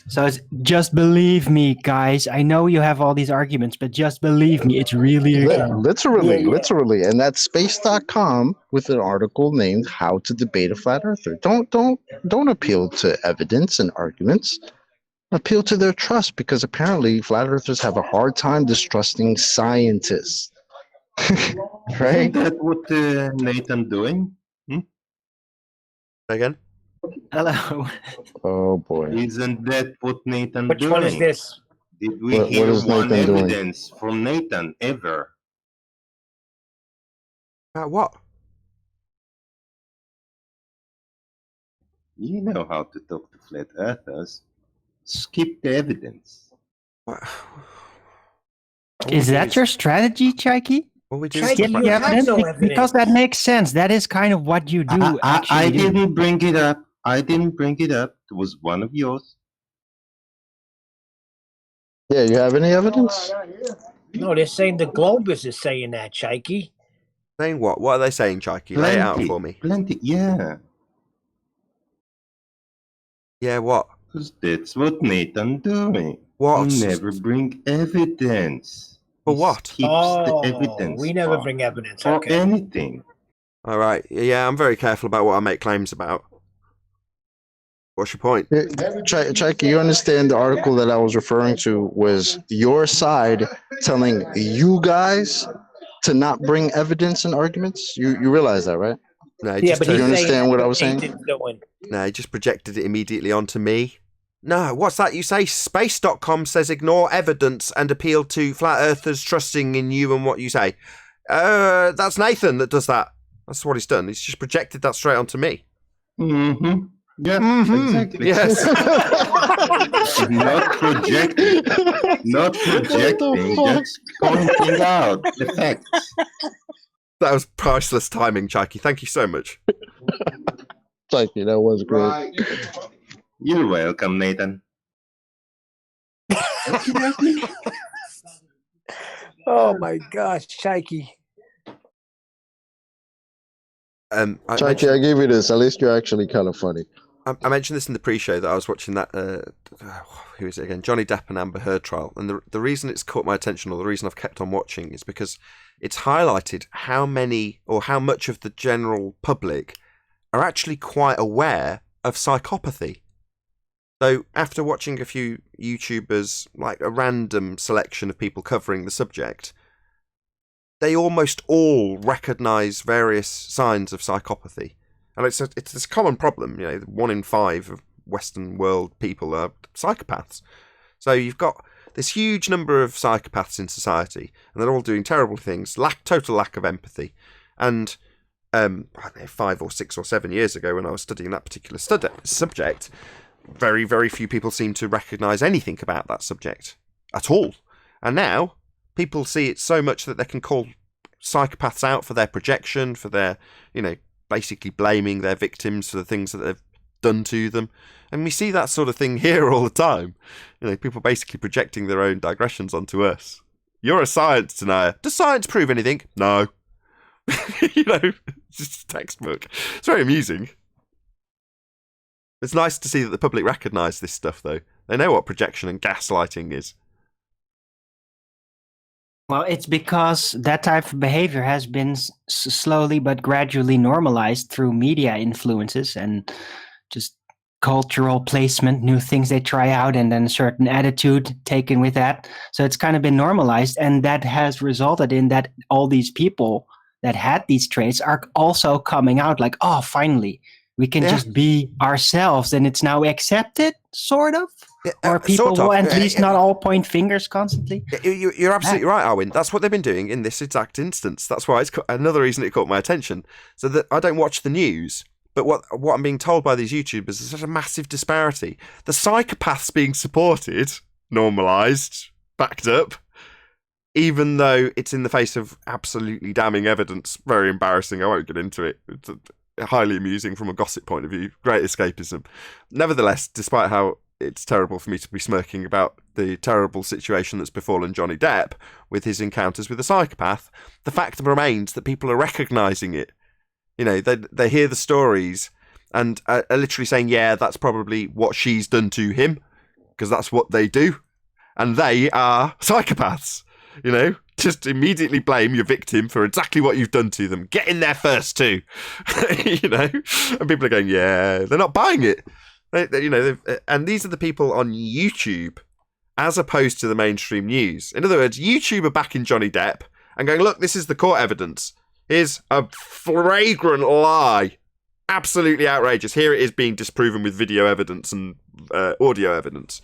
So it's just believe me, guys. I know you have all these arguments, but just believe me. It's really Literally. And that's space.com with an article named How to Debate a Flat Earther. Don't appeal to evidence and arguments. Appeal to their trust, because apparently flat earthers have a hard time distrusting scientists. Right? Isn't that what Nathan doing? Again? Hello. Oh boy. Isn't that what Nathan Which doing? one is this? Did we What hear is one Nathan doing? evidence from Nathan ever? About what? You know how to talk to flat earthers. Skip the evidence. Is that your strategy, Chaiki? What we do Skip the evidence? Because that makes sense. That is kind of what you do. I didn't bring it up. I didn't bring it up. It was one of yours. Yeah, you have any evidence? No, they're saying the Globus is saying that, Chaiki. Saying what? What are they saying, Chaiki? Lay it out for me. Plenty, yeah. Yeah, what? Because that's what Nathan doing. What? He never bring evidence. For what? Keeps the evidence. We never bring evidence. For Okay. anything. All right. Yeah, I'm very careful about what I make claims about. What's your point? Chaiki, you understand the article that I was referring to was your side telling you guys to not bring evidence and arguments? You realize that, right? No, Yeah, but you understand what I was saying? No, he just projected it immediately onto me. No, what's that you say? Space.com says ignore evidence and appeal to flat earthers trusting in you and what you say. That's Nathan that does that. That's what he's done. He's just projected that straight onto me. Mm-hmm. Yeah, exactly. Yes. Not projecting. Not projecting. Just pointing out the facts. That was priceless timing, Chaiki. Thank you so much. Chaiki, that was great. You're welcome, Nathan. Oh my gosh, Chaiki. Chaiki, I gave you this. At least you're actually kind of funny. I mentioned this in the pre-show that I was watching that, who is it again? Johnny Depp and Amber Heard trial. And the reason it's caught my attention, or the reason I've kept on watching, is because it's highlighted how many or how much of the general public are actually quite aware of psychopathy. So after watching a few YouTubers, like a random selection of people covering the subject, they almost all recognise various signs of psychopathy. And it's this common problem, 1 in 5 of Western world people are psychopaths. So you've got this huge number of psychopaths in society, and they're all doing terrible things, total lack of empathy. And 5 or 6 or 7 years ago, when I was studying that particular subject, very, very few people seem to recognise anything about that subject at all. And now people see it so much that they can call psychopaths out for their projection, for their, basically blaming their victims for the things that they've done to them. And we see that sort of thing here all the time. People basically projecting their own digressions onto us. You're a science denier. Does science prove anything? No. It's just a textbook. It's very amusing. It's nice to see that the public recognise this stuff, though. They know what projection and gaslighting is. Well, it's because that type of behavior has been slowly but gradually normalized through media influences and just cultural placement, new things they try out, and then a certain attitude taken with that. So it's kind of been normalized, and that has resulted in that all these people that had these traits are also coming out like, oh, finally, we can just be ourselves, and it's now accepted, sort of. Or people will at least not all point fingers constantly. You're absolutely right, Arwin. That's what they've been doing in this exact instance. That's why it's another reason it caught my attention. So that I don't watch the news, but what I'm being told by these YouTubers is such a massive disparity. The psychopaths being supported, normalised, backed up, even though it's in the face of absolutely damning evidence. Very embarrassing. I won't get into it. It's highly amusing from a gossip point of view. Great escapism. Nevertheless, despite how it's terrible for me to be smirking about the terrible situation that's befallen Johnny Depp with his encounters with a psychopath, the fact remains that people are recognising it. They hear the stories and are literally saying, yeah, that's probably what she's done to him, because that's what they do. And they are psychopaths, Just immediately blame your victim for exactly what you've done to them. Get in there first too, And people are going, yeah, they're not buying it. And these are the people on YouTube, as opposed to the mainstream news. In other words, YouTube are backing Johnny Depp and going, look, this is the court evidence. Here's a flagrant lie. Absolutely outrageous. Here it is being disproven with video evidence and audio evidence.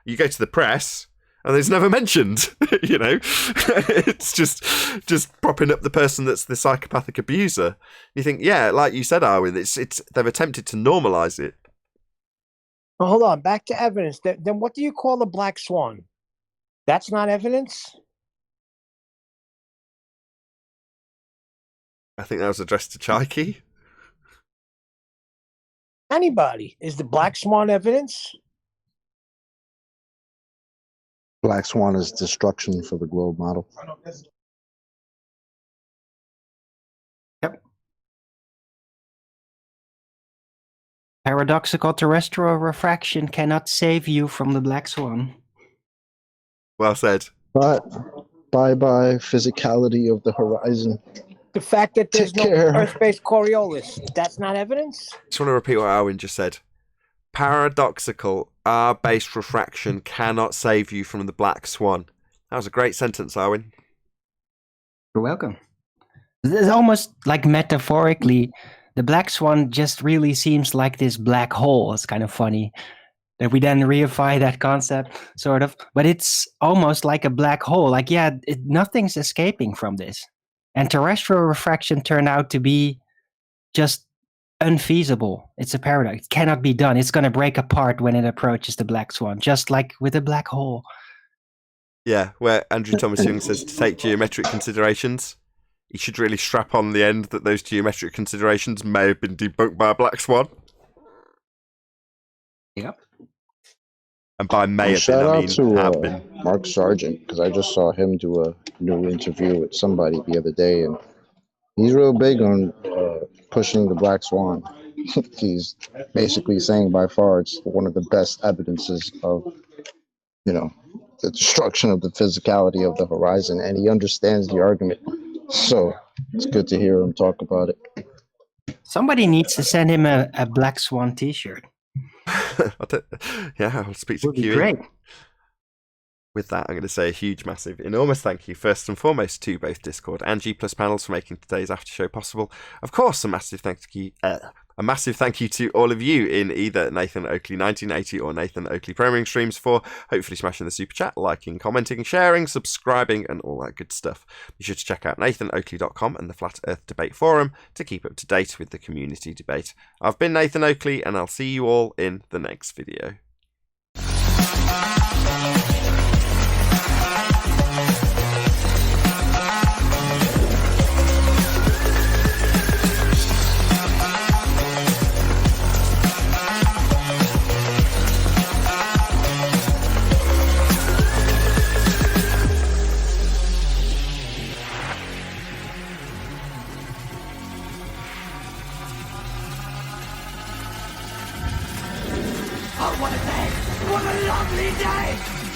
You go to the press and it's never mentioned. It's just propping up the person that's the psychopathic abuser. You think, yeah, like you said, Arwin, it's they've attempted to normalise it. Well, hold on. Back to evidence. Then what do you call a black swan? That's not evidence? I think that was addressed to Chaiki. Anybody. Is the black swan evidence? Black swan is destruction for the globe model. Yep. Paradoxical terrestrial refraction cannot save you from the black swan. Well said. But bye-bye physicality of the horizon. The fact that there's no Earth-based Coriolis, that's not evidence? I just want to repeat what Arwin just said. Paradoxical R-based refraction cannot save you from the black swan. That was a great sentence, Arwin. You're welcome. It's almost like metaphorically, the black swan just really seems like this black hole. It's kind of funny that we then reify that concept, sort of. But it's almost like a black hole. Like, yeah, nothing's escaping from this. And terrestrial refraction turned out to be just unfeasible. It's a paradox. It cannot be done. It's going to break apart when it approaches the black swan, just like with a black hole. Yeah, where Andrew Thomas Young says to take geometric considerations, you should really strap on the end that those geometric considerations may have been debunked by a black swan. Yep. And by may have been, I mean have been. Mark Sargent, because I just saw him do a new interview with somebody the other day, and he's real big on pushing the black swan. He's basically saying by far it's one of the best evidences of, the destruction of the physicality of the horizon, and he understands the argument. So it's good to hear him talk about it. Somebody needs to send him a black swan t-shirt. I'll speak to Q. Great. With that, I'm going to say a huge, massive, enormous thank you, first and foremost, to both Discord and G Plus panels for making today's after show possible. Of course, a massive thank you to all of you in either Nathan Oakley 1980 or Nathan Oakley Premiering streams for hopefully smashing the super chat, liking, commenting, sharing, subscribing, and all that good stuff. Be sure to check out nathanoakley.com and the Flat Earth Debate Forum to keep up to date with the community debate. I've been Nathan Oakley, and I'll see you all in the next video. a lovely day.